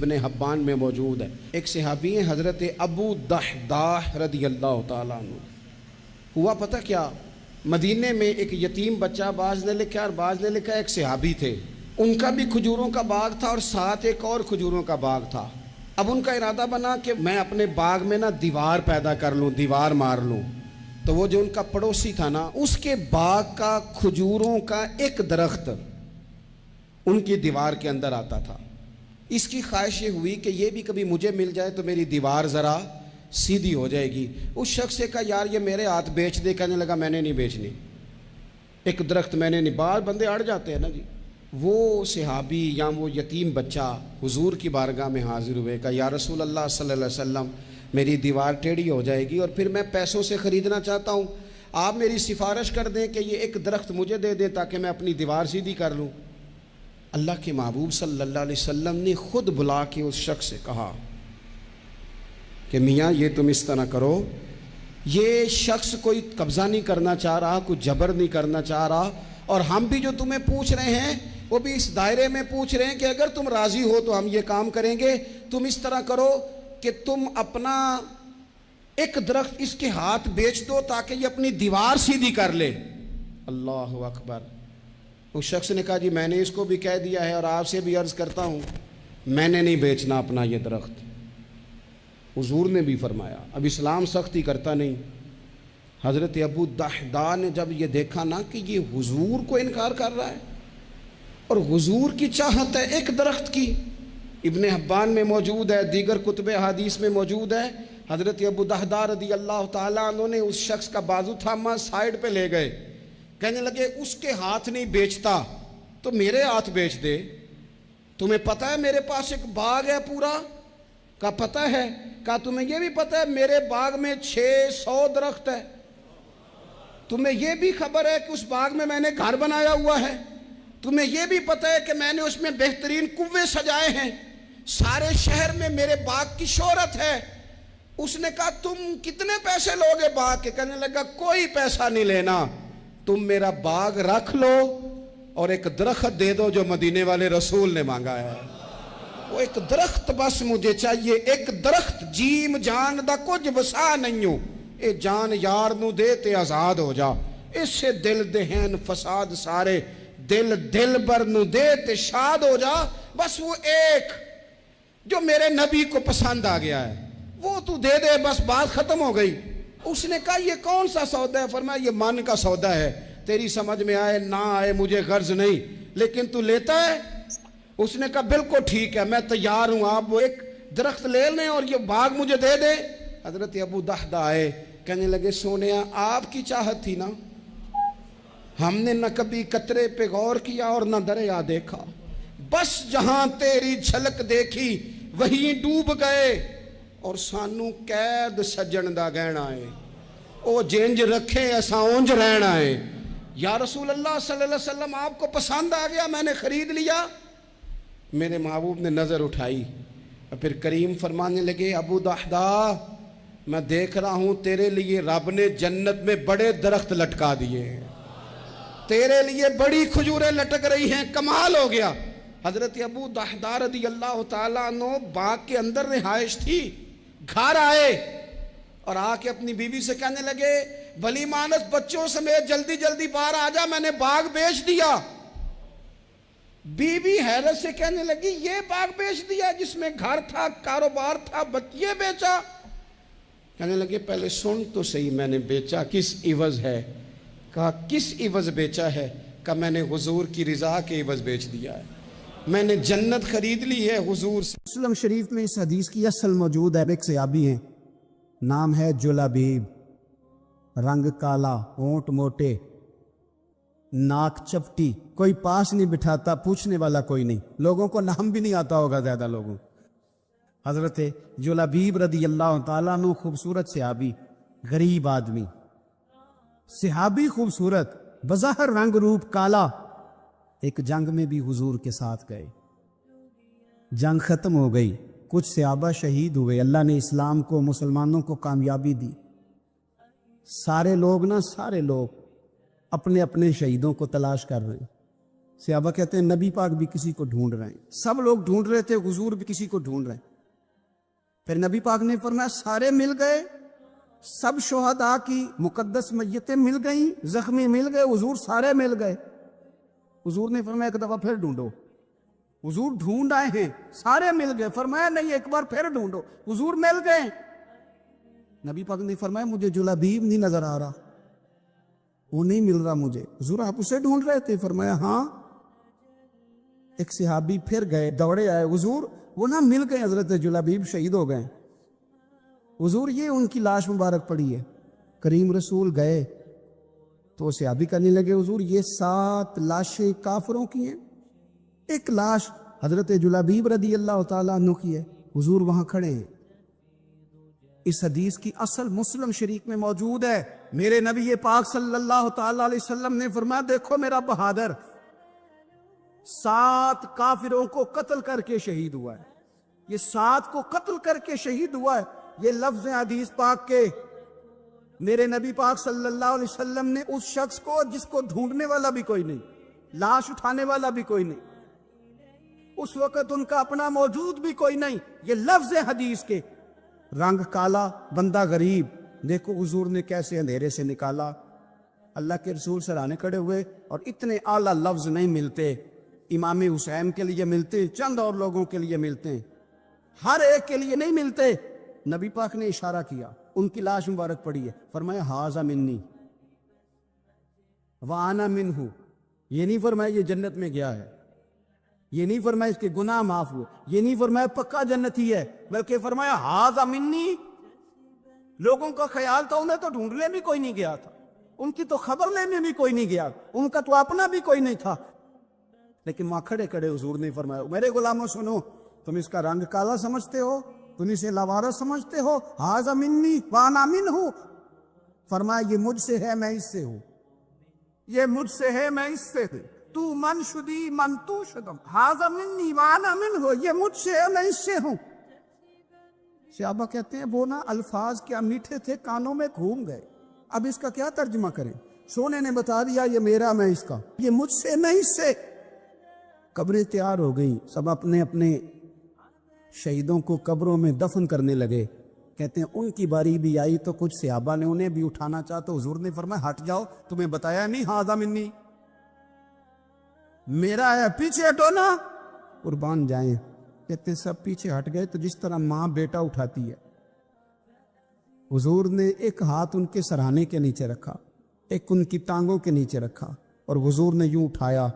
ابن حبان میں موجود ہے۔ ایک صحابی ہیں حضرت ابو دحداح رضی اللہ تعالیٰ عنہ۔ ہوا پتہ کیا، مدینے میں ایک یتیم بچہ، بعض نے لکھا اور بعض نے لکھا ایک صحابی تھے، ان کا بھی کھجوروں کا باغ تھا اور ساتھ ایک اور کھجوروں کا باغ تھا۔ اب ان کا ارادہ بنا کہ میں اپنے باغ میں نا دیوار پیدا کر لوں، دیوار مار لوں۔ تو وہ جو ان کا پڑوسی تھا نا، اس کے باغ کا کھجوروں کا ایک درخت ان کی دیوار کے اندر آتا تھا۔ اس کی خواہش یہ ہوئی کہ یہ بھی کبھی مجھے مل جائے تو میری دیوار ذرا سیدھی ہو جائے گی۔ اس شخص سے کہا یار یہ میرے ہاتھ بیچ دے، کہنے لگا میں نے نہیں بیچنی، ایک درخت میں نے نہیں۔ بعض بندے اڑ جاتے ہیں نا جی۔ وہ صحابی یا وہ یتیم بچہ حضور کی بارگاہ میں حاضر ہوئے، کہا یا رسول اللہ صلی اللہ علیہ وسلم میری دیوار ٹیڑھی ہو جائے گی اور پھر میں پیسوں سے خریدنا چاہتا ہوں، آپ میری سفارش کر دیں کہ یہ ایک درخت مجھے دے دیں تاکہ میں اپنی دیوار سیدھی کر لوں۔ اللہ کے محبوب صلی اللہ علیہ وسلم نے خود بلا کے اس شخص سے کہا کہ میاں یہ تم اس طرح کرو، یہ شخص کوئی قبضہ نہیں کرنا چاہ رہا، کوئی جبر نہیں کرنا چاہ رہا، اور ہم بھی جو تمہیں پوچھ رہے ہیں وہ بھی اس دائرے میں پوچھ رہے ہیں کہ اگر تم راضی ہو تو ہم یہ کام کریں گے۔ تم اس طرح کرو کہ تم اپنا ایک درخت اس کے ہاتھ بیچ دو تاکہ یہ اپنی دیوار سیدھی کر لے۔ اللہ اکبر۔ اس شخص نے کہا جی میں نے اس کو بھی کہہ دیا ہے اور آپ سے بھی عرض کرتا ہوں میں نے نہیں بیچنا اپنا یہ درخت۔ حضور نے بھی فرمایا، اب اسلام سختی کرتا نہیں۔ حضرت ابو دحداح نے جب یہ دیکھا نا کہ یہ حضور کو انکار کر رہا ہے اور حضور کی چاہت ہے ایک درخت کی، ابن حبان میں موجود ہے، دیگر کتب حدیث میں موجود ہے، حضرت ابو دحداح رضی اللہ تعالیٰ عنہ نے اس شخص کا بازو تھاما، سائیڈ پہ لے گئے، کہنے لگے اس کے ہاتھ نہیں بیچتا تو میرے ہاتھ بیچ دے، تمہیں پتہ ہے میرے پاس ایک باغ ہے پورا؟ کہا پتہ ہے۔ کہا تمہیں یہ بھی پتہ ہے میرے باغ میں 600 درخت ہے؟ تمہیں یہ بھی خبر ہے کہ اس باغ میں نے گھر بنایا ہوا ہے؟ تمہیں یہ بھی پتہ ہے کہ میں نے اس میں بہترین کنویں سجائے ہیں؟ سارے شہر میں میرے باغ کی شہرت ہے۔ اس نے کہا تم کتنے پیسے لوگے باغ کے؟ کہنے لگا کوئی پیسہ نہیں لینا، تم میرا باغ رکھ لو اور ایک درخت دے دو جو مدینے والے رسول نے مانگا ہے۔ وہ ایک درخت بس مجھے چاہیے، ایک درخت، جیم جان دا کچھ وسا نہیں ہو، اے جان یار نو دے تے آزاد ہو جا، اس سے دل دہن فساد سارے، دل بر نو دے تے شاد ہو جا، بس وہ ایک جو میرے نبی کو پسند آ گیا ہے وہ تو دے دے، بس بات ختم ہو گئی۔ اس نے کہا یہ کون سا سودا ہے؟ فرمایا یہ من کا سودا ہے، تیری سمجھ میں آئے نہ آئے مجھے غرض نہیں، لیکن تو لیتا ہے؟ اس نے کہا بالکل ٹھیک ہے میں تیار ہوں، آپ وہ ایک درخت لے لیں اور یہ باغ مجھے دے دے۔ حضرت ابو دحداح آئے، کہنے لگے سونیا آپ کی چاہت تھی نا، ہم نے نہ کبھی قطرے پہ غور کیا اور نہ دریا دیکھا، بس جہاں تیری جھلک دیکھی وہیں ڈوب گئے، اور سانو قید سجن دا گہنا ہے، او جنج رکھے ایسا اونج رہنا ہے۔ یا رسول اللہ صلی اللہ علیہ وسلم آپ کو پسند آ گیا، میں نے خرید لیا۔ میرے محبوب نے نظر اٹھائی اور پھر کریم فرمانے لگے ابو دحداح میں دیکھ رہا ہوں تیرے لیے رب نے جنت میں بڑے درخت لٹکا دیے ہیں، تیرے لیے بڑی کھجوریں لٹک رہی ہیں، کمال ہو گیا۔ حضرت ابو دحداح رضی اللہ تعالیٰ عنہ باغ کے اندر رہائش تھی، گھر آئے اور آ کے اپنی بیوی سے کہنے لگے بھلی مانس بچوں سمیت جلدی جلدی باہر آ جا، میں نے باغ بیچ دیا۔ بیوی حیرت سے کہنے لگی یہ باغ بیچ دیا جس میں گھر تھا، کاروبار تھا، یہ بیچا؟ کہنے لگے پہلے سن تو صحیح میں نے بیچا کس عوض ہے؟ کہا کس عوض بیچا ہے؟ کہا میں نے حضور کی رضا کے عوض بیچ دیا ہے، میں نے جنت خرید لی ہے حضور سے۔ مسلم شریف میں اس حدیث کی اصل موجود ہے، ایک صحابی ہیں نام ہے جلابیب، رنگ کالا، ہونٹ موٹے، ناک چپٹی، کوئی پاس نہیں بٹھاتا، پوچھنے والا کوئی نہیں، لوگوں کو نام بھی نہیں آتا ہوگا زیادہ لوگوں۔ حضرت جلابیب رضی اللہ تعالیٰ عنہ خوبصورت صحابی، غریب آدمی، صحابی خوبصورت، بظاہر رنگ روپ کالا، ایک جنگ میں بھی حضور کے ساتھ گئے، جنگ ختم ہو گئی، کچھ صحابہ شہید ہوئے، اللہ نے اسلام کو، مسلمانوں کو کامیابی دی، سارے لوگ اپنے اپنے شہیدوں کو تلاش کر رہے ہیں، صحابہ کہتے ہیں نبی پاک بھی کسی کو ڈھونڈ رہے ہیں، سب لوگ ڈھونڈ رہے تھے، حضور بھی کسی کو ڈھونڈ رہے ہیں۔ پھر نبی پاک نے فرمایا سارے مل گئے، سب شہداء کی مقدس میتیں مل گئیں، زخمی مل گئے، حضور سارے مل گئے۔ حضور نے فرمایا ایک دفعہ پھر ڈھونڈو۔ حضور ڈھونڈ آئے ہیں، سارے مل گئے، فرمایا نہیں ایک بار پھر ڈھونڈو، حضور مل گئے۔ نبی پاک نے فرمایا مجھے جلابیب نہیں نظر آ رہا، وہ نہیں مل رہا مجھے۔ حضور آپ اسے ڈھونڈ رہے تھے؟ فرمایا ہاں۔ ایک صحابی پھر گئے، دوڑے آئے، حضور وہ نہ مل گئے، حضرت جلابیب شہید ہو گئے۔ حضور یہ ان کی لاش مبارک پڑی ہے۔ کریم رسول گئے تو صحابی کہنے لگے حضور یہ 7 لاشیں کافروں کی ہیں، ایک لاش حضرت جلابیب رضی اللہ تعالیٰ عنہ کی ہے۔ حضور وہاں کھڑے ہیں۔ اس حدیث کی اصل مسلم شریف میں موجود ہے۔ میرے نبی پاک صلی اللہ تعالیٰ علیہ وسلم نے فرمایا دیکھو میرا بہادر 7 کافروں کو قتل کر کے شہید ہوا ہے، یہ 7 کو قتل کر کے شہید ہوا ہے۔ یہ لفظ حدیث پاک کے میرے نبی پاک صلی اللہ علیہ وسلم نے اس شخص کو جس کو ڈھونڈنے والا بھی کوئی نہیں، لاش اٹھانے والا بھی کوئی نہیں، اس وقت ان کا اپنا موجود بھی کوئی نہیں، یہ لفظ حدیث کے۔ رنگ کالا، بندہ غریب، دیکھو حضور نے کیسے اندھیرے سے نکالا۔ اللہ کے رسول سرانے کھڑے ہوئے، اور اتنے اعلیٰ لفظ نہیں ملتے، امام حسین کے لیے ملتے، چند اور لوگوں کے لیے ملتے ہیں، ہر ایک کے لیے نہیں ملتے۔ نبی پاک نے اشارہ کیا، ان کی لاش مبارک پڑی ہے، فرمایا ھذا منی وانا منہ، یہ نہیں فرمایا یہ جنت میں گیا ہے، یہ نہیں فرمایا اس کے گناہ معاف ہوئے، یہ نہیں فرمایا پکا جنتی ہے، بلکہ فرمایا ھذا منی۔ لوگوں کا خیال تھا انہیں تو ڈھونڈنے بھی کوئی نہیں گیا تھا، ان کی تو خبر لینے بھی کوئی نہیں گیا، ان کا تو اپنا بھی کوئی نہیں تھا، لیکن وہاں کھڑے کھڑے حضور نے فرمایا میرے غلاموں سنو، تم اس کا رنگ کالا سمجھتے ہو، تم اسے لاوارث سمجھتے ہو، ھذا منی وانا منہ، فرمایا یہ مجھ سے ہے میں اس سے ہوں، یہ مجھ سے ہے میں اس سے ہوں، تو من شدی من تو شدم، ھذا منی وانا منہ، یہ مجھ سے ہے میں اس سے ہوں۔ صحابہ کہتے ہیں وہ نا الفاظ کیا میٹھے تھے، کانوں میں گھوم گئے، اب اس کا کیا ترجمہ کریں؟ سونے نے بتا دیا یہ میرا میں اس کا، یہ مجھ سے میں اس سے۔ قبریں تیار ہو گئیں، سب اپنے اپنے شہیدوں کو قبروں میں دفن کرنے لگے۔ کہتے ہیں ان کی باری بھی آئی تو کچھ صحابہ نے انہیں بھی اٹھانا چاہا تو حضور نے فرمایا ہٹ جاؤ، تمہیں بتایا نہیں ھذا منی، میرا ہے، پیچھے ہٹو نا، قربان جائیں۔ کہتے ہیں سب پیچھے ہٹ گئے، تو جس طرح ماں بیٹا اٹھاتی ہے، حضور نے ایک ہاتھ ان کے سرہانے کے نیچے رکھا، ایک ان کی ٹانگوں کے نیچے رکھا، اور حضور نے یوں اٹھایا،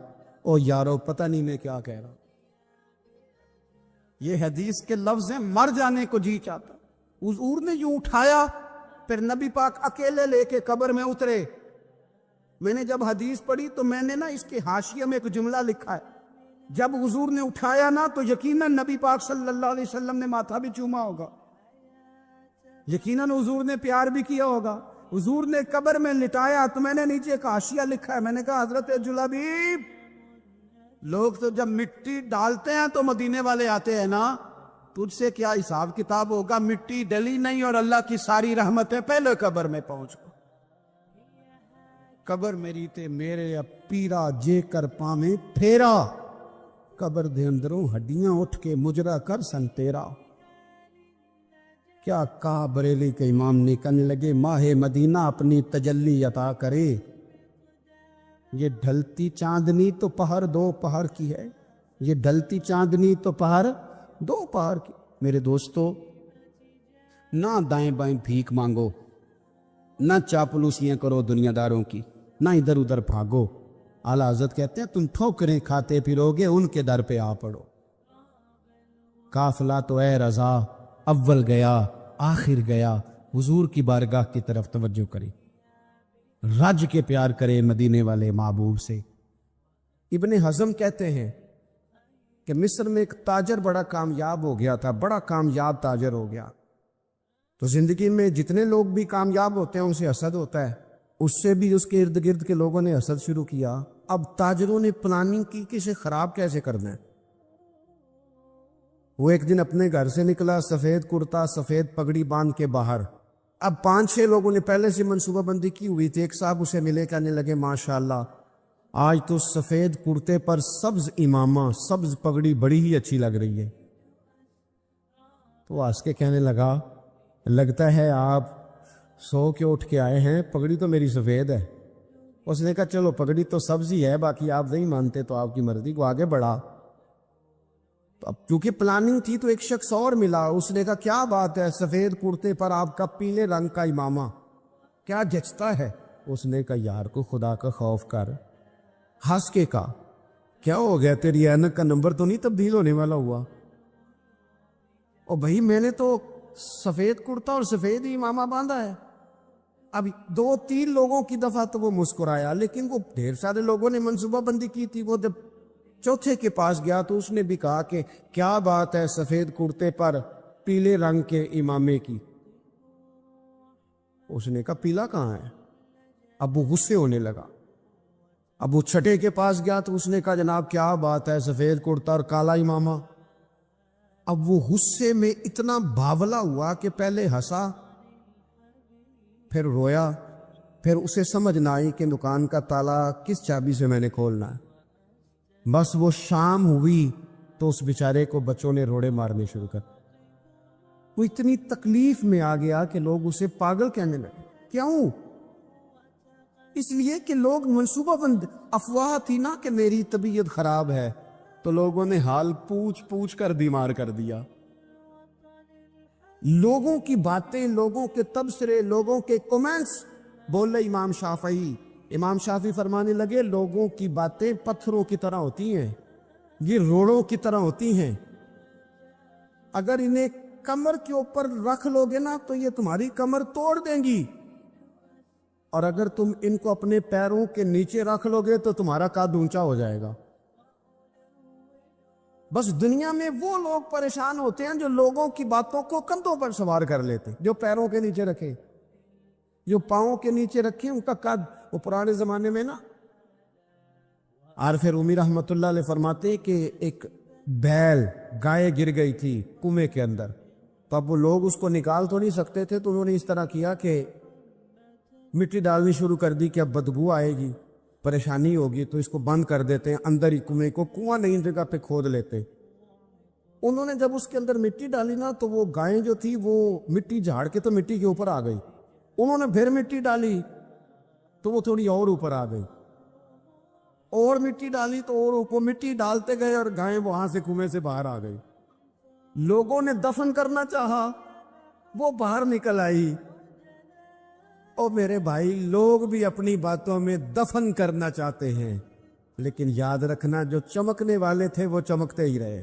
او یارو پتہ نہیں میں کیا کہہ رہا ہوں۔ یہ حدیث کے لفظ ہیں، مر جانے کو جی چاہتا۔ حضور نے یوں اٹھایا، پھر نبی پاک اکیلے لے کے قبر میں اترے۔ میں نے جب حدیث پڑھی تو میں نے نا اس کے حاشیے میں ایک جملہ لکھا ہے، جب حضور نے اٹھایا نا تو یقیناً نبی پاک صلی اللہ علیہ وسلم نے ماتھا بھی چوما ہوگا، یقیناً حضور نے پیار بھی کیا ہوگا۔ حضور نے قبر میں لٹایا تو میں نے نیچے ایک حاشیہ لکھا ہے، میں نے کہا حضرت جلابیب، لوگ تو جب مٹی ڈالتے ہیں تو مدینے والے آتے ہیں نا، تجھ سے کیا حساب کتاب ہوگا، مٹی ڈلی نہیں اور اللہ کی ساری رحمتیں پہلے قبر میں پہنچ گئی۔ قبر میری تے میرے پیرا جے کر پاویں پھیرا، قبر دے اندروں ہڈیاں اٹھ کے مجرا کر سن تیرا۔ کیا کہا بریلی کے امام نے، کہنے لگے ماہ مدینہ اپنی تجلی عطا کرے، یہ ڈھلتی چاندنی تو پہر 2 پہر کی ہے، یہ ڈھلتی چاندنی تو پہر 2 پہر کی۔ میرے دوستو، نہ دائیں بائیں بھیک مانگو، نہ چاپلوسیاں کرو دنیا داروں کی، نہ ادھر ادھر بھاگو۔ اعلیٰ حضرت کہتے ہیں تم ٹھوکریں کھاتے پھرو گے، ان کے در پہ آ پڑو۔ قافلہ تو اے رضا اول گیا آخر گیا، حضور کی بارگاہ کی طرف توجہ کرے، رج کے پیار کرے مدینے والے محبوب سے۔ ابن حزم کہتے ہیں کہ مصر میں ایک تاجر بڑا کامیاب ہو گیا تھا، بڑا کامیاب تاجر ہو گیا، تو زندگی میں جتنے لوگ بھی کامیاب ہوتے ہیں ان سے حسد ہوتا ہے، اس سے بھی اس کے ارد گرد کے لوگوں نے حسد شروع کیا۔ اب تاجروں نے پلاننگ کی کہ اسے خراب کیسے کرنا ہے۔ وہ ایک دن اپنے گھر سے نکلا، سفید کرتا سفید پگڑی باندھ کے باہر۔ اب 5-6 لوگوں نے پہلے سے منصوبہ بندی کی ہوئی تھی۔ ایک صاحب اسے ملے، کہنے لگے ماشاءاللہ آج تو سفید کرتے پر سبز امامہ سبز پگڑی بڑی ہی اچھی لگ رہی ہے. تو ہنس کے کہنے لگا لگتا ہے آپ سو کے اٹھ کے آئے ہیں, پگڑی تو میری سفید ہے. اس نے کہا چلو پگڑی تو سبز ہی ہے, باقی آپ نہیں مانتے تو آپ کی مرضی. کو آگے بڑھا تو اب کیونکہ پلاننگ تھی تو ایک شخص اور ملا. اس نے کہا کیا بات ہے, سفید کرتے پر آپ کا پیلے رنگ کا امامہ کیا جچتا ہے. اس نے کہا یار کو خدا کا خوف کر. ہنس کے کہا کیا ہو گیا, تیری اینک کا نمبر تو نہیں تبدیل ہونے والا ہوا؟ اور بھائی میں نے تو سفید کرتا اور سفید ہی امامہ باندھا ہے. اب 2-3 لوگوں کی دفعہ تو وہ مسکرایا, لیکن وہ ڈھیر سارے لوگوں نے منصوبہ بندی کی تھی. وہ جب چوتھے کے پاس گیا تو اس نے بھی کہا کہ کیا بات ہے سفید کرتے پر پیلے رنگ کے امامے کی. اس نے کہا پیلا کہاں ہے. اب وہ غصے ہونے لگا. اب وہ چھٹے کے پاس گیا تو اس نے کہا جناب کیا بات ہے سفید کرتا اور کالا امامہ. اب وہ غصے میں اتنا باولا ہوا کہ پہلے ہنسا پھر رویا, پھر اسے سمجھ نہ آئی کہ دکان کا تالا کس چابی سے میں نے کھولنا ہے. بس وہ شام ہوئی تو اس بیچارے کو بچوں نے روڑے مارنے شروع کر. وہ اتنی تکلیف میں آ گیا کہ لوگ اسے پاگل کہنے لگے. کیوں؟ اس لیے کہ لوگ منصوبہ بند, افواہ تھی نا کہ میری طبیعت خراب ہے, تو لوگوں نے حال پوچھ پوچھ کر بیمار کر دیا. لوگوں کی باتیں, لوگوں کے تبصرے, لوگوں کے کومنٹس. بولے امام شافعی. امام شافعی فرمانے لگے لوگوں کی باتیں پتھروں کی طرح ہوتی ہیں, یہ روڑوں کی طرح ہوتی ہیں. اگر انہیں کمر کے اوپر رکھ لو گے نا تو یہ تمہاری کمر توڑ دیں گی, اور اگر تم ان کو اپنے پیروں کے نیچے رکھ لو گے تو تمہارا قد اونچا ہو جائے گا. بس دنیا میں وہ لوگ پریشان ہوتے ہیں جو لوگوں کی باتوں کو کندھوں پر سوار کر لیتے, جو پیروں کے نیچے رکھے, جو پاؤں کے نیچے رکھے ان کا قد. وہ پرانے زمانے میں نا عارف رومی رحمت اللہ علیہ فرماتے کہ ایک بیل گائے گر گئی تھی کنویں کے اندر, تو اب وہ لوگ اس کو نکال تو نہیں سکتے تھے, تو انہوں نے اس طرح کیا کہ مٹی ڈالنی شروع کر دی کہ اب بدبو آئے گی, پریشانی ہوگی, تو اس کو بند کر دیتے ہیں اندر ہی کنویں کو, کنواں نئی جگہ پہ کھود لیتے. انہوں نے جب اس کے اندر مٹی ڈالی نا تو وہ گائیں جو تھی وہ مٹی جھاڑ کے تو مٹی کے اوپر آ گئی. انہوں نے پھر مٹی ڈالی تو وہ تھوڑی اور اوپر آ گئی, اور مٹی ڈالی تو اور اوپر, مٹی ڈالتے گئے اور گائیں وہاں سے کنویں سے باہر آ گئی. لوگوں نے دفن کرنا چاہا, وہ باہر نکل آئی. اور میرے بھائی لوگ بھی اپنی باتوں میں دفن کرنا چاہتے ہیں, لیکن یاد رکھنا جو چمکنے والے تھے وہ چمکتے ہی رہے.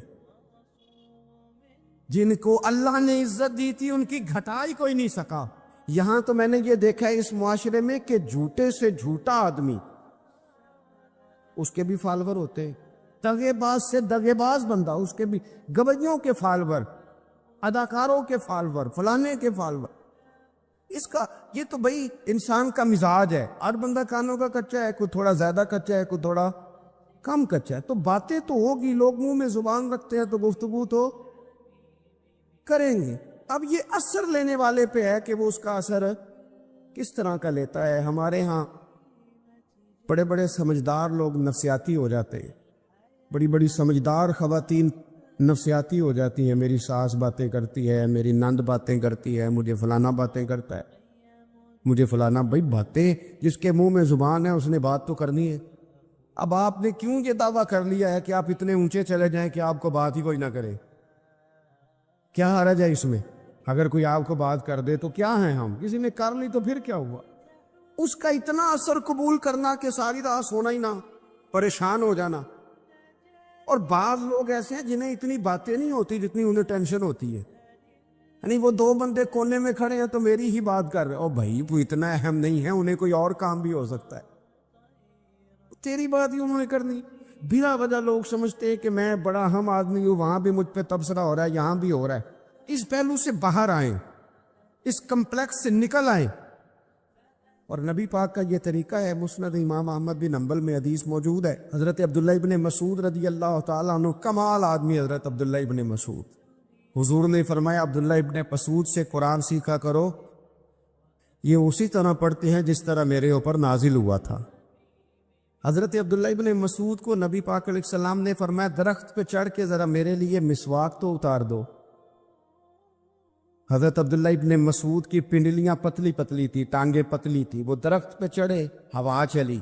جن کو اللہ نے عزت دی تھی ان کی گھٹائی کوئی نہیں سکا. یہاں تو میں نے یہ دیکھا ہے اس معاشرے میں کہ جھوٹے سے جھوٹا آدمی, اس کے بھی فالوور ہوتے, دغے باز سے دغے باز بندہ, اس کے بھی گویوں کے فالوور, اداکاروں کے فالوور, فلانے کے فالوور. اس کا یہ تو بھائی انسان کا مزاج ہے, ہر بندہ کانوں کا کچا ہے, کوئی تھوڑا زیادہ کچا ہے, کوئی تھوڑا کم کچا ہے. تو باتیں تو ہوگی, لوگ منہ میں زبان رکھتے ہیں تو گفتگو تو کریں گے. اب یہ اثر لینے والے پہ ہے کہ وہ اس کا اثر کس طرح کا لیتا ہے. ہمارے ہاں بڑے بڑے سمجھدار لوگ نفسیاتی ہو جاتے ہیں, بڑی بڑی سمجھدار خواتین نفسیاتی ہو جاتی ہیں. میری ساس باتیں کرتی ہے, میری نند باتیں کرتی ہے, مجھے فلانا باتیں کرتا ہے, مجھے فلانا. بھائی باتیں, جس کے منہ میں زبان ہے اس نے بات تو کرنی ہے. اب آپ نے کیوں یہ دعویٰ کر لیا ہے کہ آپ اتنے اونچے چلے جائیں کہ آپ کو بات ہی کوئی نہ کرے؟ کیا حرج ہے اس میں؟ اگر کوئی آپ کو بات کر دے تو کیا ہیں ہم, کسی نے کر لی تو پھر کیا ہوا؟ اس کا اتنا اثر قبول کرنا کہ ساری رات سونا ہی نہ, پریشان ہو جانا. اور بعض لوگ ایسے ہیں جنہیں اتنی باتیں نہیں ہوتی جتنی انہیں ٹینشن ہوتی ہے. یعنی وہ 2 بندے کونے میں کھڑے ہیں تو میری ہی بات کر رہے, او بھائی وہ اتنا اہم نہیں ہے, انہیں کوئی اور کام بھی ہو سکتا ہے, تیری بات ہی انہوں نے کرنی. بلا وجہ لوگ سمجھتے ہیں کہ میں بڑا اہم آدمی ہوں, وہاں بھی مجھ پہ تبصرہ ہو رہا ہے, یہاں بھی ہو رہا ہے. اس پہلو سے باہر آئیں, اس کمپلیکس سے نکل آئیں. اور نبی پاک کا یہ طریقہ ہے. مسند امام احمد بن حنبل میں حدیث موجود ہے, حضرت عبداللہ ابن مسعود رضی اللہ تعالیٰ عنہ, کمال آدمی حضرت عبداللہ ابن مسعود. حضور نے فرمایا عبداللہ ابن مسعود سے قرآن سیکھا کرو, یہ اسی طرح پڑھتے ہیں جس طرح میرے اوپر نازل ہوا تھا. حضرت عبداللہ ابن مسعود کو نبی پاک علیہ السلام نے فرمایا درخت پہ چڑھ کے ذرا میرے لیے مسواک تو اتار دو۔ حضرت عبداللہ ابن مسعود کی پنڈلیاں پتلی پتلی تھی، ٹانگیں پتلی تھی، وہ درخت پہ چڑھے، ہوا چلی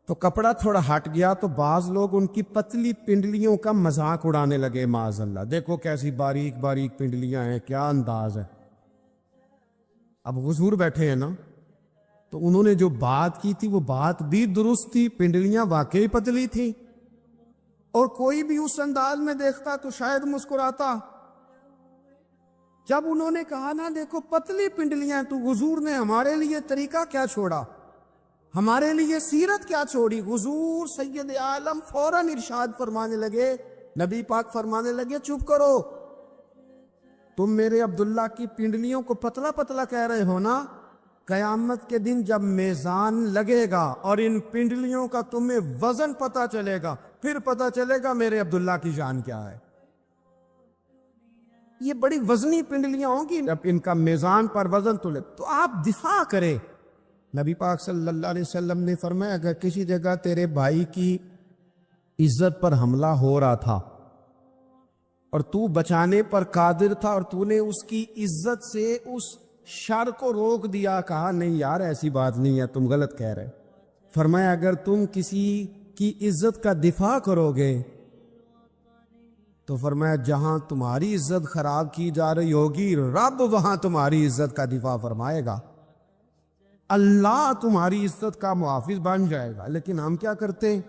تو کپڑا تھوڑا ہٹ گیا تو بعض لوگ ان کی پتلی پنڈلیوں کا مذاق اڑانے لگے، معاذ اللہ، دیکھو کیسی باریک باریک پنڈلیاں ہیں، کیا انداز ہے۔ اب حضور بیٹھے ہیں نا، تو انہوں نے جو بات کی تھی وہ بات بھی درست تھی، پنڈلیاں واقعی پتلی تھی، اور کوئی بھی اس انداز میں دیکھتا تو شاید مسکراتا۔ جب انہوں نے کہا نا دیکھو پتلی پنڈلیاں، تو حضور نے ہمارے لیے طریقہ کیا چھوڑا، ہمارے لیے سیرت کیا چھوڑی۔ حضور سید عالم فوراً ارشاد فرمانے لگے، نبی پاک فرمانے لگے چپ کرو، تم میرے عبداللہ کی پنڈلیوں کو پتلا پتلا کہہ رہے ہو نا، قیامت کے دن جب میزان لگے گا اور ان پنڈلیوں کا تمہیں وزن پتا چلے گا، پھر پتا چلے گا میرے عبداللہ کی شان کیا ہے۔ یہ بڑی وزنی پنڈلیاں ہوں گی، جب ان کا میزان پر وزن تلے تو آپ دفاع کرے۔ نبی پاک صلی اللہ علیہ وسلم نے فرمایا اگر کسی جگہ تیرے بھائی کی عزت پر حملہ ہو رہا تھا اور تو بچانے پر قادر تھا اور تو نے اس کی عزت سے اس شر کو روک دیا، کہا نہیں یار ایسی بات نہیں ہے، تم غلط کہہ رہے، فرمایا اگر تم کسی کی عزت کا دفاع کرو گے تو فرمایا جہاں تمہاری عزت خراب کی جا رہی ہوگی رب وہاں تمہاری عزت کا دفاع فرمائے گا، اللہ تمہاری عزت کا محافظ بن جائے گا۔ لیکن ہم کیا کرتے ہیں،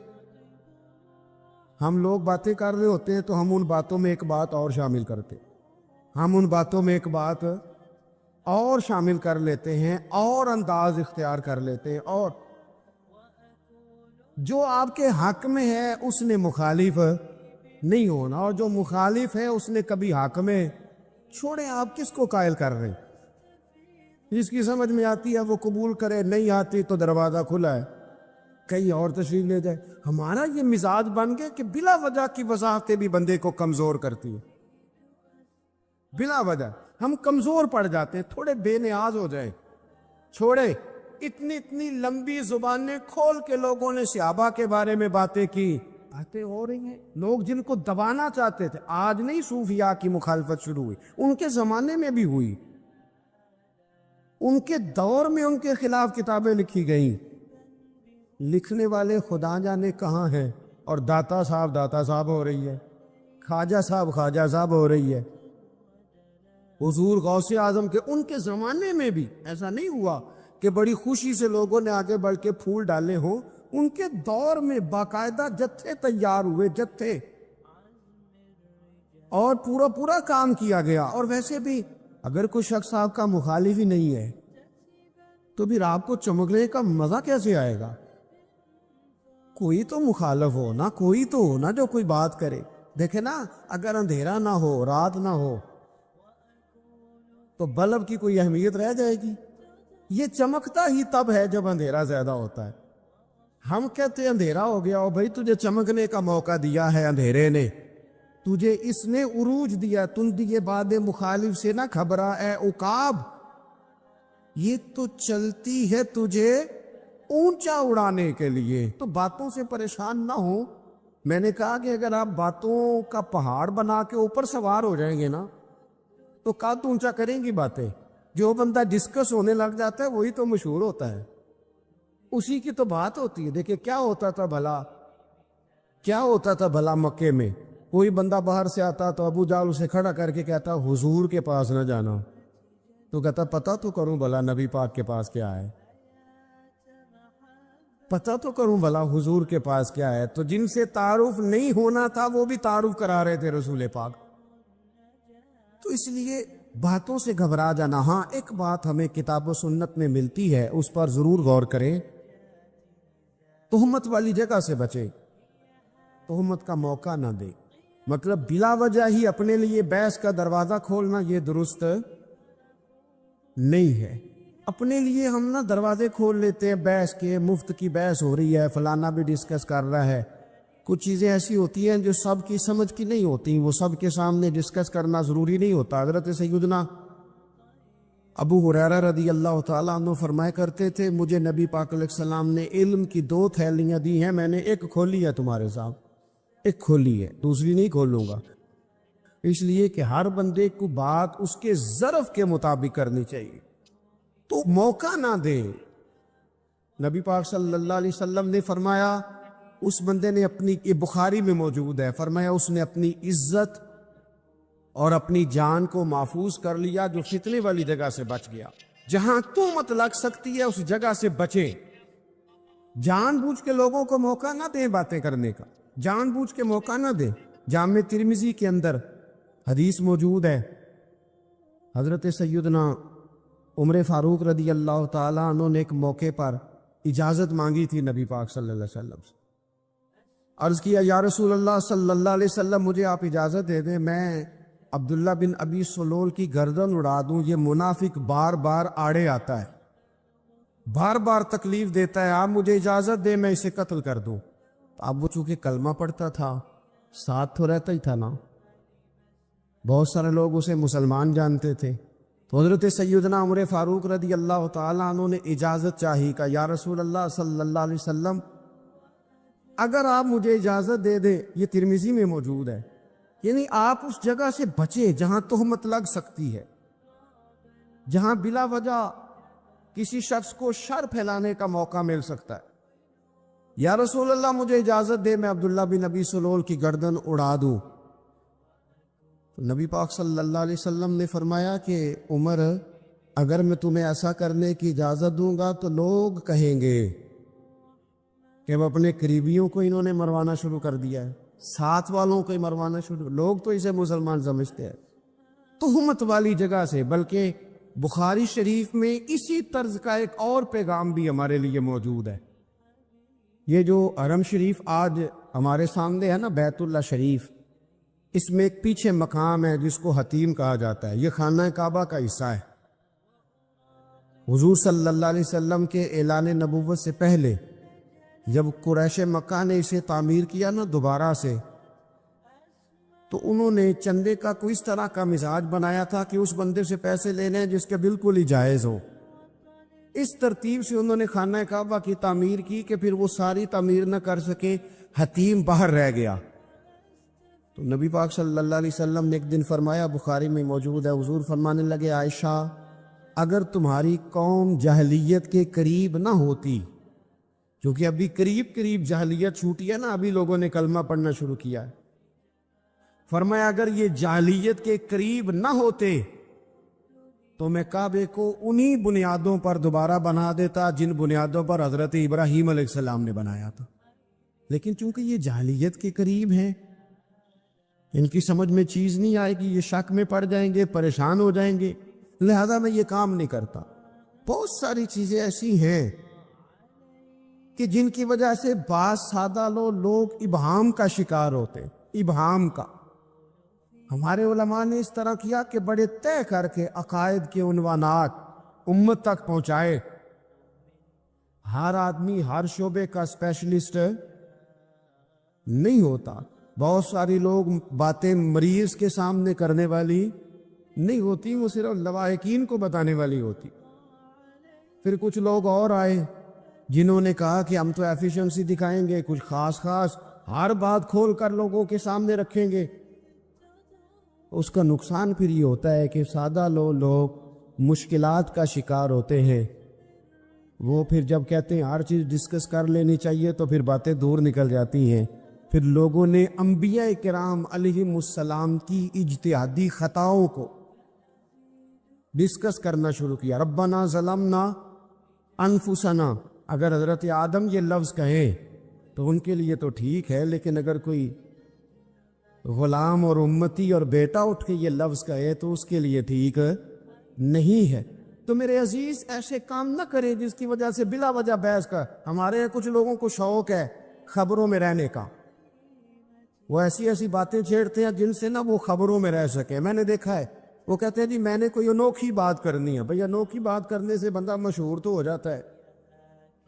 ہم لوگ باتیں کر رہے ہوتے ہیں تو ہم ان باتوں میں ایک بات اور شامل کرتے ہیں، ہم ان باتوں میں ایک بات اور شامل کر لیتے ہیں اور انداز اختیار کر لیتے ہیں، اور جو آپ کے حق میں ہے اس نے مخالف نہیں ہونا، اور جو مخالف ہے اس نے کبھی حق میں چھوڑیں، آپ کس کو قائل کر رہے ہیں؟ جس کی سمجھ میں آتی ہے وہ قبول کرے، نہیں آتی تو دروازہ کھلا ہے، کہیں اور تشریف لے جائے۔ ہمارا یہ مزاج بن گیا کہ بلا وجہ کی وضاحتیں بھی بندے کو کمزور کرتی ہیں، بلا وجہ ہم کمزور پڑ جاتے ہیں، تھوڑے بے نیاز ہو جائیں، چھوڑے اتنی لمبی زبانیں کھول کے لوگوں نے صحابہ کے بارے میں باتیں کی، باتیں ہو رہی ہیں، لوگ جن کو دبانا چاہتے تھے، آج نہیں صوفیاء کی مخالفت شروع ہوئی، ان کے زمانے میں بھی ہوئی، ان کے دور میں ان کے خلاف کتابیں لکھی گئیں، لکھنے والے خدا جانے کہاں ہیں، اور داتا صاحب ہو رہی ہے، خواجہ صاحب ہو رہی ہے، حضور غوث اعظم کے ان کے زمانے میں بھی ایسا نہیں ہوا کہ بڑی خوشی سے لوگوں نے آگے بڑھ کے پھول ڈالے ہوں، ان کے دور میں باقاعدہ جتھے تیار ہوئے، جتھے، اور پورا کام کیا گیا۔ اور ویسے بھی اگر کوئی شخص آپ کا مخالف ہی نہیں ہے تو پھر آپ کو چمکنے کا مزہ کیسے آئے گا؟ کوئی تو مخالف ہو نا، کوئی تو ہو نا جو کوئی بات کرے۔ دیکھیں نا، اگر اندھیرا نہ ہو، رات نہ ہو تو بلب کی کوئی اہمیت رہ جائے گی؟ یہ چمکتا ہی تب ہے جب اندھیرا زیادہ ہوتا ہے۔ ہم کہتے ہیں اندھیرا ہو گیا، اور بھائی تجھے چمکنے کا موقع دیا ہے اندھیرے نے، تجھے اس نے عروج دیا، تم دیے باد مخالف سے نہ گھبرا اے عقاب، یہ تو چلتی ہے تجھے اونچا اڑانے کے لیے، تو باتوں سے پریشان نہ ہو۔ میں نے کہا کہ اگر آپ باتوں کا پہاڑ بنا کے اوپر سوار ہو جائیں گے نا تو قد اونچا کریں گی باتیں۔ جو بندہ ڈسکس ہونے لگ جاتا ہے وہی تو مشہور ہوتا ہے، اسی کی تو بات ہوتی ہے۔ دیکھیں کیا ہوتا تھا بھلا مکے میں، کوئی بندہ باہر سے آتا تو ابو جہل اسے کھڑا کر کے کہتا حضور کے پاس نہ جانا، تو کہتا پتہ تو کروں بھلا نبی پاک کے پاس کیا ہے، پتہ تو کروں بھلا حضور کے پاس کیا ہے۔ تو جن سے تعارف نہیں ہونا تھا وہ بھی تعارف کرا رہے تھے رسول پاک۔ تو اس لیے باتوں سے گھبرا جانا، ہاں ایک بات ہمیں کتاب و سنت میں ملتی ہے، اس پر ضرور غور کریں، تہمت والی جگہ سے بچے، تہمت کا موقع نہ دے، مطلب بلا وجہ ہی اپنے لیے بحث کا دروازہ کھولنا یہ درست نہیں ہے۔ اپنے لیے ہم نا دروازے کھول لیتے ہیں بحث کے، مفت کی بحث ہو رہی ہے، فلانا بھی ڈسکس کر رہا ہے، کچھ چیزیں ایسی ہوتی ہیں جو سب کی سمجھ کی نہیں ہوتی، وہ سب کے سامنے ڈسکس کرنا ضروری نہیں ہوتا۔ حضرت سیدنا ابو ہریرہ رضی اللہ تعالیٰ عنہ فرمایا کرتے تھے مجھے نبی پاک علیہ السلام نے علم کی 2 تھیلیاں دی ہیں، میں نے ایک کھولی ہے تمہارے ساتھ، ایک کھولی ہے، دوسری نہیں کھولوں گا، اس لیے کہ ہر بندے کو بات اس کے ظرف کے مطابق کرنی چاہیے، تو موقع نہ دے۔ نبی پاک صلی اللہ علیہ وسلم نے فرمایا اس بندے نے اپنی، یہ بخاری میں موجود ہے، فرمایا اس نے اپنی عزت اور اپنی جان کو محفوظ کر لیا جو فتنے والی جگہ سے بچ گیا۔ جہاں تہمت لگ سکتی ہے اس جگہ سے بچے، جان بوجھ کے لوگوں کو موقع نہ دیں باتیں کرنے کا، جان بوجھ کے موقع نہ دیں۔ جامع ترمذی کے اندر حدیث موجود ہے، حضرت سیدنا عمر فاروق رضی اللہ تعالیٰ عنہ نے ایک موقع پر اجازت مانگی تھی نبی پاک صلی اللہ علیہ وسلم سے، عرض کیا یا رسول اللہ صلی اللہ علیہ وسلم مجھے آپ اجازت دے دیں، میں عبداللہ بن ابی سلول کی گردن اڑا دوں، یہ منافق بار بار آڑے آتا ہے، بار بار تکلیف دیتا ہے، آپ مجھے اجازت دیں میں اسے قتل کر دوں۔ اب وہ چونکہ کلمہ پڑھتا تھا، ساتھ تو رہتا ہی تھا نا، بہت سارے لوگ اسے مسلمان جانتے تھے، تو حضرت سیدنا عمر فاروق رضی اللہ تعالیٰ عنہ نے اجازت چاہی، کہ یا رسول اللہ صلی اللہ علیہ وسلم اگر آپ مجھے اجازت دے دیں، یہ ترمذی میں موجود ہے، یعنی آپ اس جگہ سے بچیں جہاں تہمت لگ سکتی ہے، جہاں بلا وجہ کسی شخص کو شر پھیلانے کا موقع مل سکتا ہے۔ یا رسول اللہ مجھے اجازت دے میں عبداللہ بن ابی سلول کی گردن اڑا دوں۔ تو نبی پاک صلی اللہ علیہ وسلم نے فرمایا کہ عمر اگر میں تمہیں ایسا کرنے کی اجازت دوں گا تو لوگ کہیں گے کہ وہ اپنے قریبیوں کو انہوں نے مروانا شروع کر دیا ہے، ساتھ والوں کو ہی مروانا شروع، لوگ تو اسے مسلمان سمجھتے ہیں تہمت والی جگہ سے۔ بلکہ بخاری شریف میں اسی طرز کا ایک اور پیغام بھی ہمارے لیے موجود ہے۔ یہ جو حرم شریف آج ہمارے سامنے ہے نا، بیت اللہ شریف، اس میں ایک پیچھے مقام ہے جس کو حتیم کہا جاتا ہے، یہ خانہ کعبہ کا حصہ ہے۔ حضور صلی اللہ علیہ وسلم کے اعلان نبوت سے پہلے جب قریش مکہ نے اسے تعمیر کیا نا دوبارہ سے، تو انہوں نے چندے کا کوئی اس طرح کا مزاج بنایا تھا کہ اس بندے سے پیسے لینے جس کے بالکل ہی جائز ہو۔ اس ترتیب سے انہوں نے خانہ کعبہ کی تعمیر کی کہ پھر وہ ساری تعمیر نہ کر سکے، حتیم باہر رہ گیا۔ تو نبی پاک صلی اللہ علیہ وسلم نے ایک دن فرمایا، بخاری میں موجود ہے، حضور فرمانے لگے عائشہ اگر تمہاری قوم جاہلیت کے قریب نہ ہوتی، کیونکہ ابھی قریب قریب جاہلیت چھوٹی ہے نا، ابھی لوگوں نے کلمہ پڑھنا شروع کیا ہے، فرمایا اگر یہ جاہلیت کے قریب نہ ہوتے تو میں کعبے کو انہی بنیادوں پر دوبارہ بنا دیتا جن بنیادوں پر حضرت ابراہیم علیہ السلام نے بنایا تھا، لیکن چونکہ یہ جاہلیت کے قریب ہیں، ان کی سمجھ میں چیز نہیں آئے گی، یہ شک میں پڑ جائیں گے، پریشان ہو جائیں گے، لہذا میں یہ کام نہیں کرتا۔ بہت ساری چیزیں ایسی ہیں کہ جن کی وجہ سے بعض سادہ لوگ ابہام کا شکار ہوتے، ابہام کا۔ ہمارے علماء نے اس طرح کیا کہ بڑے طے کر کے عقائد کے عنوانات امت تک پہنچائے۔ ہر آدمی ہر شعبے کا اسپیشلسٹ نہیں ہوتا، بہت ساری لوگ باتیں مریض کے سامنے کرنے والی نہیں ہوتی، وہ صرف لواحقین کو بتانے والی ہوتی۔ پھر کچھ لوگ اور آئے جنہوں نے کہا کہ ہم تو ایفیشنسی دکھائیں گے، کچھ خاص ہر بات کھول کر لوگوں کے سامنے رکھیں گے۔ اس کا نقصان پھر یہ ہوتا ہے کہ سادہ لوگ مشکلات کا شکار ہوتے ہیں، وہ پھر جب کہتے ہیں ہر چیز ڈسکس کر لینی چاہیے تو پھر باتیں دور نکل جاتی ہیں۔ پھر لوگوں نے انبیاء کرام علیہم السلام کی اجتہادی خطاؤں کو ڈسکس کرنا شروع کیا۔ ربنا ظلمنا انفسنا، اگر حضرت آدم یہ لفظ کہیں تو ان کے لیے تو ٹھیک ہے، لیکن اگر کوئی غلام اور امتی اور بیٹا اٹھ کے یہ لفظ کہے تو اس کے لیے ٹھیک نہیں ہے۔ تو میرے عزیز ایسے کام نہ کریں جس کی وجہ سے بلا وجہ بحث کا۔ ہمارے کچھ لوگوں کو شوق ہے خبروں میں رہنے کا، وہ ایسی باتیں چھیڑتے ہیں جن سے نہ وہ خبروں میں رہ سکے۔ میں نے دیکھا ہے وہ کہتے ہیں جی میں نے کوئی انوکھی بات کرنی ہے۔ بھئی انوکھی بات کرنے سے بندہ مشہور تو ہو جاتا ہے،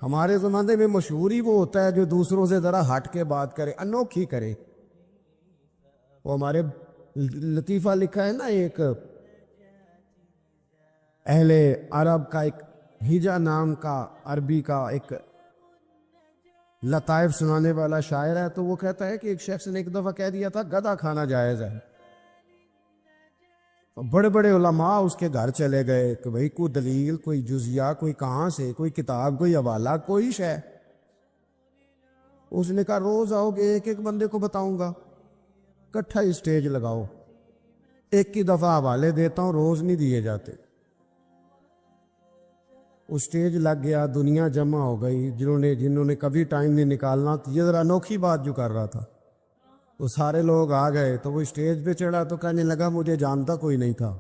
ہمارے زمانے میں مشہور ہی وہ ہوتا ہے جو دوسروں سے ذرا ہٹ کے بات کرے، انوکھی کرے۔ وہ ہمارے لطیفہ لکھا ہے نا ایک، اہل عرب کا ایک ہجا نام کا عربی کا ایک لطائف سنانے والا شاعر ہے، تو وہ کہتا ہے کہ ایک شخص نے ایک دفعہ کہہ دیا تھا گدھا کھانا جائز ہے. بڑے بڑے علماء اس کے گھر چلے گئے کہ بھئی کوئی دلیل، کوئی جزیہ، کوئی کہاں سے، کوئی کتاب، کوئی حوالہ، کوئی شے. اس نے کہا روز آؤ گے ایک ایک بندے کو بتاؤں گا، کٹھا اسٹیج لگاؤ، ایک کی دفعہ حوالے دیتا ہوں، روز نہیں دیے جاتے. اسٹیج لگ گیا، دنیا جمع ہو گئی، جنہوں نے کبھی ٹائم نہیں نکالنا. یہ ذرا انوکھی بات جو کر رہا تھا، وہ سارے لوگ آ گئے تو وہ اسٹیج پہ چڑھا تو کہنے لگا مجھے جانتا کوئی نہیں تھا.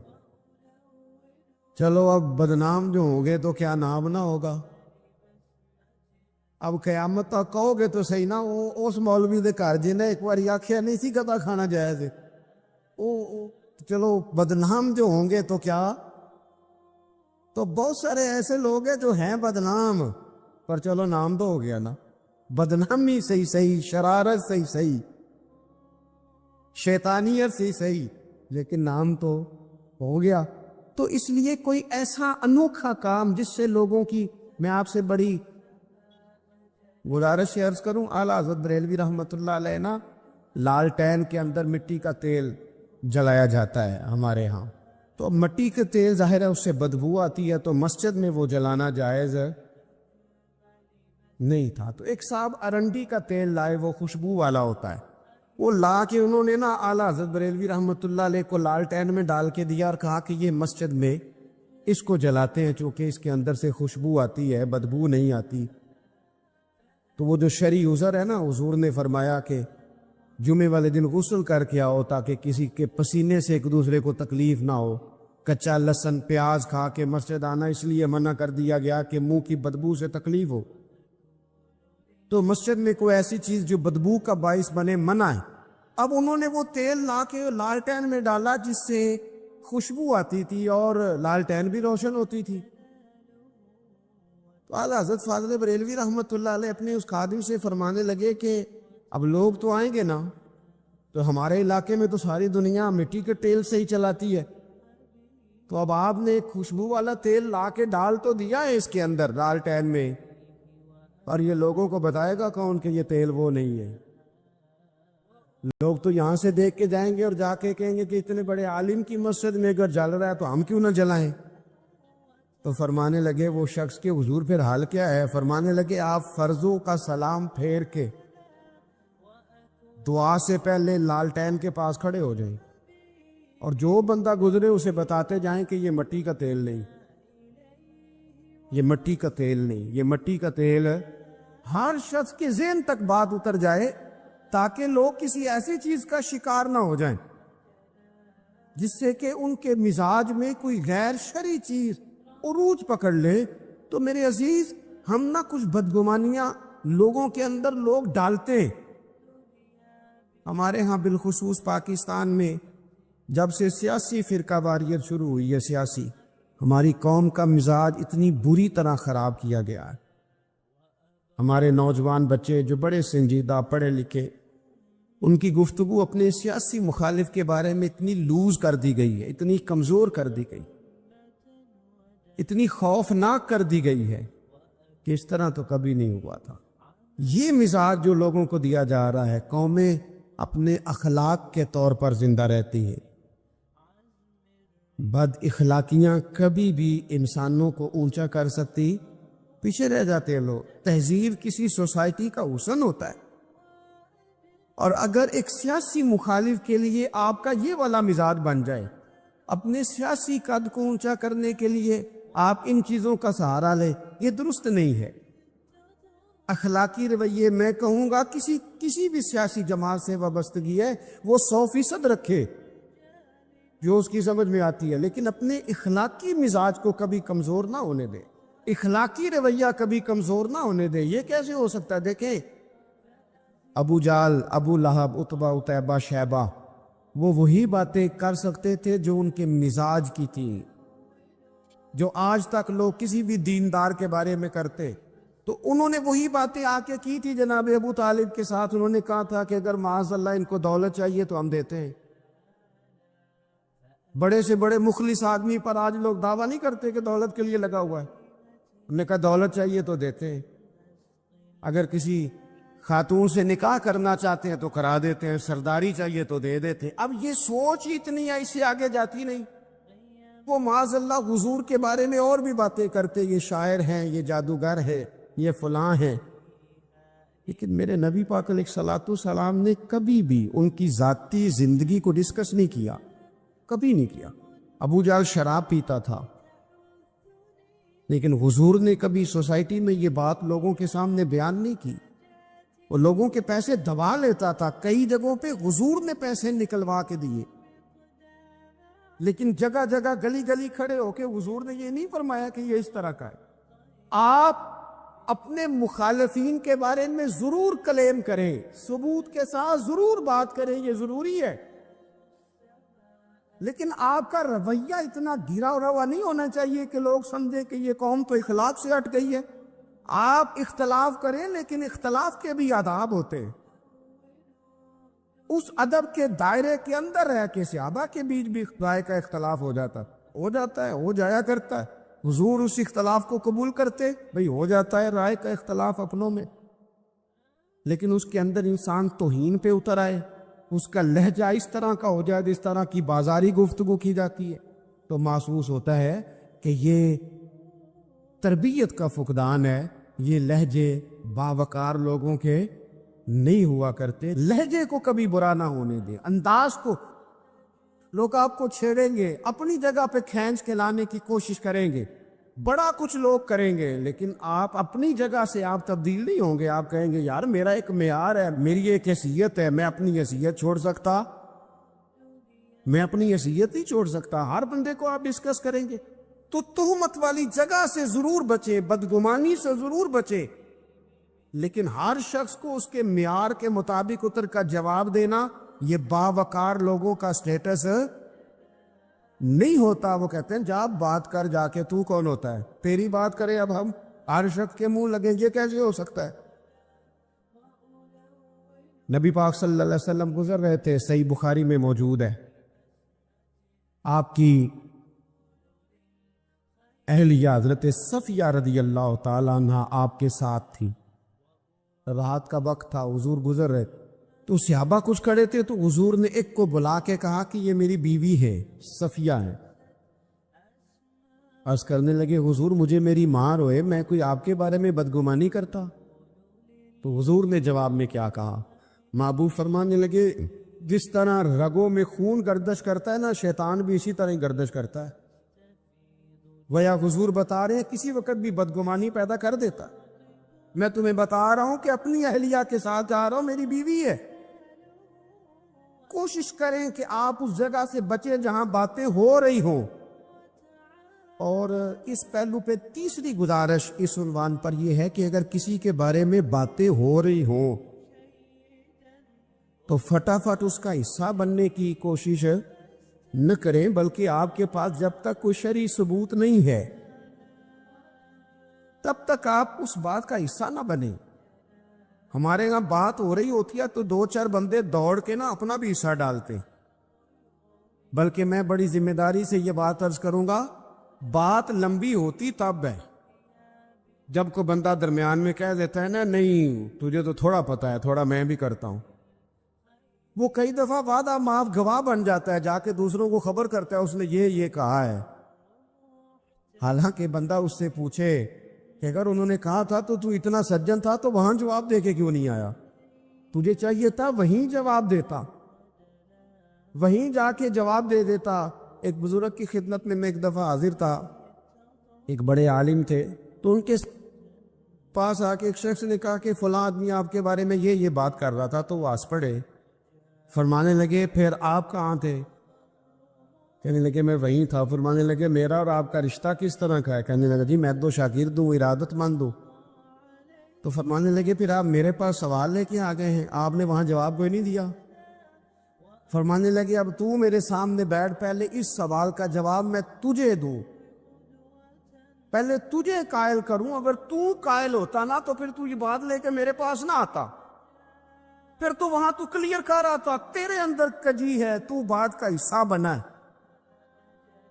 چلو اب بدنام جو ہوں گے تو کیا نام نہ ہوگا. اب قیامت تک کہو گے تو صحیح نا، اس مولوی دے گھر جنہیں ایک بار آخیا نہیں سی گدھا کھانا جائز ہے، چلو بدنام جو ہوں گے تو کیا. تو بہت سارے ایسے لوگ ہیں جو ہیں بدنام، پر چلو نام تو ہو گیا نا. بدنامی صحیح، شرارت صحیح، شیطانیت صحیح، لیکن نام تو ہو گیا. تو اس لیے کوئی ایسا انوکھا کام جس سے لوگوں کی، میں آپ سے بڑی گزارش سے عرض کروں، اعلیٰ حضرت بریلوی رحمۃ اللہ علیہ نا لالٹین کے اندر مٹی کا تیل جلایا جاتا ہے ہمارے ہاں. تو اب مٹی کے تیل ظاہر ہے اس سے بدبو آتی ہے، تو مسجد میں وہ جلانا جائز نہیں تھا. تو ایک صاحب ارنڈی کا تیل لائے، وہ خوشبو والا ہوتا ہے، وہ لا کے انہوں نے نا اعلیٰ حضرت بریلوی رحمۃ اللہ علیہ کو لالٹین میں ڈال کے دیا اور کہا کہ یہ مسجد میں اس کو جلاتے ہیں چونکہ اس کے اندر سے خوشبو آتی ہے، بدبو نہیں آتی. تو وہ جو شرعی عذر ہے نا، حضور نے فرمایا کہ جمعے والے دن غسل کر کے آؤ تاکہ کسی کے پسینے سے ایک دوسرے کو تکلیف نہ ہو. کچا لہسن پیاز کھا کے مسجد آنا اس لیے منع کر دیا گیا کہ منہ کی بدبو سے تکلیف ہو. تو مسجد میں کوئی ایسی چیز جو بدبو کا باعث بنے منع ہے. اب انہوں نے وہ تیل لا کے لالٹین میں ڈالا جس سے خوشبو آتی تھی اور لالٹین بھی روشن ہوتی تھی. تو اعلیٰ حضرت فاضل بریلوی رحمۃ اللہ علیہ اپنے اس خادم سے فرمانے لگے کہ اب لوگ تو آئیں گے نا، تو ہمارے علاقے میں تو ساری دنیا مٹی کے تیل سے ہی چلاتی ہے، تو اب آپ نے ایک خوشبو والا تیل لا کے ڈال تو دیا ہے اس کے اندر لالٹین میں، اور یہ لوگوں کو بتائے گا کون کہ یہ تیل وہ نہیں ہے. لوگ تو یہاں سے دیکھ کے جائیں گے اور جا کے کہیں گے کہ اتنے بڑے عالم کی مسجد میں اگر جل رہا ہے تو ہم کیوں نہ جلائیں. تو فرمانے لگے وہ شخص کے حضور پھر حال کیا ہے؟ فرمانے لگے آپ فرضوں کا سلام پھیر کے دعا سے پہلے لالٹین کے پاس کھڑے ہو جائیں اور جو بندہ گزرے اسے بتاتے جائیں کہ یہ مٹی کا تیل نہیں، یہ مٹی کا تیل نہیں، یہ مٹی کا تیل. ہر شخص کے ذہن تک بات اتر جائے تاکہ لوگ کسی ایسی چیز کا شکار نہ ہو جائیں جس سے کہ ان کے مزاج میں کوئی غیر شرعی چیز عروج پکڑ لے. تو میرے عزیز، ہم نہ کچھ بدگمانیاں لوگوں کے اندر لوگ ڈالتے ہیں. ہمارے ہاں بالخصوص پاکستان میں جب سے سیاسی فرقہ واریت شروع ہوئی ہے، سیاسی، ہماری قوم کا مزاج اتنی بری طرح خراب کیا گیا ہے. ہمارے نوجوان بچے جو بڑے سنجیدہ پڑھے لکھے، ان کی گفتگو اپنے سیاسی مخالف کے بارے میں اتنی لوز کر دی گئی ہے، اتنی کمزور کر دی گئی، اتنی خوفناک کر دی گئی ہے کہ اس طرح تو کبھی نہیں ہوا تھا. یہ مزاج جو لوگوں کو دیا جا رہا ہے، قومیں اپنے اخلاق کے طور پر زندہ رہتی ہیں. بد اخلاقیاں کبھی بھی انسانوں کو اونچا کر سکتی، پیچھے رہ جاتے ہیں لوگ. تہذیب کسی سوسائٹی کا حسن ہوتا ہے، اور اگر ایک سیاسی مخالف کے لیے آپ کا یہ والا مزاج بن جائے، اپنے سیاسی قد کو اونچا کرنے کے لیے آپ ان چیزوں کا سہارا لیں، یہ درست نہیں ہے. اخلاقی رویے میں کہوں گا کسی بھی سیاسی جماعت سے وابستگی ہے وہ 100% رکھے جو اس کی سمجھ میں آتی ہے، لیکن اپنے اخلاقی مزاج کو کبھی کمزور نہ ہونے دے، اخلاقی رویہ کبھی کمزور نہ ہونے دے. یہ کیسے ہو سکتا ہے؟ دیکھیں، ابو جال، ابو لہب، عتبہ، عتیبہ، شیبہ، وہ وہی باتیں کر سکتے تھے جو ان کے مزاج کی تھیں، جو آج تک لوگ کسی بھی دیندار کے بارے میں کرتے. تو انہوں نے وہی باتیں آ کے کی تھی جناب ابو طالب کے ساتھ. انہوں نے کہا تھا کہ اگر معاذ اللہ ان کو دولت چاہیے تو ہم دیتے ہیں. بڑے سے بڑے مخلص آدمی پر آج لوگ دعویٰ نہیں کرتے کہ دولت کے لیے لگا ہوا ہے. انہوں نے کہا دولت چاہیے تو دیتے ہیں، اگر کسی خاتون سے نکاح کرنا چاہتے ہیں تو کرا دیتے ہیں، سرداری چاہیے تو دے دیتے ہیں. اب یہ سوچ ہی اتنی ہے، اس سے آگے جاتی نہیں. وہ معاذ اللہ حضور کے بارے میں اور بھی باتیں کرتے، یہ شاعر ہیں، یہ جادوگر ہے، یہ فلاں ہیں. لیکن میرے نبی پاک علیہ الصلوۃ والسلام نے کبھی بھی ان کی ذاتی زندگی کو ڈسکس نہیں کیا، کبھی نہیں کیا. ابو جہل شراب پیتا تھا، لیکن حضور نے کبھی سوسائٹی میں یہ بات لوگوں کے سامنے بیان نہیں کی. وہ لوگوں کے پیسے دبا لیتا تھا، کئی جگہوں پہ حضور نے پیسے نکلوا کے دیے، لیکن جگہ جگہ گلی گلی کھڑے ہو کے حضور نے یہ نہیں فرمایا کہ یہ اس طرح کا ہے. آپ اپنے مخالفین کے بارے میں ضرور کلیم کریں، ثبوت کے ساتھ ضرور بات کریں، یہ ضروری ہے، لیکن آپ کا رویہ اتنا گرا ہوا نہیں ہونا چاہیے کہ لوگ سمجھیں کہ یہ قوم تو اخلاق سے ہٹ گئی ہے. آپ اختلاف کریں، لیکن اختلاف کے بھی آداب ہوتے ہیں. اس ادب کے دائرے کے اندر رہ کے صحابہ کے بیچ بھی رائے کا اختلاف ہو جاتا ہے، ہو جایا کرتا ہے. حضور اس اختلاف کو قبول کرتے، بھئی ہو جاتا ہے رائے کا اختلاف اپنوں میں، لیکن اس کے اندر انسان توہین پہ اتر آئے، اس کا لہجہ اس طرح کا ہو جائے جس طرح کی بازاری گفتگو کی جاتی ہے، تو محسوس ہوتا ہے کہ یہ تربیت کا فقدان ہے. یہ لہجے باوقار لوگوں کے نہیں ہوا کرتے. لہجے کو کبھی برا نہ ہونے دیں، انداز کو. لوگ آپ کو چھیڑیں گے، اپنی جگہ پہ کھینچ کے لانے کی کوشش کریں گے، بڑا کچھ لوگ کریں گے، لیکن آپ اپنی جگہ سے آپ تبدیل نہیں ہوں گے. آپ کہیں گے یار میرا ایک معیار ہے، میری ایک حیثیت ہے، میں اپنی حیثیت چھوڑ سکتا؟ میں اپنی حیثیت نہیں چھوڑ سکتا. ہر بندے کو آپ ڈسکس کریں گے. تو تہمت والی جگہ سے ضرور بچے، بدگمانی سے ضرور بچے، لیکن ہر شخص کو اس کے معیار کے مطابق اتر کا جواب دینا یہ باوقار لوگوں کا سٹیٹس نہیں ہوتا. وہ کہتے ہیں جا بات کر، جا کے تو کون ہوتا ہے تیری بات کرے. اب ہم ہر شخص کے منہ لگیں، یہ کیسے ہو سکتا ہے؟ نبی پاک صلی اللہ علیہ وسلم گزر رہے تھے، صحیح بخاری میں موجود ہے. آپ کی اہلیہ حضرت صفیہ رضی اللہ تعالیٰ عنہ آپ کے ساتھ تھی. رات کا وقت تھا، حضور گزر رہے تو صحابہ کچھ کھڑے تھے، تو حضور نے ایک کو بلا کے کہا کہ یہ میری بیوی ہے، صفیہ ہے. عرض کرنے لگے حضور مجھے میری ماں روئے، میں کوئی آپ کے بارے میں بدگمانی کرتا؟ تو حضور نے جواب میں کیا کہا؟ محبوب فرمانے لگے جس طرح رگوں میں خون گردش کرتا ہے نا، شیطان بھی اسی طرح ہی گردش کرتا ہے. ویا حضور بتا رہے ہیں کسی وقت بھی بدگمانی پیدا کر دیتا. میں تمہیں بتا رہا ہوں کہ اپنی اہلیہ کے ساتھ جا رہا ہوں، میری بیوی ہے. کوشش کریں کہ آپ اس جگہ سے بچیں جہاں باتیں ہو رہی ہوں. اور اس پہلو پہ تیسری گزارش اس عنوان پر یہ ہے کہ اگر کسی کے بارے میں باتیں ہو رہی ہوں تو فٹافٹ اس کا حصہ بننے کی کوشش نہ کریں، بلکہ آپ کے پاس جب تک کوئی شرعی ثبوت نہیں ہے تب تک آپ اس بات کا حصہ نہ بنیں. ہمارے یہاں بات ہو رہی ہوتی ہے تو دو چار بندے دوڑ کے نا اپنا بھی حصہ ڈالتے. بلکہ میں بڑی ذمہ داری سے یہ بات عرض کروں گا، بات لمبی ہوتی تب ہے جب کوئی بندہ درمیان میں کہہ دیتا ہے نا نہیں تجھے تو تھوڑا پتا ہے، تھوڑا میں بھی کرتا ہوں. وہ کئی دفعہ وعدہ معاف گواہ بن جاتا ہے، جا کے دوسروں کو خبر کرتا ہے اس نے یہ کہا ہے. حالانکہ بندہ اس سے پوچھے کہ اگر انہوں نے کہا تھا تو اتنا سجن تھا تو وہاں جواب دے کے کیوں نہیں آیا؟ تجھے چاہیے تھا وہیں جواب دیتا، وہیں جا کے جواب دے دیتا. ایک بزرگ کی خدمت میں ایک دفعہ حاضر تھا، ایک بڑے عالم تھے، تو ان کے پاس آ کے ایک شخص نے کہا کہ فلاں آدمی آپ کے بارے میں یہ بات کر رہا تھا. تو وہ ہنس پڑے، فرمانے لگے پھر آپ کہاں تھے؟ کہنے لگے میں وہیں تھا. فرمانے لگے میرا اور آپ کا رشتہ کس طرح کا ہے؟ کہنے لگا جی میں تو شاگرد ہوں، ارادت مند ہوں. تو فرمانے لگے پھر آپ میرے پاس سوال لے کے آ گئے ہیں، آپ نے وہاں جواب کوئی نہیں دیا. فرمانے لگے اب تو میرے سامنے بیٹھ، پہلے اس سوال کا جواب میں تجھے دوں، پہلے تجھے قائل کروں. اگر تو قائل ہوتا نا تو پھر تو یہ بات لے کے میرے پاس نہ آتا، پھر تو وہاں تو کلیئر کر رہا تھا تیرے اندر کجی ہے، تو بات کا حصہ بنا ہے.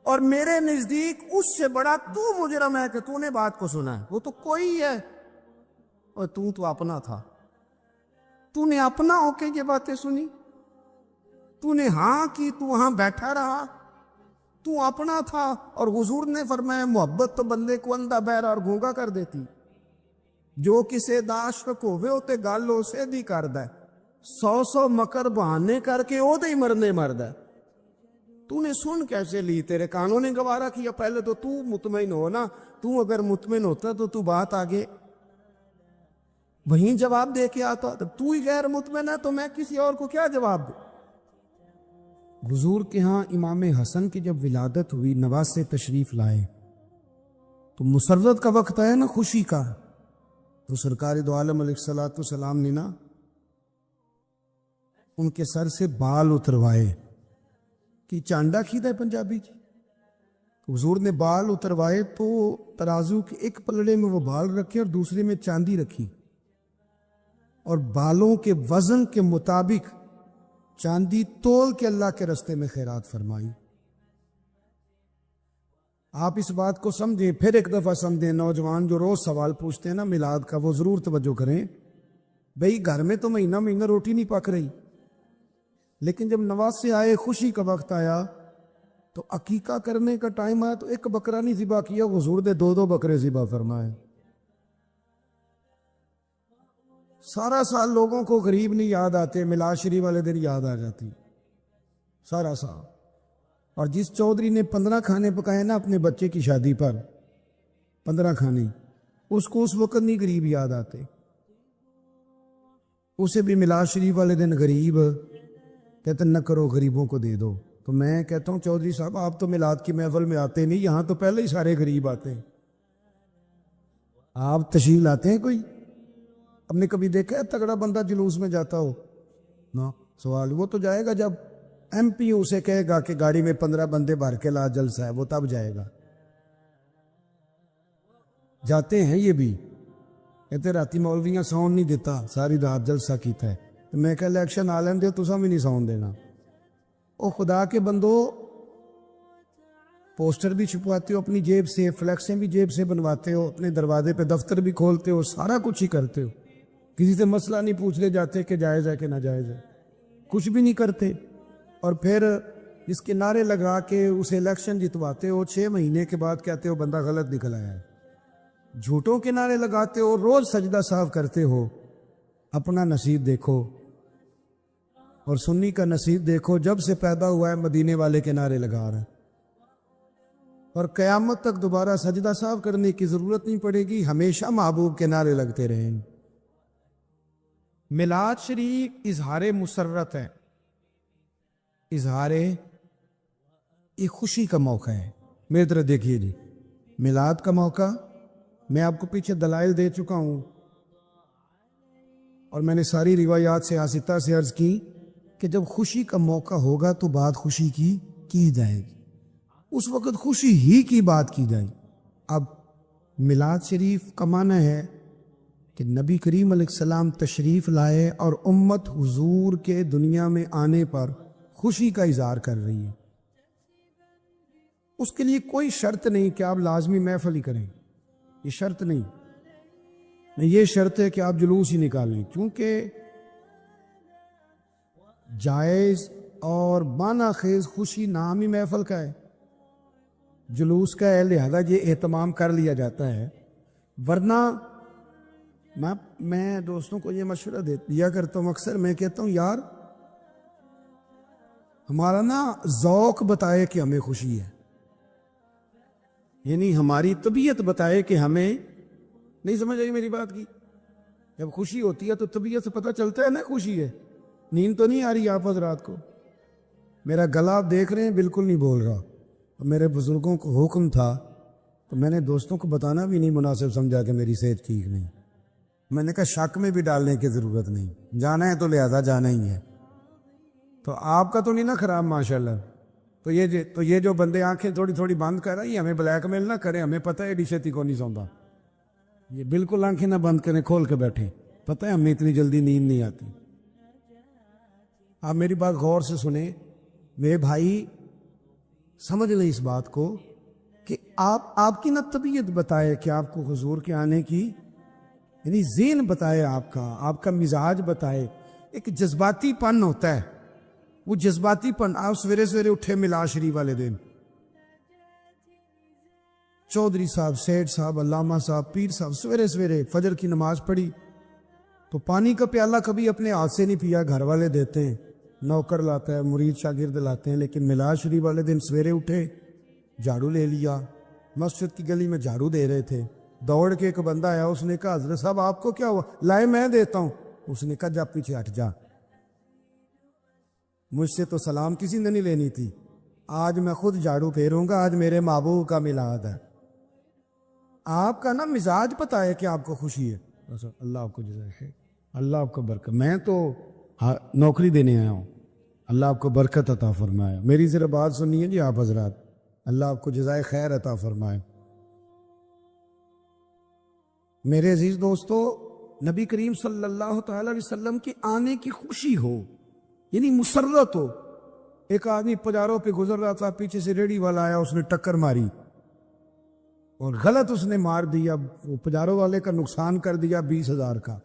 اور میرے نزدیک اس سے بڑا تو مجرم ہے کہ تو نے بات کو سنا ہے. وہ تو کوئی ہے، اور تو اپنا تھا. تو نے اپنا ہو کے یہ باتیں سنی، تو نے ہاں کی، تو وہاں بیٹھا رہا، تو اپنا تھا. اور حضور نے فرمایا محبت تو بندے کو اندھا بہرا اور گونگا کر دیتی. جو کسے داشق ہوئے ہوتے گالو سے دی کردہ 100 مکر بہانے کر کے او دے مرنے مرد ہے. تو نے سن کیسے لی؟ تیرے کانوں نے گوارا کیا؟ پہلے تو مطمئن ہو نا. تو اگر مطمئن ہوتا تو بات آگے وہیں جواب دے کے آتا. تو ہی غیر مطمئن ہے تو میں کسی اور کو کیا جواب دوں؟ حضور کے ہاں امام حسن کی جب ولادت ہوئی، نواز سے تشریف لائے تو مسرت کا وقت آیا نا، خوشی کا. تو سرکار دو عالم علیہ الصلوۃ والسلام نے نا ان کے سر سے بال اتروائے کہ چانڈا کھیدا ہے پنجابی جی. حضور نے بال اتروائے تو ترازو کے ایک پلڑے میں وہ بال رکھے اور دوسرے میں چاندی رکھی، اور بالوں کے وزن کے مطابق چاندی تول کے اللہ کے رستے میں خیرات فرمائی. آپ اس بات کو سمجھیں، پھر ایک دفعہ سمجھیں. نوجوان جو روز سوال پوچھتے ہیں نا میلاد کا، وہ ضرور توجہ کریں. بھئی گھر میں تو مہینہ مہینہ روٹی نہیں پک رہی، لیکن جب نواز سے آئے، خوشی کا وقت آیا تو عقیقہ کرنے کا ٹائم آیا تو ایک بکرا نہیں ذبح کیا، حضور نے 2 بکرے ذبح فرمائے. سارا سال لوگوں کو غریب نہیں یاد آتے، میلاد شریف والے دن یاد آ جاتی سارا سال. اور جس چودھری نے 15 کھانے پکائے نا اپنے بچے کی شادی پر، 15 کھانے، اس کو اس وقت نہیں غریب یاد آتے، اسے بھی میلاد شریف والے دن غریب کہتے نہ کرو، غریبوں کو دے دو. تو میں کہتا ہوں چودھری صاحب آپ تو میلاد کی محفل میں آتے نہیں، یہاں تو پہلے ہی سارے غریب آتے ہیں. آپ تشریف لاتے ہیں کوئی؟ ہم نے کبھی دیکھا ہے تگڑا بندہ جلوس میں جاتا ہو؟ نا سوال وہ تو جائے گا جب ایم پی اسے کہے گا کہ گاڑی میں 15 بندے بھر کے لا، جلسہ ہے، وہ تب جائے گا. جاتے ہیں یہ بھی، کہتے راتی مولویاں ساؤنڈ نہیں دیتا، ساری رات جلسہ کیتا ہے. تو میں کہ الیکشن آ لین دے، تسا بھی نہیں ساؤنڈ دینا. او خدا کے بندو، پوسٹر بھی چھپواتے ہو اپنی جیب سے، فلیکسیں بھی جیب سے بنواتے ہو، اپنے دروازے پہ دفتر بھی کھولتے ہو، سارا کچھ ہی کرتے ہو. کسی سے مسئلہ نہیں پوچھنے جاتے کہ جائز ہے کہ ناجائز ہے، کچھ بھی نہیں کرتے. اور پھر اس کے نعرے لگا کے اسے الیکشن جتواتے ہو، 6 مہینے کے بعد کہتے ہو بندہ غلط نکل آیا ہے. جھوٹوں کے نعرے لگاتے ہو، روز سجدہ صاف کرتے ہو. اپنا نصیب دیکھو اور سنی کا نصیب دیکھو، جب سے پیدا ہوا ہے مدینے والے کے نعرے لگا رہا ہے، اور قیامت تک دوبارہ سجدہ صاف کرنے کی ضرورت نہیں پڑے گی، ہمیشہ محبوب کے نعرے لگتے رہیں. میلاد شریف اظہار مسرت ہے، اظہار ایک خوشی کا موقع ہے. میری طرح دیکھیے جی، میلاد کا موقع میں آپ کو پیچھے دلائل دے چکا ہوں، اور میں نے ساری روایات سے آستہ سے عرض کی کہ جب خوشی کا موقع ہوگا تو بات خوشی کی جائے گی، اس وقت خوشی ہی کی بات کی جائے. اب میلاد شریف کا معنی ہے کہ نبی کریم علیہ السلام تشریف لائے اور امت حضور کے دنیا میں آنے پر خوشی کا اظہار کر رہی ہے. اس کے لیے کوئی شرط نہیں کہ آپ لازمی محفل ہی کریں، یہ شرط نہیں. یہ شرط ہے کہ آپ جلوس ہی نکالیں، کیونکہ جائز اور معنی خیز خوشی نام ہی محفل کا ہے، جلوس کا ہے، لہذا یہ اہتمام کر لیا جاتا ہے. ورنہ میں دوستوں کو یہ مشورہ دیا کرتا ہوں اکثر، میں کہتا ہوں یار ہمارا نا ذوق بتائے کہ ہمیں خوشی ہے، یعنی ہماری طبیعت بتائے کہ ہمیں، نہیں سمجھ آئی میری بات کی؟ جب خوشی ہوتی ہے تو طبیعت سے پتہ چلتا ہے نا خوشی ہے. نیند تو نہیں آ رہی آپ حضرات کو؟ میرا گلا آپ دیکھ رہے ہیں بالکل نہیں بول رہا. میرے بزرگوں کو حکم تھا تو میں نے دوستوں کو بتانا بھی نہیں مناسب سمجھا کہ میری صحت ٹھیک نہیں. میں نے کہا شک میں بھی ڈالنے کی ضرورت نہیں، جانا ہے تو لہذا جانا ہی ہے. تو آپ کا تو نہیں نا خراب ماشاءاللہ؟ تو یہ جو بندے آنکھیں تھوڑی تھوڑی بند کر رہی ہیں، ہمیں بلیک میل نہ کریں، ہمیں پتہ ہے ڈشتی کو نہیں سوندا. یہ بالکل آنکھیں نہ بند کریں، کھول کے بیٹھیں، پتہ ہے ہمیں اتنی جلدی نیند نہیں آتی. آپ میری بات غور سے سنیں. میرے بھائی سمجھ لیں اس بات کو کہ آپ کی نہ طبیعت بتائے کہ آپ کو حضور کے آنے کی، یعنی ذہن بتائے، آپ کا مزاج بتائے. ایک جذباتی پن ہوتا ہے، وہ جذباتی پن. آپ سویرے سویرے اٹھے میلاد شریف والے دن، چودھری صاحب، سیٹھ صاحب، علامہ صاحب، پیر صاحب سویرے سویرے فجر کی نماز پڑھی، تو پانی کا پیالہ کبھی اپنے ہاتھ سے نہیں پیا، گھر والے دیتے ہیں، نوکر لاتا ہے، مرید شاگرد لاتے ہیں. لیکن میلاد شریف والے دن سویرے اٹھے، جھاڑو لے لیا. مسجد کی گلی میں جھاڑو دے رہے تھے، دوڑ کے ایک بندہ آیا، اس نے کہا حضرت صاحب آپ کو کیا ہوا؟ لائے میں دیتا ہوں. اس نے کہا جا پیچھے ہٹ جا، مجھ سے تو سلام کسی نے نہیں لینی تھی، آج میں خود جھاڑو پھیروں گا، آج میرے محبوب کا میلاد ہے. آپ کا نا مزاج پتہ ہے کہ آپ کو خوشی ہے. اللہ آپ کو جزائے خیر، اللہ آپ کو برکت. میں تو نوکری دینے آیا ہوں، اللہ آپ کو برکت عطا فرمائے. میری ذرا بات سنیے جی آپ حضرات، اللہ آپ کو جزائے خیر عطا فرمائے. میرے عزیز دوستو، نبی کریم صلی اللہ تعالی علیہ وسلم کے آنے کی خوشی ہو، یعنی مسرت ہو. ایک آدمی پجاروں پہ گزر رہا تھا، پیچھے سے ریڑھی والا آیا، اس نے ٹکر ماری اور غلط اس نے مار دیا، وہ پجاروں والے کا نقصان کر دیا 20,000 کا.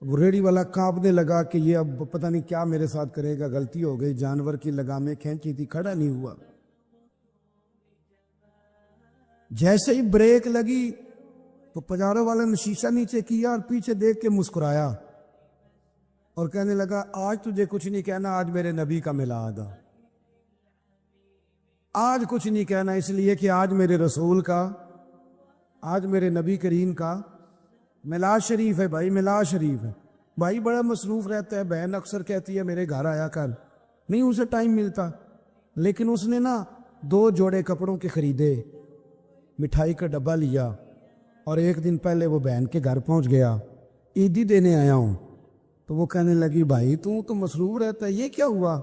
وہ ریڑھی والا کانپنے لگا کہ یہ اب پتہ نہیں کیا میرے ساتھ کرے گا، غلطی ہو گئی، جانور کی لگامیں کھینچی تھی، کھڑا نہیں ہوا. جیسے ہی بریک لگی تو پجاروں والے نے شیشہ نیچے کیا اور پیچھے دیکھ کے مسکرایا اور کہنے لگا آج تجھے کچھ نہیں کہنا، آج میرے نبی کا میلاد ہے. آج کچھ نہیں کہنا اس لیے کہ آج میرے رسول کا، آج میرے نبی کریم کا میلاد شریف ہے. بھائی میلاد شریف ہے. بھائی بڑا مصروف رہتا ہے، بہن اکثر کہتی ہے میرے گھر آیا کر، نہیں اسے ٹائم ملتا. لیکن اس نے نا 2 جوڑے کپڑوں کے خریدے، مٹھائی کا ڈبہ لیا اور ایک دن پہلے وہ بہن کے گھر پہنچ گیا، عیدی دینے آیا ہوں. تو وہ کہنے لگی بھائی تو مصروف رہتا ہے، یہ کیا ہوا؟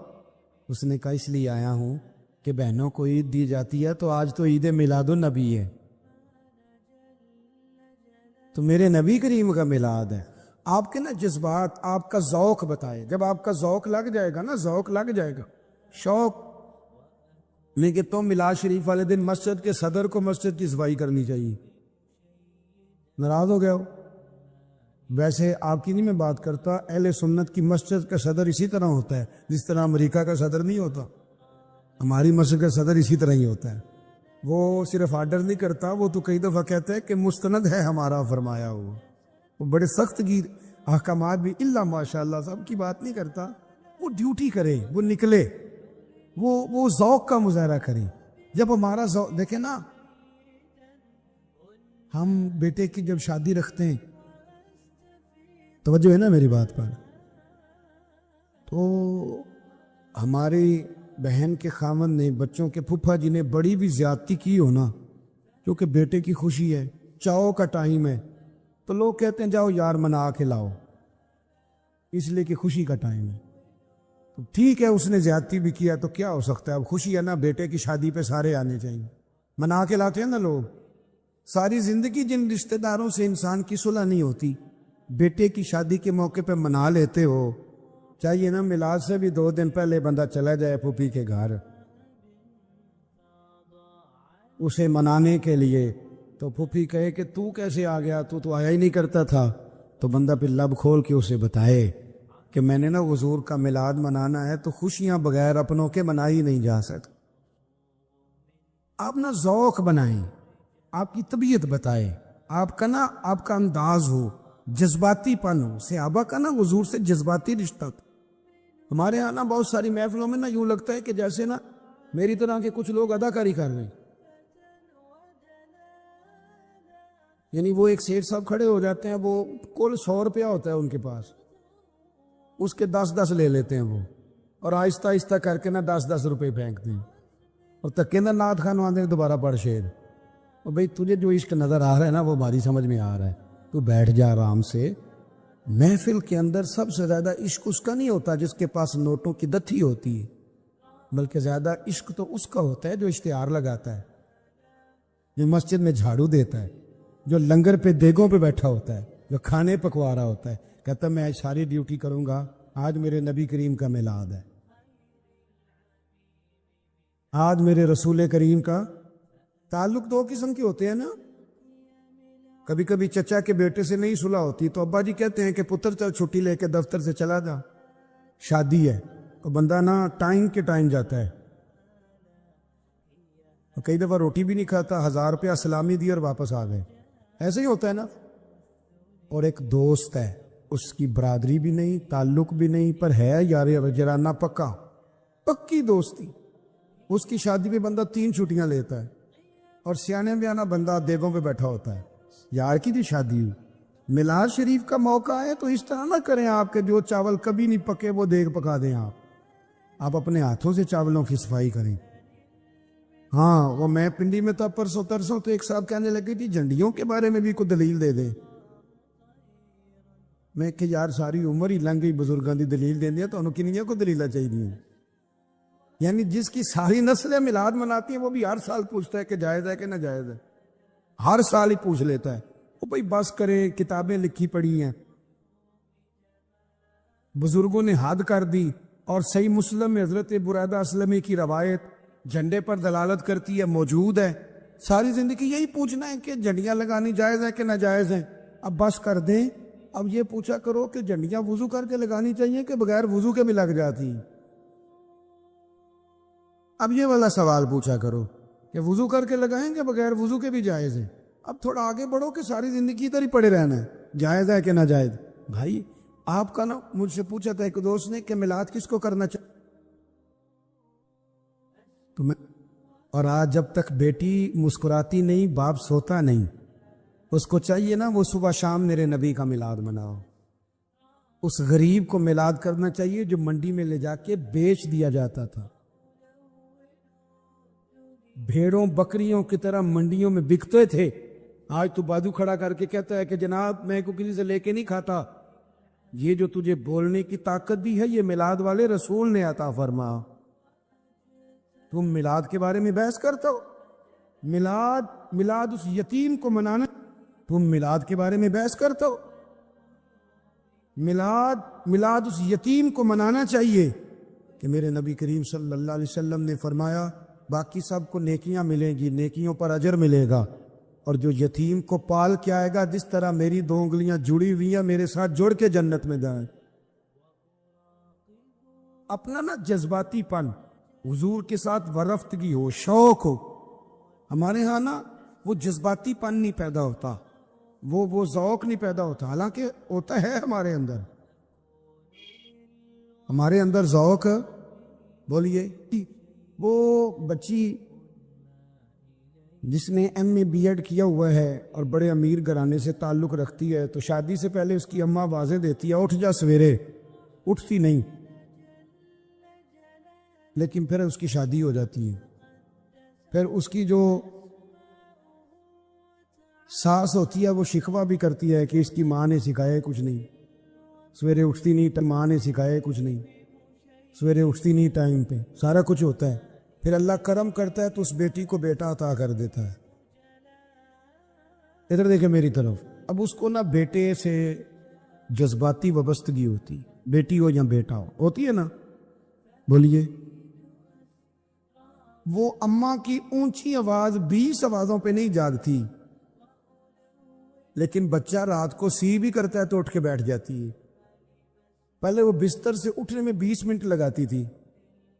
اس نے کہا اس لیے آیا ہوں کہ بہنوں کو عید دی جاتی ہے، تو آج تو عید میلاد النبی ہے، تو میرے نبی کریم کا میلاد ہے. آپ کے نا جذبات، آپ کا ذوق بتائے. جب آپ کا ذوق لگ جائے گا نا، ذوق لگ جائے گا، شوق میں کہ تم میلاد شریف والے دن مسجد کے صدر کو مسجد کی صفائی کرنی چاہیے. ناراض ہو گیا ہو؟ ویسے آپ کی نہیں میں بات کرتا، اہل سنت کی مسجد کا صدر اسی طرح ہوتا ہے جس طرح امریکہ کا صدر نہیں ہوتا. ہماری مسجد کا صدر اسی طرح ہی ہوتا ہے. وہ صرف آرڈر نہیں کرتا، وہ تو کئی دفعہ کہتا ہے کہ مستند ہے ہمارا فرمایا ہوا. وہ بڑے سخت گیر احکامات بھی اللہ ماشاء اللہ سب کی بات نہیں کرتا. وہ ڈیوٹی کرے، وہ نکلے، وہ ذوق کا مظاہرہ کرے. جب ہمارا ذوق دیکھیں نا، ہم بیٹے کی جب شادی رکھتے ہیں، توجہ ہے نا میری بات پر، تو ہماری بہن کے خامن نے، بچوں کے پھپھا جی نے بڑی بھی زیادتی کی ہو نا، کیونکہ بیٹے کی خوشی ہے، چاؤ کا ٹائم ہے، تو لوگ کہتے ہیں جاؤ یار منا کے لاؤ، اس لیے کہ خوشی کا ٹائم ہے. تو ٹھیک ہے اس نے زیادتی بھی کیا تو کیا ہو سکتا ہے، اب خوشی ہے نا، بیٹے کی شادی پہ سارے آنے چاہیے، منا کے لاتے ہیں نا لوگ. ساری زندگی جن رشتہ داروں سے انسان کی صلح نہیں ہوتی، بیٹے کی شادی کے موقع پہ منا لیتے ہو. چاہیے نا میلاد سے بھی 2 دن پہلے بندہ چلا جائے پھوپھی کے گھر اسے منانے کے لیے، تو پھوپھی کہے کہ تو کیسے آ گیا، تو آیا ہی نہیں کرتا تھا، تو بندہ پھر لب کھول کے اسے بتائے کہ میں نے نا حضور کا میلاد منانا ہے، تو خوشیاں بغیر اپنوں کے منائی نہیں جا سکتی. آپ نا ذوق بنائیں، آپ کی طبیعت بتائے، آپ کا انداز ہو، جذباتی پن ہو. صحابہ کا نا حضور سے جذباتی رشتہ تھا. ہمارے یہاں نا بہت ساری محفلوں میں نا یوں لگتا ہے کہ جیسے نا میری طرح کے کچھ لوگ اداکاری کر رہے ہیں. یعنی وہ ایک سیٹھ صاحب کھڑے ہو جاتے ہیں، وہ کل 100 روپیہ ہوتا ہے ان کے پاس، اس کے 10 لے لیتے ہیں وہ، اور آہستہ آہستہ کر کے نا 10 روپے پھینکتے ہیں اور تکے نا نعت خان آتے ہیں دوبارہ پڑھ شعر. اور بھئی تجھے جو عشق نظر آ رہا ہے نا وہ ہماری سمجھ میں آ رہا ہے، تو بیٹھ جا آرام سے. محفل کے اندر سب سے زیادہ عشق اس کا نہیں ہوتا جس کے پاس نوٹوں کی دتھی ہوتی ہے، بلکہ زیادہ عشق تو اس کا ہوتا ہے جو اشتہار لگاتا ہے، جو مسجد میں جھاڑو دیتا ہے، جو لنگر پہ دیگوں پہ بیٹھا ہوتا ہے، جو کھانے پکوا رہا ہوتا ہے، کہتا میں آج ساری ڈیوٹی کروں گا، آج میرے نبی کریم کا میلاد ہے. آج میرے رسول کریم کا تعلق دو قسم کے ہوتے ہیں نا. کبھی کبھی چچا کے بیٹے سے نہیں صلح ہوتی تو ابا جی کہتے ہیں کہ پتر چل چھٹی لے کے دفتر سے چلا جا, شادی ہے تو بندہ نا ٹائم کے ٹائم جاتا ہے. کئی دفعہ روٹی بھی نہیں کھاتا, 1000 روپیہ سلامی دی اور واپس آ گئے. ایسے ہی ہوتا ہے نا. اور ایک دوست ہے, اس کی برادری بھی نہیں, تعلق بھی نہیں, پر ہے یار وجرانہ پکا, پکی دوستی. اس کی شادی پہ بندہ 3 چھٹیاں لیتا ہے اور سیانے بیانہ بندہ دیگوں پہ بیٹھا ہوتا ہے. یار کی دی شادی ہوئی, میلاد شریف کا موقع ہے تو اس طرح نہ کریں آپ کے جو چاول کبھی نہیں پکے وہ دیگ پکا دیں. آپ اپنے ہاتھوں سے چاولوں کی صفائی کریں. ہاں وہ میں پنڈی میں تھا پرسوں ترسوں تو ایک صاحب کہنے لگی تھی جھنڈیوں کے بارے میں بھی کوئی دلیل دے دے. میں کہ یار ساری عمر ہی لنگ گئی بزرگاں دی دلیل دیں دیا تو انہوں کنیاں کو دلیلہ چاہیے. یعنی جس کی ساری نسلیں میلاد مناتی ہیں وہ بھی ہر سال پوچھتا ہے کہ جائز ہے کہ نہ جائز ہے. ہر سال ہی پوچھ لیتا ہے. وہ بھائی بس کرے, کتابیں لکھی پڑھی ہیں, بزرگوں نے حد کر دی. اور صحیح مسلم میں حضرت برادہ اسلمی کی روایت جھنڈے پر دلالت کرتی ہے, موجود ہے. ساری زندگی یہی پوچھنا ہے کہ جھنڈیاں لگانی جائز ہے کہ ناجائز ہیں. اب بس کر دیں, اب یہ پوچھا کرو کہ جھنڈیاں وضو کر کے لگانی چاہیے کہ بغیر وضو کے بھی لگ جاتی. اب یہ والا سوال پوچھا کرو کہ وضو کر کے لگائیں کہ بغیر وضو کے بھی جائز ہے. اب تھوڑا آگے بڑھو کہ ساری زندگی ادھر ہی پڑے رہنا ہے, جائز ہے کہ ناجائز. بھائی آپ کا نا مجھ سے پوچھا تھا ایک دوست نے کہ میلاد کس کو کرنا چاہیے تو میں, اور آج جب تک بیٹی مسکراتی نہیں باپ سوتا نہیں. اس کو چاہیے نا وہ صبح شام میرے نبی کا میلاد مناؤ. اس غریب کو میلاد کرنا چاہیے جو منڈی میں لے جا کے بیچ دیا جاتا تھا. بھیڑوں بکریوں کی طرح منڈیوں میں بکتے تھے. آج تو بازو کھڑا کر کے کہتا ہے کہ جناب میں کو کسی سے لے کے نہیں کھاتا. یہ جو تجھے بولنے کی طاقت دی ہے یہ میلاد والے رسول نے عطا فرما. تم میلاد کے بارے میں بحث کرتا ہو. میلاد اس یتیم کو منانا, تم میلاد کے بارے میں بحث کرتا ہو. میلاد اس یتیم کو منانا چاہیے کہ میرے نبی کریم صلی اللہ علیہ وسلم نے فرمایا باقی سب کو نیکیاں ملیں گی, نیکیوں پر اجر ملے گا, اور جو یتیم کو پال کے آئے گا جس طرح میری 2 انگلیاں جڑی ہوئی ہیں میرے ساتھ جڑ کے جنت میں جائیں. اپنا نا جذباتی پن حضور کے ساتھ ورفتگی ہو, شوق ہو. ہمارے ہاں نا وہ جذباتی پن نہیں پیدا ہوتا, وہ ذوق نہیں پیدا ہوتا, حالانکہ ہوتا ہے ہمارے اندر ذوق. بولیے وہ بچی جس نے MA B.Ed کیا ہوا ہے اور بڑے امیر گھرانے سے تعلق رکھتی ہے تو شادی سے پہلے اس کی اماں واضح دیتی ہے اٹھ جا سویرے, اٹھتی نہیں, لیکن پھر اس کی شادی ہو جاتی ہے. پھر اس کی جو ساس ہوتی ہے وہ شکوہ بھی کرتی ہے کہ اس کی ماں نے سکھایا کچھ نہیں, سویرے اٹھتی نہیں, ماں نے سکھایا کچھ نہیں, سویرے اٹھتی نہیں ٹائم پہ, سارا کچھ ہوتا ہے. پھر اللہ کرم کرتا ہے تو اس بیٹی کو بیٹا عطا کر دیتا ہے. ادھر دیکھیں میری طرف. اب اس کو نا بیٹے سے جذباتی وابستگی ہوتی, بیٹی ہو یا بیٹا ہو, ہوتی ہے نا. بولیے وہ اماں کی اونچی آواز 20 آوازوں پہ نہیں جاگتی, لیکن بچہ رات کو سی بھی کرتا ہے تو اٹھ کے بیٹھ جاتی ہے. پہلے وہ بستر سے اٹھنے میں 20 منٹ لگاتی تھی,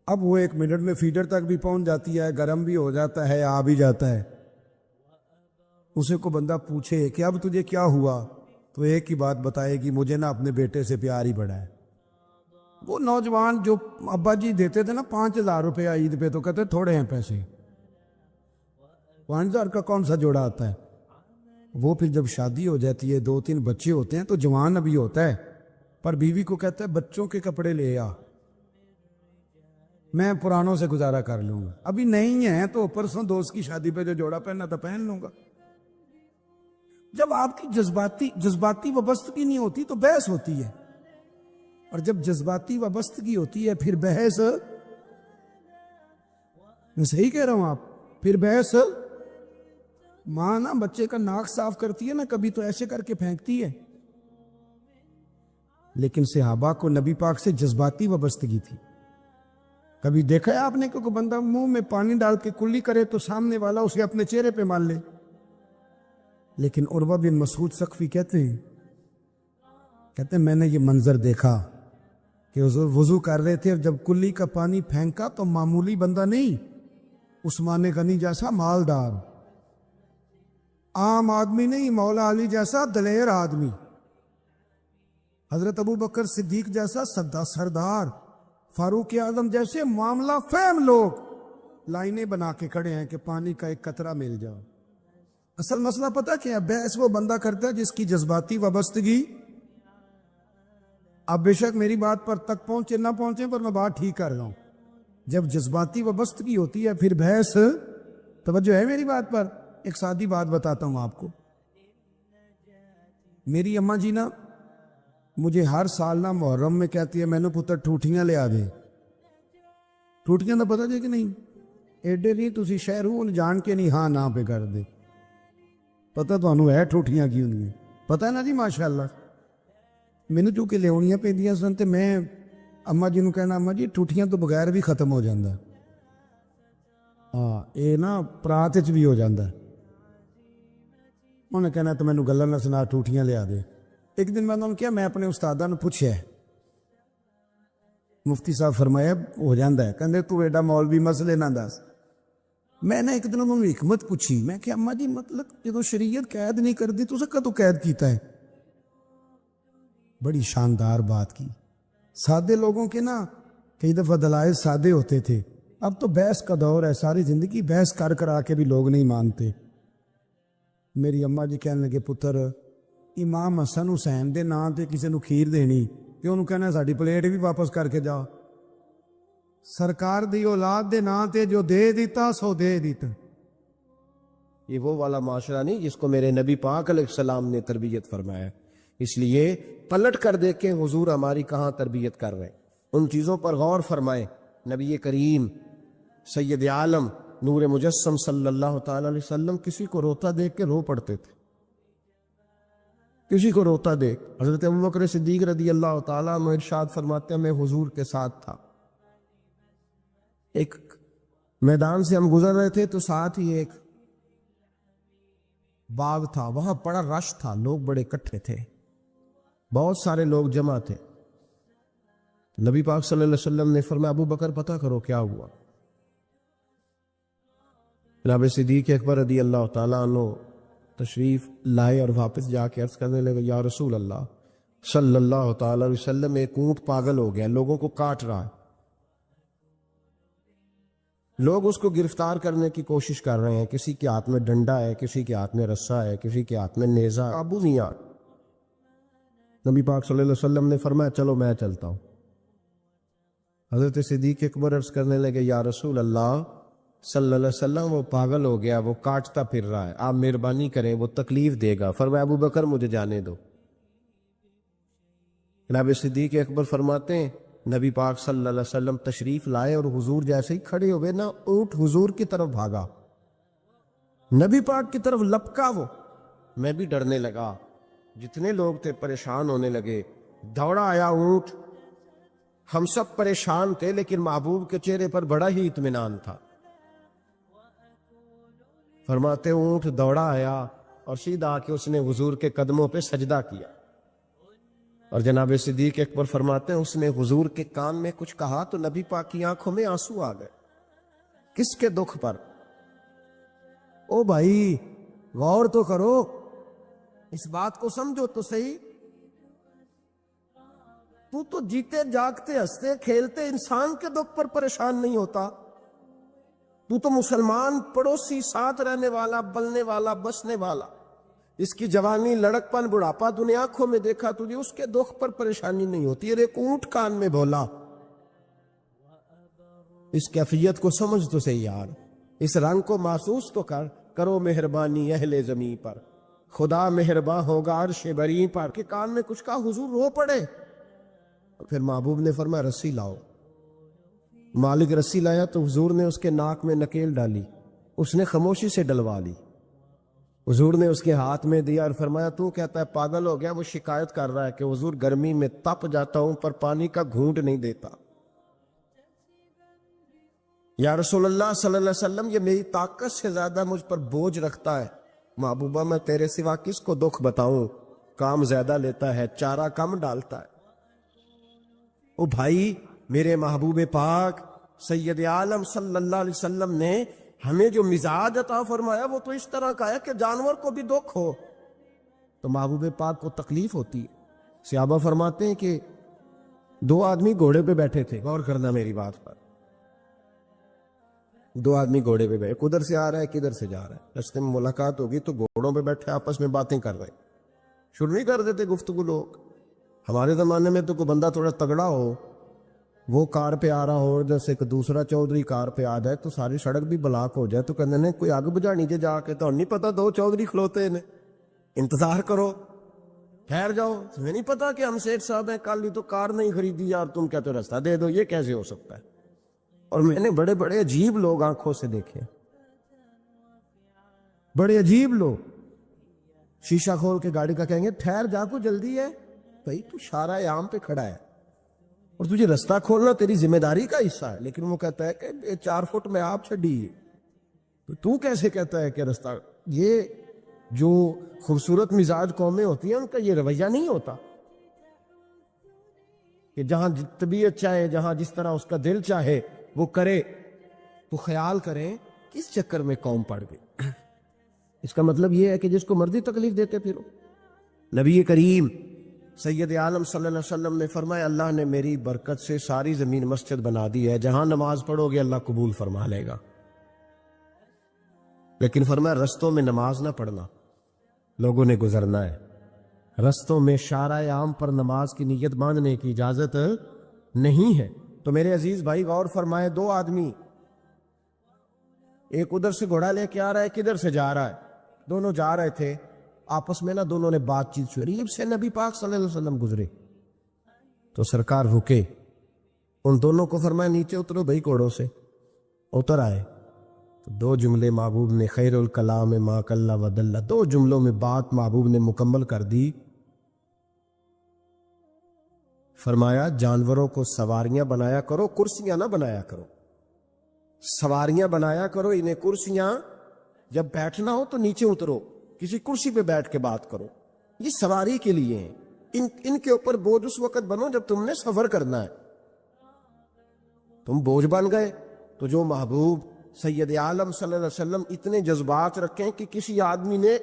اب وہ 1 منٹ میں فیڈر تک بھی پہنچ جاتی ہے, گرم بھی ہو جاتا ہے, آ بھی جاتا ہے. اسے کو بندہ پوچھے کہ اب تجھے کیا ہوا تو ایک ہی بات بتائے گی مجھے نا اپنے بیٹے سے پیار ہی بڑھا ہے. وہ نوجوان جو ابا جی دیتے تھے نا 5000 روپیہ عید پہ تو کہتے تھوڑے ہیں پیسے, 5000 کا کون سا جوڑا آتا ہے. وہ پھر جب شادی ہو جاتی ہے 2-3 بچے ہوتے ہیں تو جوان ابھی ہوتا ہے, پر بیوی کو کہتا ہے بچوں کے کپڑے لے آ, میں پرانوں سے گزارا کر لوں گا, ابھی نہیں ہے تو پرسوں دوست کی شادی پہ جو جوڑا پہننا تھا پہن لوں گا. جب آپ کی جذباتی وابستگی نہیں ہوتی تو بحث ہوتی ہے, اور جب جذباتی وابستگی ہوتی ہے پھر بحث, میں صحیح کہہ رہا ہوں آپ, پھر بحث. ماں نا بچے کا ناک صاف کرتی ہے نا کبھی تو ایسے کر کے پھینکتی ہے, لیکن صحابہ کو نبی پاک سے جذباتی وابستگی تھی. کبھی دیکھا ہے آپ نے کہ کوئی بندہ منہ میں پانی ڈال کے کلی کرے تو سامنے والا اسے اپنے چہرے پہ مان لے؟ لیکن عروہ بن مسعود ثقفی کہتے ہیں میں نے یہ منظر دیکھا کہ حضور وضو کر رہے تھے، جب کلی کا پانی پھینکا تو معمولی بندہ نہیں، عثمان غنی جیسا مالدار، عام آدمی نہیں، مولا علی جیسا دلیر آدمی، حضرت ابو بکر صدیق جیسا سردار، فاروق اعظم جیسے معاملہ فہم لوگ لائنیں بنا کے کھڑے ہیں کہ پانی کا ایک قطرہ مل جاؤ۔ اصل مسئلہ پتہ کیا ہے؟ بحث وہ بندہ کرتا ہے جس کی جذباتی وابستگی، اب بے شک میری بات پر تک پہنچے نہ پہنچے پر میں بات ٹھیک کر رہا ہوں، جب جذباتی وابستگی ہوتی ہے پھر بحث، توجہ ہے میری بات پر؟ ایک سادی بات بتاتا ہوں آپ کو، میری اماں جی نا مجھے ہر سال نا محرم میں کہتی ہے میں نے پتر ٹوٹیاں لے آ دے، ٹوٹیاں تو پتہ جے کہ نہیں، ایڈے نہیں تسی شہر ہو جان کے نہیں ہاں نہ پہ کر دے، پتہ تو انہوں ہے ٹوٹیاں کی ہوں گی، پتہ ہے نا جی ماشاءاللہ، میں نے چونکہ لیونیاں پہ دیا سن تے میں اماں جی نو کہنا اماں جی ٹوٹیاں تو بغیر بھی ختم ہو جاندہ، ہاں اے نا پرات وچ بھی ہو جاندہ، انہوں نے کہنا تو میں نے گلہ نہ سنا ٹوٹیاں لے آ دے۔ ایک دن میں نے کیا میں اپنے استادہ نے پوچھا ہے، مفتی صاحب فرمایا ہو جاندہ ہے، کہندے تو ایڈا مولوی مسئلے نہ دس، میں نے ایک دن انہوں نے حکمت پوچھی، میں کہ اماں جی مطلب جدو شریعت قید نہیں کر دی تو سکا تو قید کیتا ہے؟ بڑی شاندار بات کی، سادے لوگوں کے نا کئی دفعہ دلائل سادے ہوتے تھے، اب تو بحث کا دور ہے، ساری زندگی بحث کر کر آ کے بھی لوگ نہیں مانتے۔ میری اماں جی کہنے لگے پتر امام حسن حسین دے نام تے کسی نو کھیر دینی تے انہوں کہنا ساڈی پلیٹ بھی واپس کر کے جا، سرکار دی اولاد دے نام تے جو دے دیتا سو دے دیتا۔ یہ وہ والا معاشرہ نہیں جس کو میرے نبی پاک علیہ السلام نے تربیت فرمایا، اس لیے پلٹ کر دیکھیں حضور ہماری کہاں تربیت کر رہے ہیں، ان چیزوں پر غور فرمائیں۔ نبی کریم سید عالم نور مجسم صلی اللہ تعالی علیہ وسلم کسی کو روتا دیکھ کے رو پڑتے تھے، کسی کو روتا دیکھ۔ حضرت ابوبکر صدیق رضی اللہ تعالیٰ عنہ ارشاد فرماتے ہیں میں حضور کے ساتھ تھا، ایک میدان سے ہم گزر رہے تھے تو ساتھ ہی ایک باغ تھا، وہاں بڑا رش تھا، لوگ بڑے اکٹھے تھے، بہت سارے لوگ جمع تھے۔ نبی پاک صلی اللہ علیہ وسلم نے فرمایا ابو بکر پتہ کرو کیا ہوا۔ جناب صدیق اکبر رضی اللہ تعالیٰ عنہ تشریف لائے اور واپس جا کے عرض کرنے لگے یا رسول اللہ صلی اللہ تعالیٰ علیہ وسلم ایک اونٹ پاگل ہو گیا، لوگوں کو کاٹ رہا ہے، لوگ اس کو گرفتار کرنے کی کوشش کر رہے ہیں، کسی کے ہاتھ میں ڈنڈا ہے، کسی کے ہاتھ میں رسا ہے، کسی کے ہاتھ میں نیزہ، قابو نہیں آ۔ نبی پاک صلی اللہ علیہ وسلم نے فرمایا چلو میں چلتا ہوں۔ حضرت صدیق اکبر عرض کرنے لگے یا رسول اللہ صلی اللہ علیہ وسلم وہ پاگل ہو گیا، وہ کاٹتا پھر رہا ہے، آپ مہربانی کریں، وہ تکلیف دے گا۔ فرمایا ابو بکر مجھے جانے دو۔ جناب صدیق اکبر فرماتے ہیں نبی پاک صلی اللہ علیہ وسلم تشریف لائے اور حضور جیسے ہی کھڑے ہوئے نا اونٹ حضور کی طرف بھاگا، نبی پاک کی طرف لپکا، وہ میں بھی ڈرنے لگا، جتنے لوگ تھے پریشان ہونے لگے، دوڑا آیا اونٹ، ہم سب پریشان تھے لیکن محبوب کے چہرے پر بڑا ہی اطمینان تھا۔ فرماتے اونٹ دوڑا آیا اور سیدھا آ کے اس نے حضور کے قدموں پہ سجدہ کیا، اور جناب صدیق اکبر فرماتے ہیں اس نے حضور کے کان میں کچھ کہا تو نبی پاک کی آنکھوں میں آنسو آ گئے۔ کس کے دکھ پر؟ او بھائی غور تو کرو، اس بات کو سمجھو تو صحیح، تو جیتے جاگتے ہنستے کھیلتے انسان کے دکھ پر پریشان نہیں ہوتا، تو مسلمان پڑوسی ساتھ رہنے والا، بلنے والا، بسنے والا، اس کی جوانی لڑک پن بڑھاپا تو نے آنکھوں میں دیکھا، تجھے اس کے دکھ پر پریشانی نہیں ہوتی۔ ایک اونٹ کان میں بولا، اس کیفیت کو سمجھ تو صحیح یار، اس رنگ کو محسوس تو کرو مہربانی اہل زمین پر، خدا مہرباں ہوگا عرش بری پر، کہ کان میں کچھ کہا حضور رو پڑے۔ پھر محبوب نے فرمایا رسی لاؤ، مالک رسی لایا تو حضور نے اس کے ناک میں نکیل ڈالی، اس نے خاموشی سے ڈلوا لی، حضور نے اس کے ہاتھ میں دیا اور فرمایا تو کہتا ہے پاگل ہو گیا، وہ شکایت کر رہا ہے کہ حضور گرمی میں تپ جاتا ہوں پر پانی کا گھونٹ نہیں دیتا۔ یا رسول اللہ صلی اللہ علیہ وسلم یہ میری طاقت سے زیادہ مجھ پر بوجھ رکھتا ہے، محبوبہ میں تیرے سوا کس کو دکھ بتاؤں، کام زیادہ لیتا ہے، چارہ کم ڈالتا ہے۔ او بھائی، میرے محبوب پاک سید عالم صلی اللہ علیہ وسلم نے ہمیں جو مزاج عطا فرمایا وہ تو اس طرح کا ہے کہ جانور کو بھی دکھ ہو تو محبوب پاک کو تکلیف ہوتی ہے۔ صحابہ فرماتے ہیں کہ 2 آدمی گھوڑے پہ بیٹھے تھے، غور کرنا میری بات پر، 2 آدمی گھوڑے پہ بیٹھے، کدھر سے آ رہا ہے کدھر سے جا رہا ہے، رستے میں ملاقات ہوگی تو گھوڑوں پہ بیٹھے آپس میں باتیں کر رہے، شروع نہیں کر دیتے گفتگو لوگ۔ ہمارے زمانے میں تو کوئی بندہ تھوڑا تگڑا ہو، وہ کار پہ آ رہا ہو، جیسے ایک دوسرا چودھری کار پہ آ جائے تو ساری سڑک بھی بلاک ہو جائے تو کہنے نے کوئی آگ بجھا نیچے جا کے، تو نہیں پتا 2 چودھری کھلوتے ہیں، انتظار کرو، ٹھہر جاؤ، تمہیں نہیں پتا کہ ہم سیٹھ صاحب ہیں، کل ہی تو کار نہیں خریدی یار، تم کہتے ہو راستہ دے دو، یہ کیسے ہو سکتا ہے؟ اور میں نے بڑے بڑے عجیب لوگ آنکھوں سے دیکھے، بڑے عجیب لوگ شیشہ کھول کے گاڑی کا کہیں گے ٹھہر جا کو جلدی ہے، بھائی تو شارع عام پہ کھڑا ہے اور تجھے رستہ کھولنا تیری ذمہ داری کا حصہ ہے، لیکن وہ کہتا ہے کہ 4 فٹ میں آپ چھڈی، تو کیسے کہتا ہے کہ رستہ؟ یہ جو خوبصورت مزاج قومیں ہوتی ہیں ان کا یہ رویہ نہیں ہوتا کہ جہاں طبیعت چاہے، جہاں جس طرح اس کا دل چاہے وہ کرے۔ تو خیال کریں کس چکر میں قوم پڑ گئی۔ اس کا مطلب یہ ہے کہ جس کو مرضی تکلیف دیتے پھرو۔ نبی کریم سید عالم صلی اللہ علیہ وسلم نے فرمایا اللہ نے میری برکت سے ساری زمین مسجد بنا دی ہے، جہاں نماز پڑھو گے اللہ قبول فرما لے گا، لیکن فرمایا رستوں میں نماز نہ پڑھنا، لوگوں نے گزرنا ہے، رستوں میں شارع عام پر نماز کی نیت باندھنے کی اجازت نہیں ہے۔ تو میرے عزیز بھائی غور فرمائے، 2 آدمی، ایک ادھر سے گھوڑا لے کے آ رہا ہے، کدھر سے جا رہا ہے، دونوں جا رہے تھے، آپس میں دونوں نے بات چیت قریب سے نبی پاک صلی اللہ علیہ وسلم گزرے تو سرکار رکے، ان دونوں کو فرمایا نیچے اترو بھائی گھوڑوں سے، اتر آئے تو 2 جملے محبوب نے، خیر الکلام ما قل و دل، 2 جملوں میں بات محبوب نے مکمل کر دی۔ فرمایا جانوروں کو سواریاں بنایا کرو، کرسیاں نہ بنایا کرو، سواریاں بنایا کرو، انہیں کرسیاں، جب بیٹھنا ہو تو نیچے اترو، کسی کرسی پہ بیٹھ کے بات کرو، یہ سواری کے لیے ہیں، ان کے اوپر بوجھ اس وقت بنو جب تم نے سفر کرنا ہے، تم بوجھ بن گئے۔ تو جو محبوب سید عالم صلی اللہ علیہ وسلم اتنے جذبات رکھیں کہ کسی آدمی نے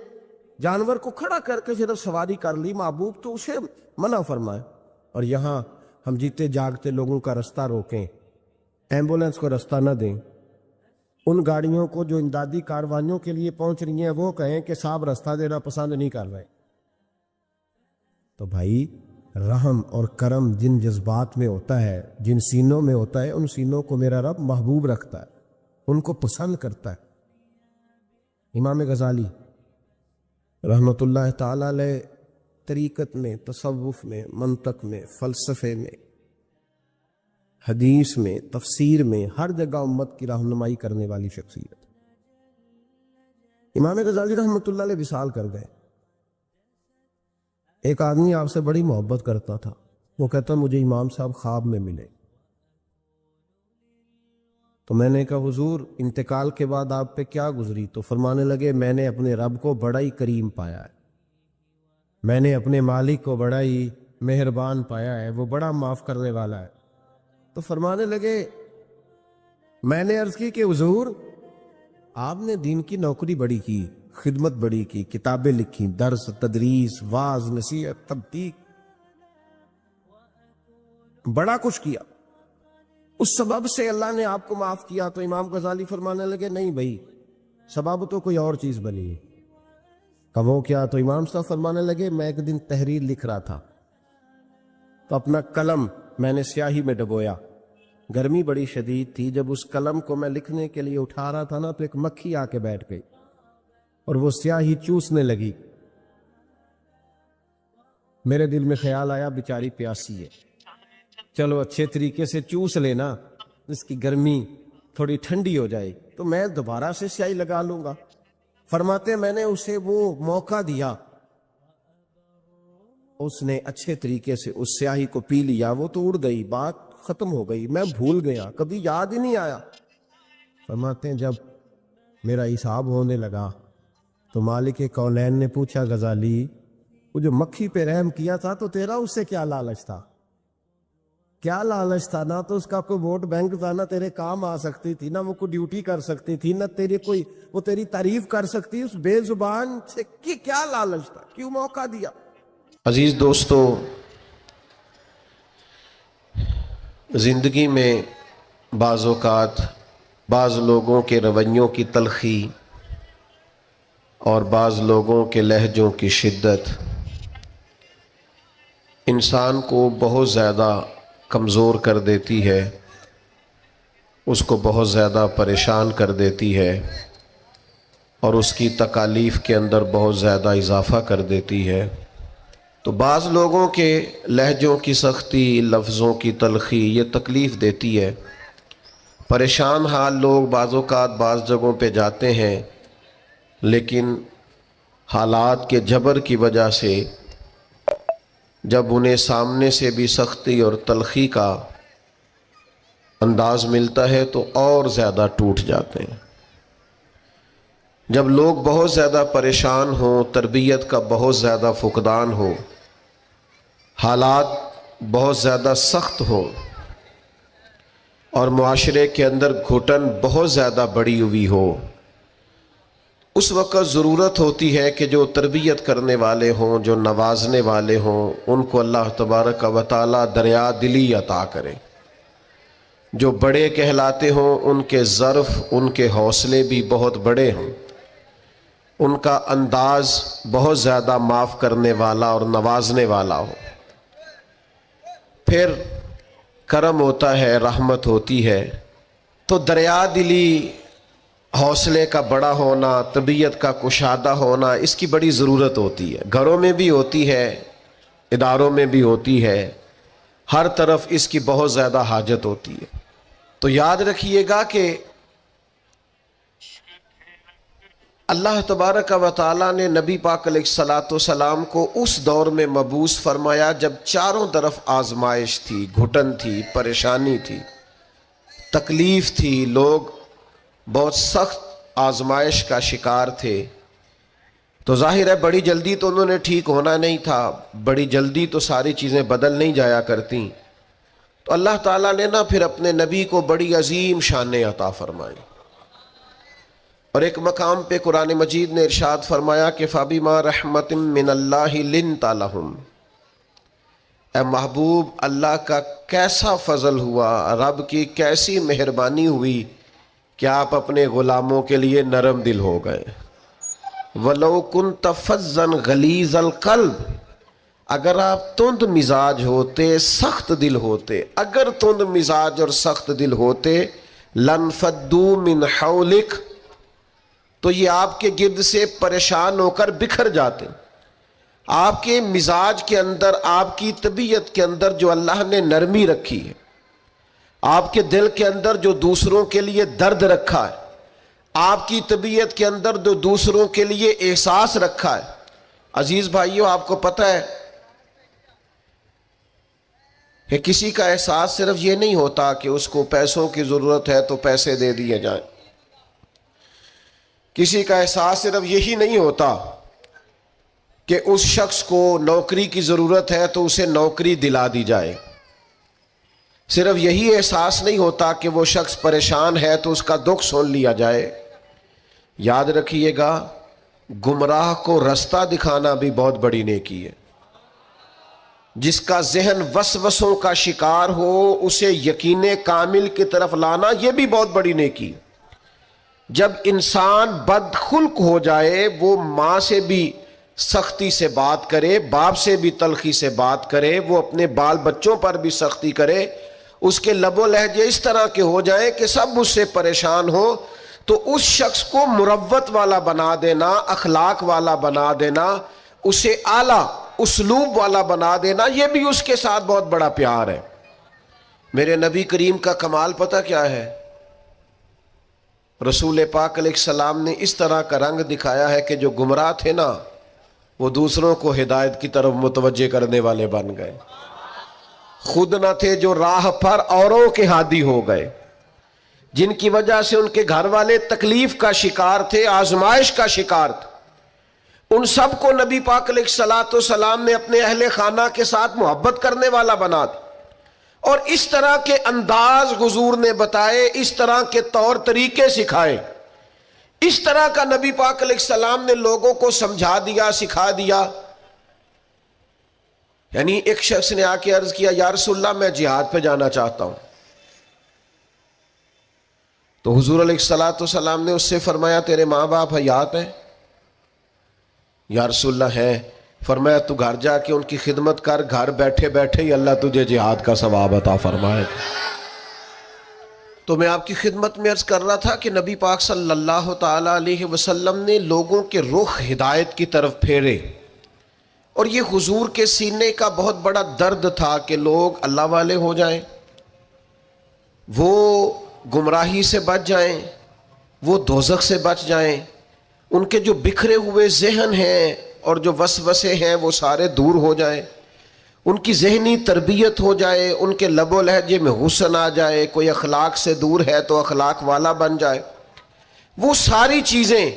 جانور کو کھڑا کر کے صرف سواری کر لی، محبوب تو اسے منع فرمائے، اور یہاں ہم جیتے جاگتے لوگوں کا رستہ روکیں، ایمبولنس کو رستہ نہ دیں، ان گاڑیوں کو جو امدادی کاروائیوں کے لیے پہنچ رہی ہیں وہ کہیں کہ صاحب رستہ دینا پسند نہیں کر رہے۔ تو بھائی رحم اور کرم جن جذبات میں ہوتا ہے، جن سینوں میں ہوتا ہے، ان سینوں کو میرا رب محبوب رکھتا ہے، ان کو پسند کرتا ہے۔ امام غزالی رحمۃ اللہ تعالی علیہ طریقت میں، تصوف میں، منطق میں، فلسفے میں، حدیث میں، تفسیر میں، ہر جگہ امت کی رہنمائی کرنے والی شخصیت۔ امام غزالی رحمۃ اللہ علیہ وصال کر گئے، ایک آدمی آپ سے بڑی محبت کرتا تھا، وہ کہتا مجھے امام صاحب خواب میں ملے، تو میں نے کہا حضور انتقال کے بعد آپ پہ کیا گزری؟ تو فرمانے لگے میں نے اپنے رب کو بڑا ہی کریم پایا ہے، میں نے اپنے مالک کو بڑا ہی مہربان پایا ہے، وہ بڑا معاف کرنے والا ہے۔ تو فرمانے لگے میں نے عرض کی کہ حضور آپ نے دین کی نوکری بڑی کی، خدمت بڑی کی، کتابیں لکھی، درس، تدریس، واعظ، نصیحت، تبلیغ، بڑا کچھ کیا، اس سبب سے اللہ نے آپ کو معاف کیا۔ تو امام غزالی فرمانے لگے نہیں بھائی، سبب تو کوئی اور چیز بنی ہے۔ کہ وہ کیا؟ تو امام صاحب فرمانے لگے میں ایک دن تحریر لکھ رہا تھا تو اپنا قلم میں نے سیاہی میں ڈبویا، گرمی بڑی شدید تھی، جب اس قلم کو میں لکھنے کے لیے اٹھا رہا تھا نا تو ایک مکھی آ کے بیٹھ گئی اور وہ سیاہی چوسنے لگی، میرے دل میں خیال آیا بیچاری پیاسی ہے، چلو اچھے طریقے سے چوس لینا، اس کی گرمی تھوڑی ٹھنڈی ہو جائے تو میں دوبارہ سے سیاہی لگا لوں گا۔ فرماتے میں نے اسے وہ موقع دیا، اس نے اچھے طریقے سے اس سیاہی کو پی لیا، وہ تو اڑ گئی، بات ختم ہو گئی، میں بھول گیا، کبھی یاد ہی نہیں آیا۔ فرماتے ہیں جب میرا حساب ہونے لگا تو مالک کونین نے پوچھا غزالی وہ جو مکھی پہ رحم کیا تھا تو تیرا اس سے کیا لالچ تھا؟ کیا لالچ تھا؟ نہ تو اس کا کوئی ووٹ بینک تھا، نہ تیرے کام آ سکتی تھی، نہ وہ کوئی ڈیوٹی کر سکتی تھی، نہ تیری کوئی وہ تیری تعریف کر سکتی، اس بے زبان سے کیا لالچ تھا؟ کیوں موقع دیا؟ عزیز دوستو، زندگی میں بعض اوقات بعض لوگوں کے رویوں کی تلخی اور بعض لوگوں کے لہجوں کی شدت انسان کو بہت زیادہ کمزور کر دیتی ہے، اس کو بہت زیادہ پریشان کر دیتی ہے اور اس کی تکالیف کے اندر بہت زیادہ اضافہ کر دیتی ہے۔ تو بعض لوگوں کے لہجوں کی سختی، لفظوں کی تلخی یہ تکلیف دیتی ہے۔ پریشان حال لوگ بعض اوقات بعض جگہوں پہ جاتے ہیں، لیکن حالات کے جبر کی وجہ سے جب انہیں سامنے سے بھی سختی اور تلخی کا انداز ملتا ہے تو اور زیادہ ٹوٹ جاتے ہیں۔ جب لوگ بہت زیادہ پریشان ہوں، تربیت کا بہت زیادہ فقدان ہو، حالات بہت زیادہ سخت ہوں اور معاشرے کے اندر گھٹن بہت زیادہ بڑی ہوئی ہو، اس وقت ضرورت ہوتی ہے کہ جو تربیت کرنے والے ہوں، جو نوازنے والے ہوں، ان کو اللہ تبارک و تعالی دریا دلی عطا کرے۔ جو بڑے کہلاتے ہوں ان کے ظرف، ان کے حوصلے بھی بہت بڑے ہوں، ان کا انداز بہت زیادہ معاف کرنے والا اور نوازنے والا ہو، پھر کرم ہوتا ہے، رحمت ہوتی ہے۔ تو دریا دلی، حوصلے کا بڑا ہونا، طبیعت کا کشادہ ہونا، اس کی بڑی ضرورت ہوتی ہے۔ گھروں میں بھی ہوتی ہے، اداروں میں بھی ہوتی ہے، ہر طرف اس کی بہت زیادہ حاجت ہوتی ہے۔ تو یاد رکھیے گا کہ اللہ تبارک و تعالیٰ نے نبی پاک علیہ الصلاۃ والسلام کو اس دور میں مبعوث فرمایا جب چاروں طرف آزمائش تھی، گھٹن تھی، پریشانی تھی، تکلیف تھی، لوگ بہت سخت آزمائش کا شکار تھے۔ تو ظاہر ہے بڑی جلدی تو انہوں نے ٹھیک ہونا نہیں تھا، بڑی جلدی تو ساری چیزیں بدل نہیں جایا کرتی۔ تو اللہ تعالیٰ نے پھر اپنے نبی کو بڑی عظیم شانیں عطا فرمائی، اور ایک مقام پہ قرآن مجید نے ارشاد فرمایا کہ فَبِمَا رَحْمَةٍ مِّنَ اللَّهِ لِنْتَ لَهُمْ، اے محبوب اللہ کا کیسا فضل ہوا، رب کی کیسی مہربانی ہوئی کہ آپ اپنے غلاموں کے لیے نرم دل ہو گئے۔ وَلَوْ كُنْتَ فَظًّا غَلِيظَ الْقَلْبِ، اگر آپ تند مزاج ہوتے، سخت دل ہوتے، اگر تند مزاج اور سخت دل ہوتے، لَانْفَضُّوا مِنْ حَوْلِكَ، تو یہ آپ کے گرد سے پریشان ہو کر بکھر جاتے۔ آپ کے مزاج کے اندر، آپ کی طبیعت کے اندر جو اللہ نے نرمی رکھی ہے، آپ کے دل کے اندر جو دوسروں کے لیے درد رکھا ہے، آپ کی طبیعت کے اندر جو دوسروں کے لیے احساس رکھا ہے، عزیز بھائیوں آپ کو پتہ ہے کہ کسی کا احساس صرف یہ نہیں ہوتا کہ اس کو پیسوں کی ضرورت ہے تو پیسے دے دیے جائیں، کسی کا احساس صرف یہی نہیں ہوتا کہ اس شخص کو نوکری کی ضرورت ہے تو اسے نوکری دلا دی جائے، صرف یہی احساس نہیں ہوتا کہ وہ شخص پریشان ہے تو اس کا دکھ سن لیا جائے۔ یاد رکھیے گا گمراہ کو رستہ دکھانا بھی بہت بڑی نیکی ہے۔ جس کا ذہن وسوسوں کا شکار ہو اسے یقین کامل کی طرف لانا یہ بھی بہت بڑی نیکی ہے۔ جب انسان بدخلق ہو جائے، وہ ماں سے بھی سختی سے بات کرے، باپ سے بھی تلخی سے بات کرے، وہ اپنے بال بچوں پر بھی سختی کرے، اس کے لب و لہجے اس طرح کے ہو جائیں کہ سب اس سے پریشان ہو، تو اس شخص کو مروت والا بنا دینا، اخلاق والا بنا دینا، اسے اعلیٰ اسلوب والا بنا دینا، یہ بھی اس کے ساتھ بہت بڑا پیار ہے۔ میرے نبی کریم کا کمال پتہ کیا ہے؟ رسول پاک علیہ السلام نے اس طرح کا رنگ دکھایا ہے کہ جو گمراہ تھے نا، وہ دوسروں کو ہدایت کی طرف متوجہ کرنے والے بن گئے، خود نہ تھے جو راہ پر اوروں کے ہادی ہو گئے۔ جن کی وجہ سے ان کے گھر والے تکلیف کا شکار تھے، آزمائش کا شکار تھے، ان سب کو نبی پاک علیہ الصلوۃ والسلام نے اپنے اہل خانہ کے ساتھ محبت کرنے والا بنا دیا، اور اس طرح کے انداز حضور نے بتائے، اس طرح کے طور طریقے سکھائے، اس طرح کا نبی پاک علیہ السلام نے لوگوں کو سمجھا دیا، سکھا دیا۔ یعنی ایک شخص نے آ کے عرض کیا، یا رسول اللہ میں جہاد پہ جانا چاہتا ہوں، تو حضور علیہ الصلوۃ والسلام نے اس سے فرمایا تیرے ماں باپ حیات ہیں؟ یا رسول اللہ ہے۔ فرمایا تو گھر جا کے ان کی خدمت کر، گھر بیٹھے بیٹھے ہی اللہ تجھے جہاد کا ثواب عطا فرمائے۔ تو میں آپ کی خدمت میں عرض کر رہا تھا کہ نبی پاک صلی اللہ تعالی علیہ وسلم نے لوگوں کے رخ ہدایت کی طرف پھیرے، اور یہ حضور کے سینے کا بہت بڑا درد تھا کہ لوگ اللہ والے ہو جائیں، وہ گمراہی سے بچ جائیں، وہ دوزخ سے بچ جائیں، ان کے جو بکھرے ہوئے ذہن ہیں اور جو وسوسے ہیں وہ سارے دور ہو جائیں، ان کی ذہنی تربیت ہو جائے، ان کے لب و لہجے میں حسن آ جائے، کوئی اخلاق سے دور ہے تو اخلاق والا بن جائے۔ وہ ساری چیزیں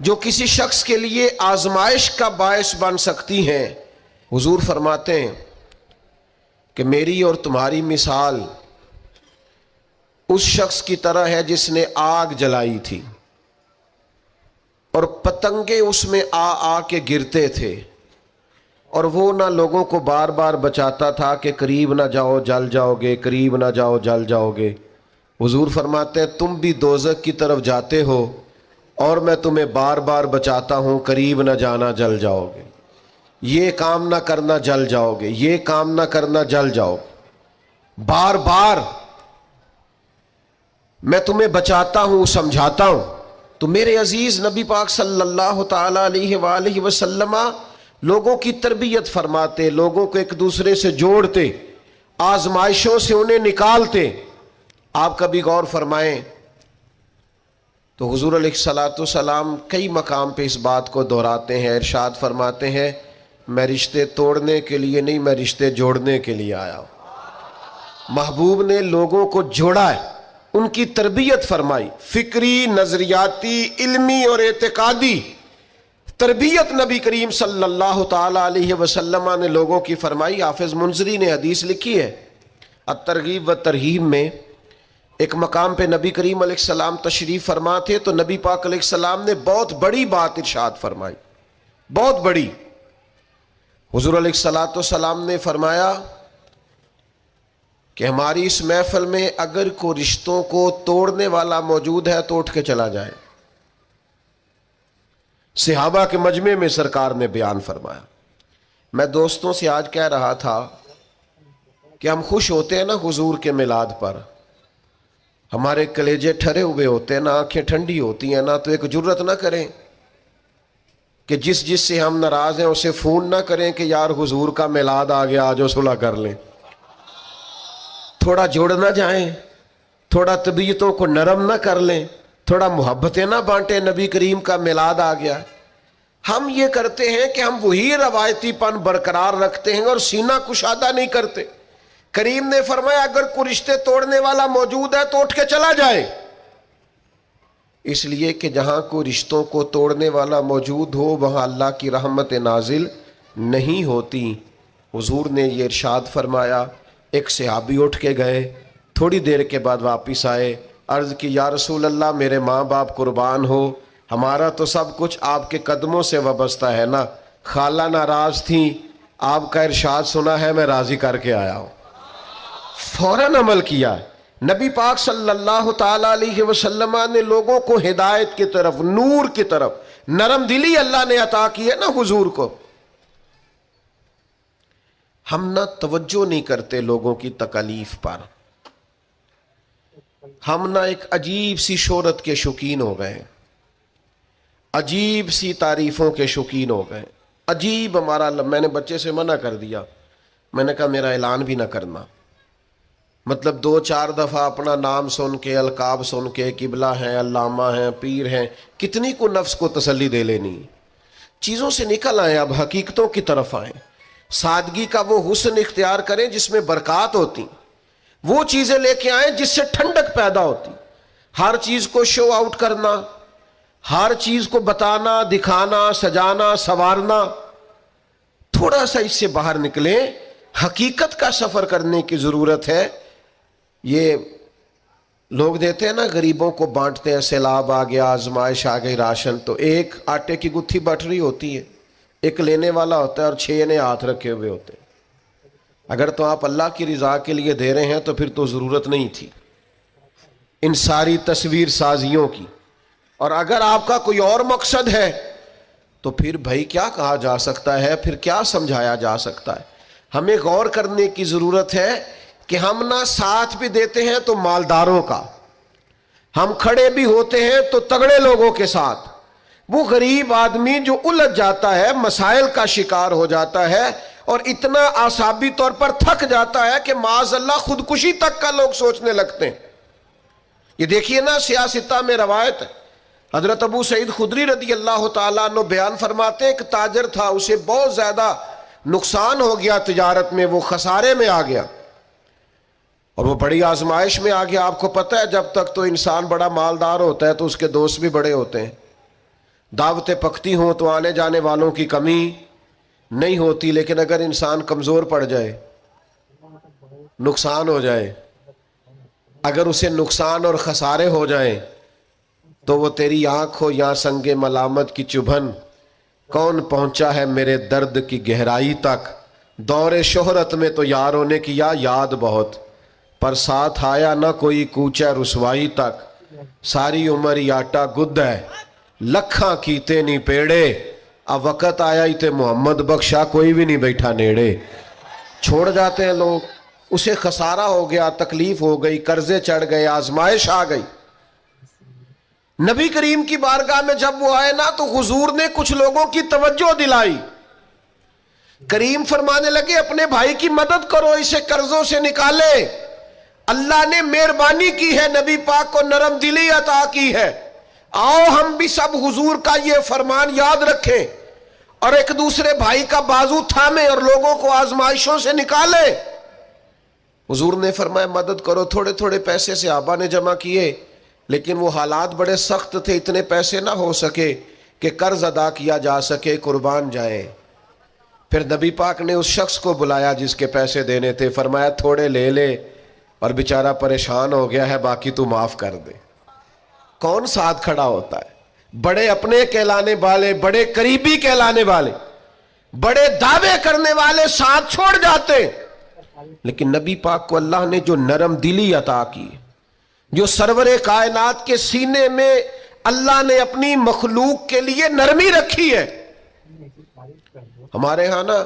جو کسی شخص کے لیے آزمائش کا باعث بن سکتی ہیں، حضور فرماتے ہیں کہ میری اور تمہاری مثال اس شخص کی طرح ہے جس نے آگ جلائی تھی اور پتنگے اس میں آ کے گرتے تھے، اور وہ نہ لوگوں کو بار بار بچاتا تھا کہ قریب نہ جاؤ جل جاؤ گے، قریب نہ جاؤ جل جاؤ گے۔ حضور فرماتے ہیں تم بھی دوزخ کی طرف جاتے ہو اور میں تمہیں بار بار بچاتا ہوں، قریب نہ جانا جل جاؤ گے، یہ کام نہ کرنا جل جاؤ گے، یہ کام نہ کرنا جل جاؤ گے۔ بار بار میں تمہیں بچاتا ہوں، سمجھاتا ہوں۔ تو میرے عزیز نبی پاک صلی اللہ تعالی علیہ وآلہ وسلم لوگوں کی تربیت فرماتے، لوگوں کو ایک دوسرے سے جوڑتے، آزمائشوں سے انہیں نکالتے۔ آپ کبھی غور فرمائیں تو حضور علیہ الصلوۃ والسلام کئی مقام پہ اس بات کو دہراتے ہیں، ارشاد فرماتے ہیں میں رشتے توڑنے کے لیے نہیں، میں رشتے جوڑنے کے لیے آیا ہوں۔ محبوب نے لوگوں کو جوڑا ہے، ان کی تربیت فرمائی، فکری، نظریاتی، علمی اور اعتقادی تربیت نبی کریم صلی اللہ تعالی علیہ وسلم نے لوگوں کی فرمائی۔ حافظ منذری نے حدیث لکھی ہے الترغیب و ترہیب میں، ایک مقام پہ نبی کریم علیہ السلام تشریف فرما تھے تو نبی پاک علیہ السلام نے بہت بڑی بات ارشاد فرمائی، بہت بڑی۔ حضور علیہ الصلوۃ والسلام نے فرمایا کہ ہماری اس محفل میں اگر کوئی رشتوں کو توڑنے والا موجود ہے تو اٹھ کے چلا جائے۔ صحابہ کے مجمع میں سرکار نے بیان فرمایا۔ میں دوستوں سے آج کہہ رہا تھا کہ ہم خوش ہوتے ہیں نا حضور کے میلاد پر، ہمارے کلیجے ٹھرے ہوئے ہوتے ہیں نا، آنکھیں ٹھنڈی ہوتی ہیں نا، تو ایک جرت نہ کریں کہ جس سے ہم ناراض ہیں اسے فون نہ کریں کہ یار حضور کا میلاد آ گیا، آجو صلح کر لیں۔ تھوڑا جوڑ نہ جائیں، تھوڑا طبیعتوں کو نرم نہ کر لیں، تھوڑا محبتیں نہ بانٹیں، نبی کریم کا میلاد آ گیا۔ ہم یہ کرتے ہیں کہ ہم وہی روایتی پن برقرار رکھتے ہیں اور سینہ کشادہ نہیں کرتے۔ کریم نے فرمایا اگر کوئی رشتے توڑنے والا موجود ہے تو اٹھ کے چلا جائے، اس لیے کہ جہاں کوئی رشتوں کو توڑنے والا موجود ہو وہاں اللہ کی رحمت نازل نہیں ہوتی۔ حضور نے یہ ارشاد فرمایا۔ ایک صحابی اٹھ کے گئے، تھوڑی دیر کے بعد واپس آئے، عرض کی یا رسول اللہ میرے ماں باپ قربان ہو، ہمارا تو سب کچھ آپ کے قدموں سے وابستہ ہے نا، خالہ ناراض تھیں، آپ کا ارشاد سنا ہے میں راضی کر کے آیا ہوں۔ فوراً عمل کیا۔ نبی پاک صلی اللہ تعالی علیہ وسلم نے لوگوں کو ہدایت کی طرف، نور کی طرف، نرم دلی اللہ نے عطا کی ہے نا حضور کو۔ ہم نہ توجہ نہیں کرتے لوگوں کی تکالیف پر، ہم نہ ایک عجیب سی شہرت کے شوقین ہو گئے، عجیب سی تعریفوں کے شوقین ہو گئے، عجیب ہمارا۔ میں نے بچے سے منع کر دیا، میں نے کہا میرا اعلان بھی نہ کرنا، مطلب 2-4 دفعہ اپنا نام سن کے، القاب سن کے، قبلہ ہیں، علامہ ہیں، پیر ہیں، کتنی کو نفس کو تسلی دے لینی۔ چیزوں سے نکل آئیں، اب حقیقتوں کی طرف آئیں، سادگی کا وہ حسن اختیار کریں جس میں برکات ہوتی، وہ چیزیں لے کے آئیں جس سے ٹھنڈک پیدا ہوتی۔ ہر چیز کو شو آؤٹ کرنا، ہر چیز کو بتانا، دکھانا، سجانا، سنوارنا، تھوڑا سا اس سے باہر نکلیں، حقیقت کا سفر کرنے کی ضرورت ہے۔ یہ لوگ دیتے ہیں نا، غریبوں کو بانٹتے ہیں، سیلاب آ گیا، آزمائش آ گئی، راشن، تو ایک آٹے کی گتھی بٹ رہی ہوتی ہے، ایک لینے والا ہوتا ہے اور 6 نے ہاتھ رکھے ہوئے ہوتے ہیں۔ اگر تو آپ اللہ کی رضا کے لیے دے رہے ہیں تو پھر تو ضرورت نہیں تھی ان ساری تصویر سازیوں کی، اور اگر آپ کا کوئی اور مقصد ہے تو پھر بھائی کیا کہا جا سکتا ہے، پھر کیا سمجھایا جا سکتا ہے۔ ہمیں غور کرنے کی ضرورت ہے کہ ہم نہ ساتھ بھی دیتے ہیں تو مالداروں کا، ہم کھڑے بھی ہوتے ہیں تو تگڑے لوگوں کے ساتھ۔ وہ غریب آدمی جو الجھ جاتا ہے، مسائل کا شکار ہو جاتا ہے اور اتنا اعصابی طور پر تھک جاتا ہے کہ معاذ اللہ خودکشی تک کا لوگ سوچنے لگتے ہیں۔ یہ دیکھیے نا، سیاستہ میں روایت ہے، حضرت ابو سعید خدری رضی اللہ تعالیٰ عنہ بیان فرماتے ہیں، ایک تاجر تھا، اسے بہت زیادہ نقصان ہو گیا تجارت میں، وہ خسارے میں آ گیا اور وہ بڑی آزمائش میں آ گیا۔ آپ کو پتہ ہے جب تک تو انسان بڑا مالدار ہوتا ہے تو اس کے دوست بھی بڑے ہوتے ہیں، دعوتیں پکتی ہوں تو آنے جانے والوں کی کمی نہیں ہوتی، لیکن اگر انسان کمزور پڑ جائے، نقصان ہو جائے، اگر اسے نقصان اور خسارے ہو جائیں تو وہ تیری آنکھ ہو یا سنگ ملامت کی چبھن، کون پہنچا ہے میرے درد کی گہرائی تک، دور شہرت میں تو یاروں نے کیا یاد بہت، پر ساتھ آیا نہ کوئی کوچہ رسوائی تک، ساری عمر یاٹا گد ہے لکھاں کیتے نہیں پیڑے، اب وقت آیا ہی تے محمد بخشا کوئی بھی نہیں بیٹھا نیڑے۔ چھوڑ جاتے ہیں لوگ، اسے خسارہ ہو گیا، تکلیف ہو گئی، قرضے چڑھ گئے، آزمائش آ گئی۔ نبی کریم کی بارگاہ میں جب وہ آئے نا تو حضور نے کچھ لوگوں کی توجہ دلائی، کریم فرمانے لگے اپنے بھائی کی مدد کرو، اسے قرضوں سے نکالے، اللہ نے مہربانی کی ہے، نبی پاک کو نرم دلی عطا کی ہے، آؤ ہم بھی سب حضور کا یہ فرمان یاد رکھیں اور ایک دوسرے بھائی کا بازو تھامیں اور لوگوں کو آزمائشوں سے نکالیں۔ حضور نے فرمایا مدد کرو، تھوڑے تھوڑے پیسے سے آبا نے جمع کیے، لیکن وہ حالات بڑے سخت تھے، اتنے پیسے نہ ہو سکے کہ قرض ادا کیا جا سکے، قربان جائیں۔ پھر نبی پاک نے اس شخص کو بلایا جس کے پیسے دینے تھے، فرمایا تھوڑے لے لے، اور بیچارہ پریشان ہو گیا ہے، باقی تو معاف کر دے۔ کون ساتھ کھڑا ہوتا ہے؟ بڑے اپنے کہلانے والے، بڑے قریبی کہلانے والے، بڑے دعوے کرنے والے ساتھ چھوڑ جاتے، لیکن نبی پاک کو اللہ نے جو نرم دلی عطا کی، جو سرور کائنات کے سینے میں اللہ نے اپنی مخلوق کے لیے نرمی رکھی ہے۔ ہمارے ہاں نا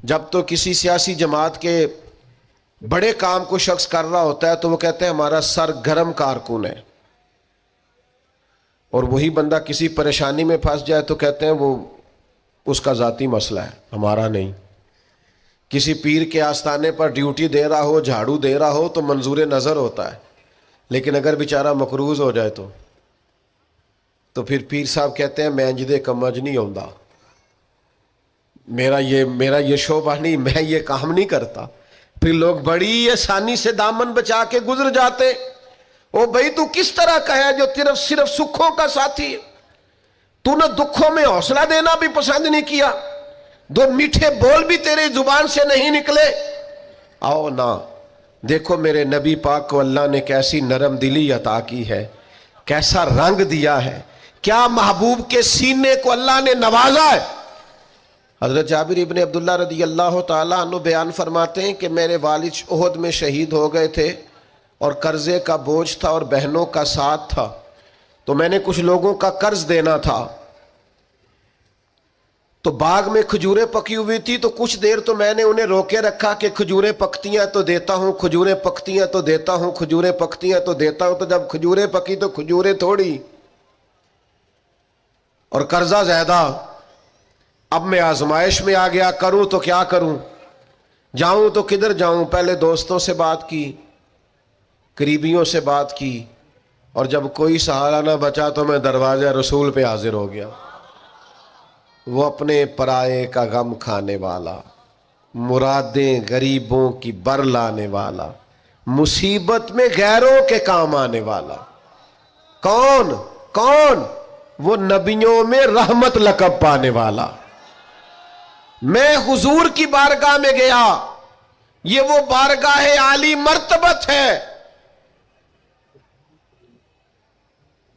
جب تو کسی سیاسی جماعت کے بڑے کام کو شخص کر رہا ہوتا ہے تو وہ کہتے ہیں ہمارا سرگرم کارکن ہے، اور وہی بندہ کسی پریشانی میں پھنس جائے تو کہتے ہیں وہ اس کا ذاتی مسئلہ ہے، ہمارا نہیں۔ کسی پیر کے آستانے پر ڈیوٹی دے رہا ہو، جھاڑو دے رہا ہو تو منظور نظر ہوتا ہے، لیکن اگر بیچارہ مقروض ہو جائے تو پھر پیر صاحب کہتے ہیں میں انجدے کمج نہیں ہوندا، میرا یہ شعبہ نہیں، میں یہ کام نہیں کرتا۔ پھر لوگ بڑی آسانی سے دامن بچا کے گزر جاتے۔ او بھائی تو کس طرح کا ہے جو صرف سکھوں کا ساتھی ہے؟ تو نے دکھوں میں حوصلہ دینا بھی پسند نہیں کیا، دو میٹھے بول بھی تیرے زبان سے نہیں نکلے۔ آؤ نا، دیکھو میرے نبی پاک کو اللہ نے کیسی نرم دلی عطا کی ہے، کیسا رنگ دیا ہے، کیا محبوب کے سینے کو اللہ نے نوازا ہے۔ حضرت جابر ابن عبداللہ رضی اللہ تعالیٰ عنہ بیان فرماتے ہیں کہ میرے والد احد میں شہید ہو گئے تھے اور قرضے کا بوجھ تھا اور بہنوں کا ساتھ تھا، تو میں نے کچھ لوگوں کا قرض دینا تھا، تو باغ میں کھجوریں پکی ہوئی تھی، تو کچھ دیر تو میں نے انہیں روکے رکھا کہ کھجوریں پکتی ہیں تو دیتا ہوں، کھجوریں پکتی ہیں تو دیتا ہوں، کھجوریں پکتی ہیں تو دیتا ہوں۔ تو جب کھجوریں پکی تو کھجوریں تھوڑی اور قرضہ زیادہ، اب میں آزمائش میں آ گیا، کروں تو کیا کروں، جاؤں تو کدھر جاؤں۔ پہلے دوستوں سے بات کی، قریبیوں سے بات کی، اور جب کوئی سہارا نہ بچا تو میں دروازہ رسول پہ حاضر ہو گیا۔ وہ اپنے پرائے کا غم کھانے والا، مرادیں غریبوں کی بر لانے والا، مصیبت میں غیروں کے کام آنے والا، کون کون؟ وہ نبیوں میں رحمت لقب پانے والا. میں حضور کی بارگاہ میں گیا، یہ وہ بارگاہ عالی مرتبت ہے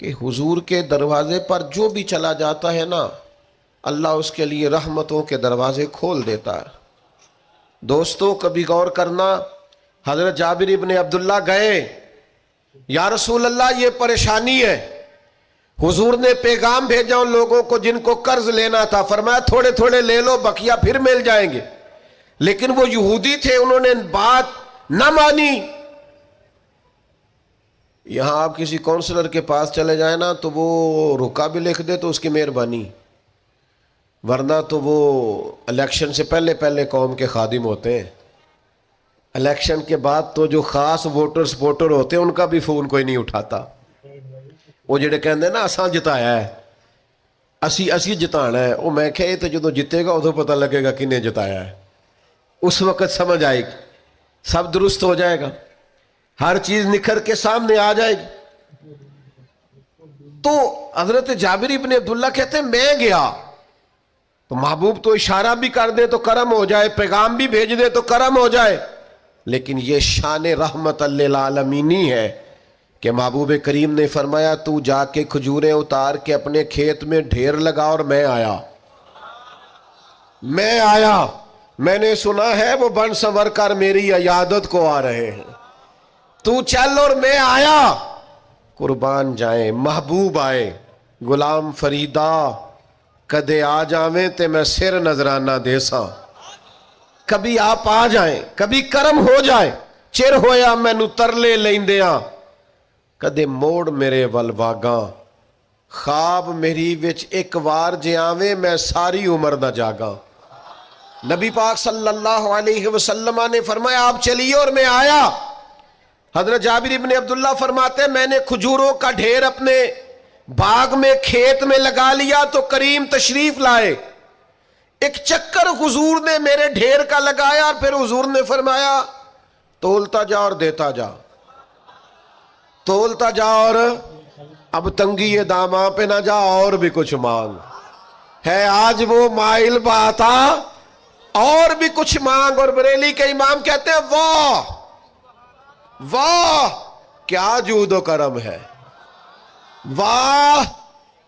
کہ حضور کے دروازے پر جو بھی چلا جاتا ہے نا، اللہ اس کے لیے رحمتوں کے دروازے کھول دیتا ہے. دوستو کبھی غور کرنا، حضرت جابر ابن عبداللہ گئے، یا رسول اللہ یہ پریشانی ہے. حضور نے پیغام بھیجا ان لوگوں کو جن کو قرض لینا تھا، فرمایا تھوڑے تھوڑے لے لو، بقیہ پھر مل جائیں گے. لیکن وہ یہودی تھے، انہوں نے بات نہ مانی. یہاں آپ کسی کونسلر کے پاس چلے جائیں نا تو وہ رکا بھی لکھ دے تو اس کی مہربانی، ورنہ تو وہ الیکشن سے پہلے پہلے قوم کے خادم ہوتے ہیں. الیکشن کے بعد تو جو خاص ووٹر سپورٹر ہوتے ہیں ان کا بھی فون کوئی نہیں اٹھاتا. وہ جڑے کہندے نا اساں جتایا ہے، اسی جتانا ہے، وہ میں کہ یہ تو جدو جتے گا ادو پتہ لگے گا کنے جتایا ہے، اس وقت سمجھ آئے گی، سب درست ہو جائے گا، ہر چیز نکھر کے سامنے آ جائے گی. تو حضرت جابر ابن عبداللہ کہتے ہیں میں گیا تو محبوب تو اشارہ بھی کر دے تو کرم ہو جائے، پیغام بھی بھیج دے تو کرم ہو جائے. لیکن یہ شان رحمت للعالمینی ہے کہ محبوب کریم نے فرمایا تو جا کے کھجوریں اتار کے اپنے کھیت میں ڈھیر لگا، اور میں آیا. میں نے سنا ہے وہ بن سنور کر میری عیادت کو آ رہے ہیں، تو چل اور میں آیا. قربان جائیں محبوب آئے. غلام فریدہ کدے آ جاویں تے میں سر نظرانہ دے ساں. کبھی آپ آ جائیں، کبھی کرم ہو جائے. چر ہویا مینو ترلے لیندیاں، کدے موڑ میرے ول واگاں. خواب میری وچ ایک وار جے آویں میں ساری عمر نہ جاگاں. نبی پاک صلی اللہ علیہ وسلم نے فرمایا آپ چلیے اور میں آیا. حضرت جابر ابن عبداللہ فرماتے میں نے کھجوروں کا ڈھیر اپنے باغ میں کھیت میں لگا لیا تو کریم تشریف لائے. ایک چکر حضور نے میرے ڈھیر کا لگایا اور پھر حضور نے فرمایا تولتا جا اور دیتا جا، تولتا جا اور اب تنگی داماں پہ نہ جا اور بھی کچھ مانگ. ہے آج وہ مائل بات اور بھی کچھ مانگ. اور بریلی کے امام کہتے ہیں واہ واہ کیا جود و کرم ہے، واہ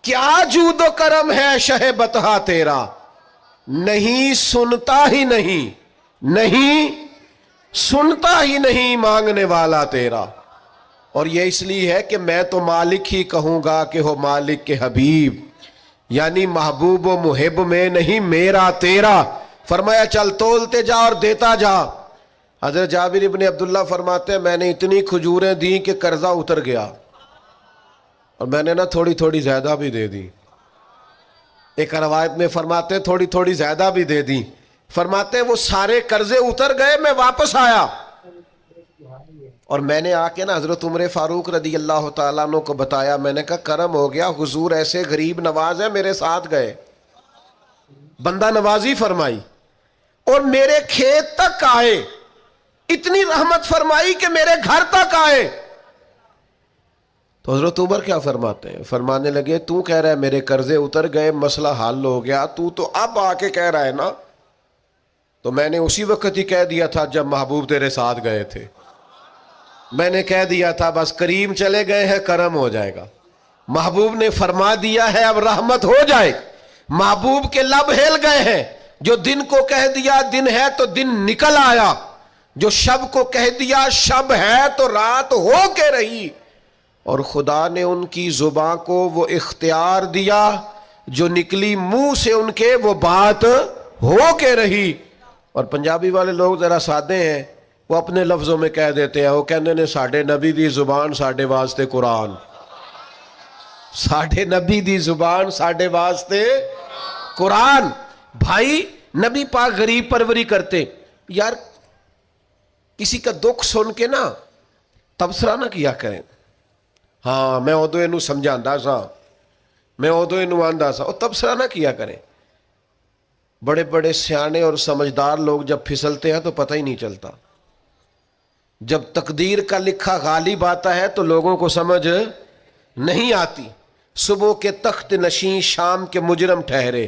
کیا جود و کرم ہے شہ بتہا تیرا. نہیں سنتا ہی نہیں، نہیں سنتا ہی نہیں مانگنے والا تیرا. اور یہ اس لیے ہے کہ میں تو مالک ہی کہوں گا کہ ہو مالک کے حبیب، یعنی محبوب و محب میں نہیں میرا تیرا. فرمایا چل تولتے جا اور دیتا جا. حضرت جابر ابن عبداللہ فرماتے ہیں میں نے اتنی کھجوریں دی کہ قرضہ اتر گیا، اور میں نے نا تھوڑی تھوڑی زیادہ بھی دے دی. ایک روایت میں فرماتے تھوڑی تھوڑی زیادہ بھی دے دی. فرماتے وہ سارے قرضے اتر گئے، میں واپس آیا اور میں نے آ کے نا حضرت عمر فاروق رضی اللہ تعالیٰ عنہ کو بتایا. میں نے کہا کرم ہو گیا، حضور ایسے غریب نواز ہیں میرے ساتھ گئے، بندہ نوازی فرمائی اور میرے کھیت تک آئے، اتنی رحمت فرمائی کہ میرے گھر تک آئے. تو حضرت عمر کیا فرماتے ہیں؟ فرمانے لگے تو کہہ رہا ہے میرے قرضے اتر گئے، مسئلہ حل ہو گیا، تو اب آ کے کہہ رہا ہے نا. تو میں نے اسی وقت ہی کہہ دیا تھا جب محبوب تیرے ساتھ گئے تھے، میں نے کہہ دیا تھا بس کریم چلے گئے ہیں کرم ہو جائے گا. محبوب نے فرما دیا ہے اب رحمت ہو جائے. محبوب کے لب ہل گئے ہیں. جو دن کو کہہ دیا دن ہے تو دن نکل آیا، جو شب کو کہہ دیا شب ہے تو رات ہو کے رہی. اور خدا نے ان کی زبان کو وہ اختیار دیا، جو نکلی منہ سے ان کے وہ بات ہو کے رہی. اور پنجابی والے لوگ ذرا سادے ہیں، وہ اپنے لفظوں میں کہہ دیتے ہیں، وہ کہنے نے ساڑھے نبی دی زبان ساڑھے واسطے قرآن، ساڑھے نبی دی زبان ساڑھے واسطے قرآن. بھائی نبی پاک غریب پروری کرتے. یار کسی کا دکھ سن کے نا تبصرہ نہ کیا کریں. ہاں میں ادو یہ سمجھاندہ سا، میں ادو یہ آندہ سا، اور تبصرہ نہ کیا کریں. بڑے بڑے سیانے اور سمجھدار لوگ جب پھسلتے ہیں تو پتہ ہی نہیں چلتا. جب تقدیر کا لکھا غالب آتا ہے تو لوگوں کو سمجھ نہیں آتی. صبح کے تخت نشین شام کے مجرم ٹھہرے,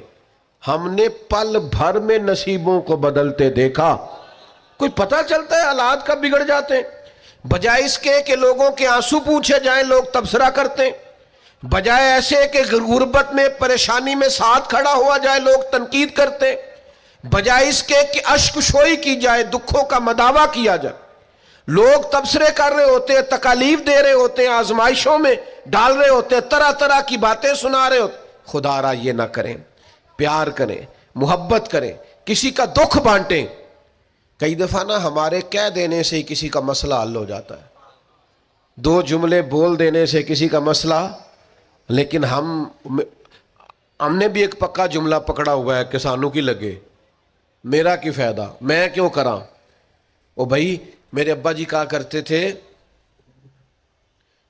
ہم نے پل بھر میں نصیبوں کو بدلتے دیکھا. کوئی پتہ چلتا ہے حالات کب بگڑ جاتے ہیں. بجائے اس کے کہ لوگوں کے آنسو پوچھے جائیں لوگ تبصرہ کرتے ہیں, بجائے ایسے کہ غربت میں پریشانی میں ساتھ کھڑا ہوا جائے لوگ تنقید کرتے ہیں, بجائے اس کے کہ اشک شوئی کی جائے, دکھوں کا مداوع کیا جائے, لوگ تبصرے کر رہے ہوتے ہیں, تکالیف دے رہے ہوتے ہیں, آزمائشوں میں ڈال رہے ہوتے ہیں, طرح طرح کی باتیں سنا رہے ہوتے. خدا را یہ نہ کریں, پیار کریں, محبت کریں, کسی کا دکھ بانٹیں. کئی دفعہ نا ہمارے کہہ دینے سے ہی کسی کا مسئلہ حل ہو جاتا ہے, 2 جملے بول دینے سے کسی کا مسئلہ. لیکن ہم نے بھی ایک پکا جملہ پکڑا ہوا ہے, کسانوں کی لگے میرا کی فائدہ, میں کیوں کراں. او بھائی میرے ابا جی کہا کرتے تھے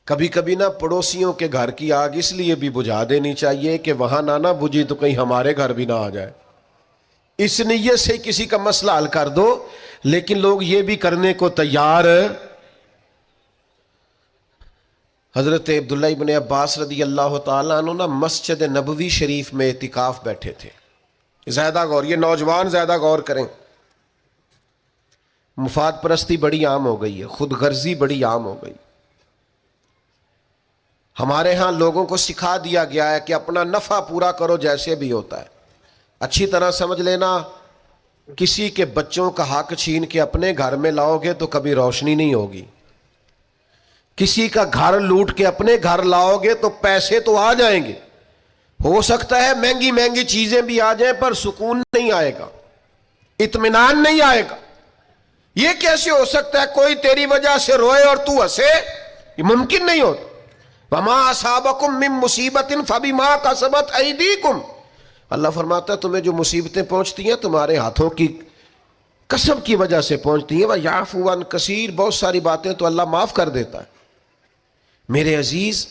کبھی کبھی نا پڑوسیوں کے گھر کی آگ اس لیے بھی بجھا دینی چاہیے کہ وہاں نہ بجھی تو کہیں ہمارے گھر بھی نہ آ جائے. اس نیت سے کسی کا مسئلہ حل کر دو. لیکن لوگ یہ بھی کرنے کو تیار. حضرت عبداللہ ابن عباس رضی اللہ تعالیٰ عنہ نا مسجد نبوی شریف میں اعتکاف بیٹھے تھے. زیادہ غور, یہ نوجوان زیادہ غور کریں. مفاد پرستی بڑی عام ہو گئی ہے, خود غرضی بڑی عام ہو گئی. ہمارے ہاں لوگوں کو سکھا دیا گیا ہے کہ اپنا نفع پورا کرو جیسے بھی ہوتا ہے. اچھی طرح سمجھ لینا, کسی کے بچوں کا حق چھین کے اپنے گھر میں لاؤ گے تو کبھی روشنی نہیں ہوگی. کسی کا گھر لوٹ کے اپنے گھر لاؤ گے تو پیسے تو آ جائیں گے, ہو سکتا ہے مہنگی مہنگی چیزیں بھی آ جائیں, پر سکون نہیں آئے گا, اطمینان نہیں آئے گا. یہ کیسے ہو سکتا ہے کوئی تیری وجہ سے روئے اور تو ہنسے؟ یہ ممکن نہیں ہوتا. وَمَا أَصَابَكُم مِّن مُّصِيبَةٍ فَبِمَا كَسَبَتْ أَيْدِيكُمْ. اللہ فرماتا ہے تمہیں جو مصیبتیں پہنچتی ہیں تمہارے ہاتھوں کی کسب کی وجہ سے پہنچتی ہیں. وَيَعْفُو عَن كَثِيرٍ, بہت ساری باتیں تو اللہ معاف کر دیتا ہے. میرے عزیز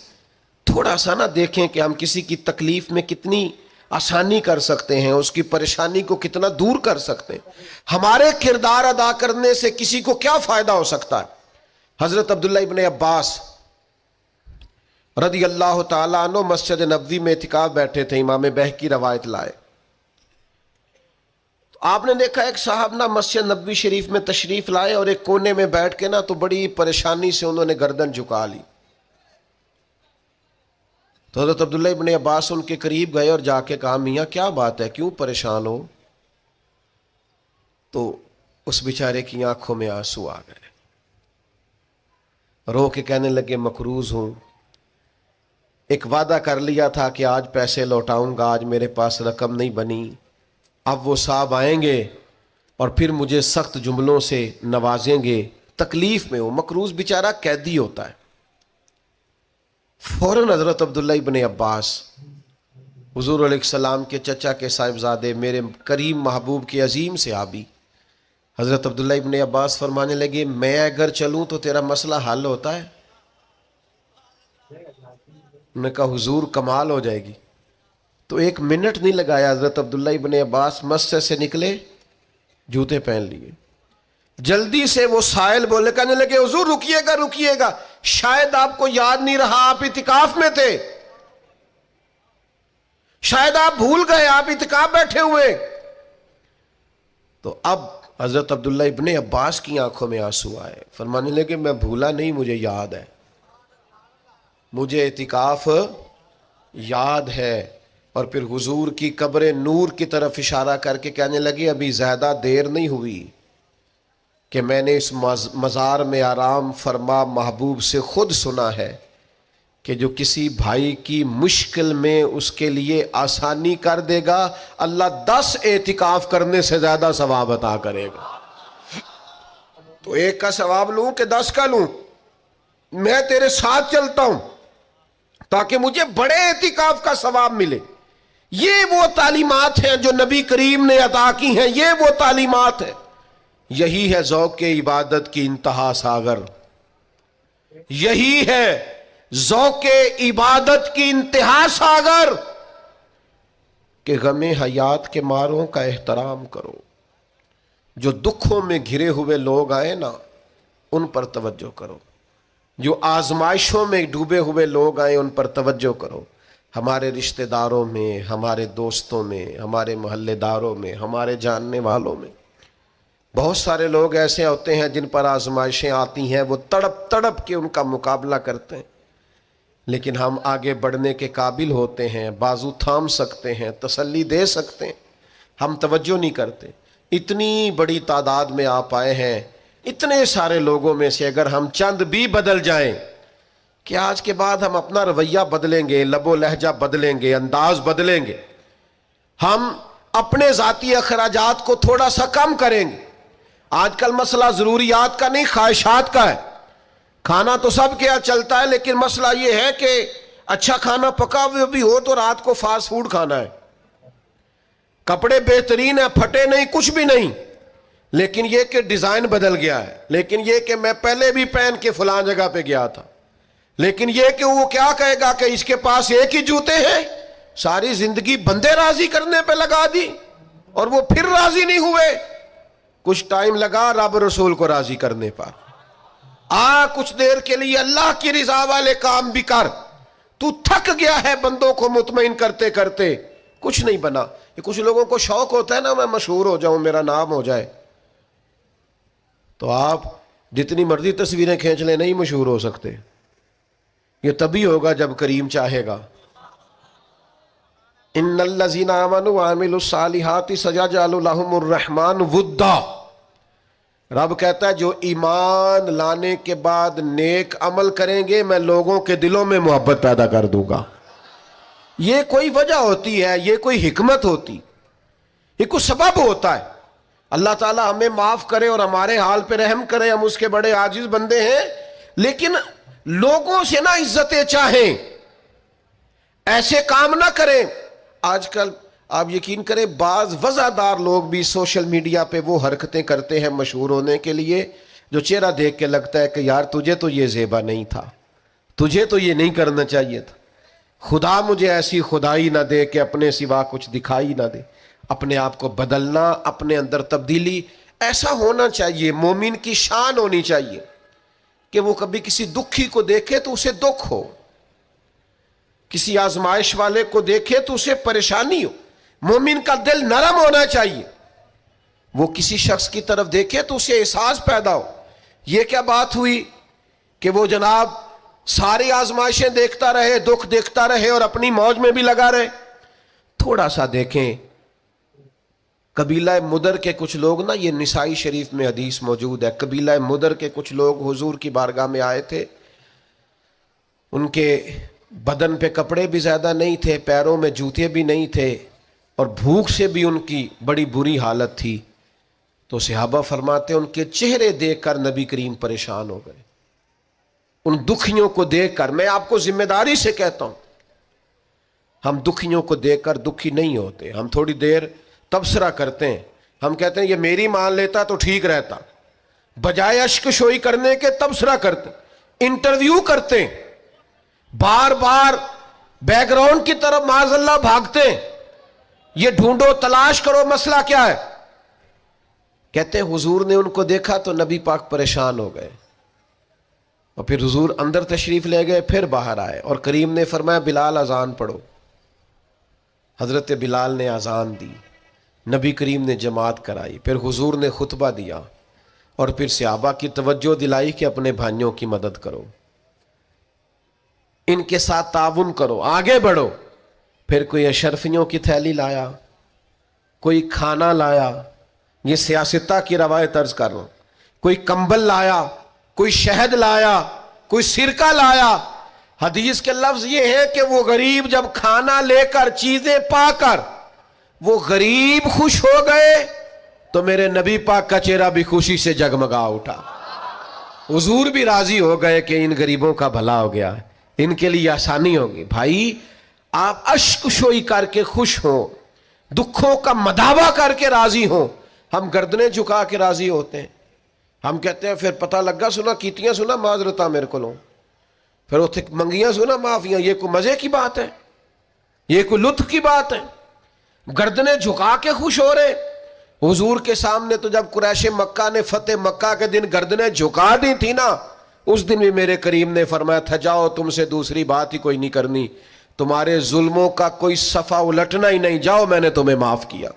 تھوڑا سا نہ دیکھیں کہ ہم کسی کی تکلیف میں کتنی آسانی کر سکتے ہیں, اس کی پریشانی کو کتنا دور کر سکتے ہیں. ہمارے کردار ادا کرنے سے کسی کو کیا فائدہ ہو سکتا ہے. حضرت عبداللہ ابن عباس رضی اللہ تعالیٰ عنہ مسجد نبوی میں اعتکاف بیٹھے تھے, امام بہقی روایت لائے. آپ نے دیکھا ایک صاحب نا مسجد نبوی شریف میں تشریف لائے اور ایک کونے میں بیٹھ کے نا تو بڑی پریشانی سے انہوں نے گردن جھکا لی. تو حضرت عبداللہ ابن عباس ان کے قریب گئے اور جا کے کہا میاں کیا بات ہے, کیوں پریشان ہو؟ تو اس بیچارے کی آنکھوں میں آنسو آ گئے, رو کے کہنے لگے مقروض ہوں, ایک وعدہ کر لیا تھا کہ آج پیسے لوٹاؤں گا, آج میرے پاس رقم نہیں بنی. اب وہ صاحب آئیں گے اور پھر مجھے سخت جملوں سے نوازیں گے, تکلیف میں ہو. مقروض بیچارہ قیدی ہوتا ہے. فوراً حضرت عبداللہ ابن عباس حضور علیہ السلام کے چچا کے صاحبزادے, میرے کریم محبوب کے عظیم صحابی حضرت عبداللہ ابن عباس فرمانے لگے میں اگر چلوں تو تیرا مسئلہ حل ہوتا ہے؟ انہوں نے کہا حضور کمال ہو جائے گی. تو 1 منٹ نہیں لگایا, حضرت عبداللہ ابن عباس مسجد سے نکلے, جوتے پہن لیے, جلدی سے وہ سائل بولے, کہنے لگے حضور رکیے گا رکیے گا, شاید آپ کو یاد نہیں رہا آپ اعتکاف میں تھے, شاید آپ بھول گئے آپ اعتکاف بیٹھے ہوئے. تو اب حضرت عبداللہ ابن عباس کی آنکھوں میں آنسو آئے, فرمانے لگے میں بھولا نہیں, مجھے یاد ہے, مجھے اعتکاف یاد ہے. اور پھر حضور کی قبر نور کی طرف اشارہ کر کے کہنے لگے ابھی زیادہ دیر نہیں ہوئی کہ میں نے اس مزار میں آرام فرما محبوب سے خود سنا ہے کہ جو کسی بھائی کی مشکل میں اس کے لیے آسانی کر دے گا اللہ 10 اعتکاف کرنے سے زیادہ ثواب عطا کرے گا. تو 1 کا ثواب لوں کہ 10 کا لوں؟ میں تیرے ساتھ چلتا ہوں تاکہ مجھے بڑے اعتکاف کا ثواب ملے. یہ وہ تعلیمات ہیں جو نبی کریم نے عطا کی ہیں, یہ وہ تعلیمات ہیں. یہی ہے ذوق عبادت کی انتہا ساگر, یہی ہے ذوق عبادت کی انتہا ساگر کہ غم حیات کے ماروں کا احترام کرو. جو دکھوں میں گھرے ہوئے لوگ آئے نا ان پر توجہ کرو. جو آزمائشوں میں ڈوبے ہوئے لوگ آئے ان پر توجہ کرو. ہمارے رشتہ داروں میں، ہمارے دوستوں میں، ہمارے محلے داروں میں، ہمارے جاننے والوں میں بہت سارے لوگ ایسے ہوتے ہیں جن پر آزمائشیں آتی ہیں، وہ تڑپ تڑپ کے ان کا مقابلہ کرتے ہیں، لیکن ہم آگے بڑھنے کے قابل ہوتے ہیں، بازو تھام سکتے ہیں، تسلی دے سکتے ہیں. ہم توجہ نہیں کرتے. اتنی بڑی تعداد میں آپ آئے ہیں، اتنے سارے لوگوں میں سے اگر ہم چند بھی بدل جائیں کہ آج کے بعد ہم اپنا رویہ بدلیں گے، لب و لہجہ بدلیں گے، انداز بدلیں گے، ہم اپنے ذاتی اخراجات کو تھوڑا سا کم کریں گے. آج کل مسئلہ ضروریات کا نہیں، خواہشات کا ہے. کھانا تو سب کے یہاں چلتا ہے، لیکن مسئلہ یہ ہے کہ اچھا کھانا پکا ہوئے بھی ہو تو رات کو فاسٹ فوڈ کھانا ہے. کپڑے بہترین ہیں، پھٹے نہیں، کچھ بھی نہیں، لیکن یہ کہ ڈیزائن بدل گیا ہے. لیکن یہ کہ میں پہلے بھی پہن کے فلاں جگہ پہ گیا تھا. لیکن یہ کہ وہ کیا کہے گا کہ اس کے پاس ایک ہی جوتے ہیں، ساری زندگی بندے راضی کرنے پہ لگا دی اور وہ پھر راضی نہیں ہوئے. کچھ ٹائم لگا رب رسول کو راضی کرنے پر. کچھ دیر کے لیے اللہ کی رضا والے کام بھی کر. تو تھک گیا ہے بندوں کو مطمئن کرتے کرتے، کچھ نہیں بنا. یہ کچھ لوگوں کو شوق ہوتا ہے نا، میں مشہور ہو جاؤں، میرا نام ہو جائے. تو آپ جتنی مرضی تصویریں کھینچ لیں، نہیں مشہور ہو سکتے. یہ تبھی ہوگا جب کریم چاہے گا. ان الذین آمنوا وعملوا الصالحات سیجعل لهم الرحمن ودا. رب کہتا ہے جو ایمان لانے کے بعد نیک عمل کریں گے میں لوگوں کے دلوں میں محبت پیدا کر دوں گا. یہ کوئی وجہ ہوتی ہے، یہ کوئی حکمت ہوتی، یہ کوئی سبب ہوتا ہے. اللہ تعالی ہمیں معاف کرے اور ہمارے حال پہ رحم کرے، ہم اس کے بڑے عاجز بندے ہیں. لیکن لوگوں سے نہ عزتیں چاہیں، ایسے کام نہ کریں. آج کل آپ یقین کریں بعض وزادار لوگ بھی سوشل میڈیا پہ وہ حرکتیں کرتے ہیں مشہور ہونے کے لیے جو چہرہ دیکھ کے لگتا ہے کہ یار تجھے تو یہ زیبا نہیں تھا، تجھے تو یہ نہیں کرنا چاہیے تھا. خدا مجھے ایسی خدائی نہ دے کہ اپنے سوا کچھ دکھائی نہ دے. اپنے آپ کو بدلنا، اپنے اندر تبدیلی ایسا ہونا چاہیے. مومن کی شان ہونی چاہیے کہ وہ کبھی کسی دکھی کو دیکھے تو اسے دکھ ہو، کسی آزمائش والے کو دیکھے تو اسے پریشانی ہو. مومن کا دل نرم ہونا چاہیے. وہ کسی شخص کی طرف دیکھے تو اسے احساس پیدا ہو. یہ کیا بات ہوئی کہ وہ جناب ساری آزمائشیں دیکھتا رہے، دکھ دیکھتا رہے اور اپنی موج میں بھی لگا رہے. تھوڑا سا دیکھیں قبیلہ مدر کے کچھ لوگ نا، یہ نسائی شریف میں حدیث موجود ہے، قبیلہ مدر کے کچھ لوگ حضور کی بارگاہ میں آئے تھے. ان کے بدن پہ کپڑے بھی زیادہ نہیں تھے، پیروں میں جوتے بھی نہیں تھے، اور بھوک سے بھی ان کی بڑی بری حالت تھی. تو صحابہ فرماتے ان کے چہرے دیکھ کر نبی کریم پریشان ہو گئے. ان دکھیوں کو دیکھ کر، میں آپ کو ذمہ داری سے کہتا ہوں، ہم دکھیوں کو دیکھ کر دکھی نہیں ہوتے. ہم تھوڑی دیر تبصرہ کرتے ہیں، ہم کہتے ہیں یہ میری مان لیتا تو ٹھیک رہتا، بجائے اشک شوئی کرنے کے تبصرہ کرتے، انٹرویو کرتے ہیں، بار بار بیک گراؤنڈ کی طرف معاذ اللہ بھاگتے ہیں. یہ ڈھونڈو، تلاش کرو مسئلہ کیا ہے. کہتے ہیں حضور نے ان کو دیکھا تو نبی پاک پریشان ہو گئے، اور پھر حضور اندر تشریف لے گئے، پھر باہر آئے اور کریم نے فرمایا بلال اذان پڑھو. حضرت بلال نے اذان دی، نبی کریم نے جماعت کرائی، پھر حضور نے خطبہ دیا اور پھر صحابہ کی توجہ دلائی کہ اپنے بھائیوں کی مدد کرو، ان کے ساتھ تعاون کرو، آگے بڑھو. پھر کوئی اشرفیوں کی تھیلی لایا، کوئی کھانا لایا، یہ سیاستہ کی روایت عرض کر رہا ہوں، کوئی کمبل لایا، کوئی شہد لایا، کوئی سرکہ لایا. حدیث کے لفظ یہ ہے کہ وہ غریب جب کھانا لے کر، چیزیں پا کر وہ غریب خوش ہو گئے تو میرے نبی پاک کا چہرہ بھی خوشی سے جگمگا اٹھا. حضور بھی راضی ہو گئے کہ ان غریبوں کا بھلا ہو گیا ہے، ان کے لیے آسانی ہوگی. بھائی آپ اشک شوئی کر کے خوش ہوں، دکھوں کا مداوع کر کے راضی ہوں. ہم گردنیں جھکا کے راضی ہوتے ہیں. ہم کہتے ہیں پھر پتہ لگا سنا کیتیاں سنا معذرتاں میرے کو لوں، پھر اتنے منگیاں سنا معافیاں. یہ کوئی مزے کی بات ہے؟ یہ کوئی لطف کی بات ہے؟ گردنیں جھکا کے خوش ہو رہے. حضور کے سامنے تو جب قریش مکہ نے فتح مکہ کے دن گردنیں جھکا دی تھی نا، اس دن بھی میرے کریم نے فرمایا تھا جاؤ تم سے دوسری بات ہی کوئی نہیں کرنی, تمہارے ظلموں کا کوئی صفحہ الٹنا ہی نہیں, جاؤ میں نے تمہیں معاف کیا.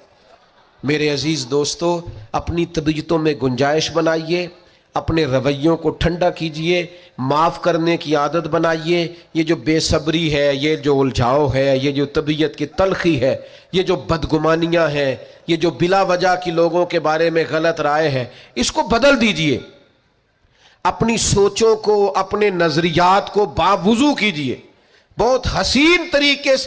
میرے عزیز دوستو, اپنی طبیعتوں میں گنجائش بنائیے, اپنے رویوں کو ٹھنڈا کیجئے, معاف کرنے کی عادت بنائیے. یہ جو بے صبری ہے, یہ جو الجھاؤ ہے, یہ جو طبیعت کی تلخی ہے, یہ جو بدگمانیاں ہیں, یہ جو بلا وجہ کی لوگوں کے بارے میں غلط رائے ہے, اس کو بدل دیجئے. اپنی سوچوں کو, اپنے نظریات کو باوضو کیجئے. بہت حسین طریقے سے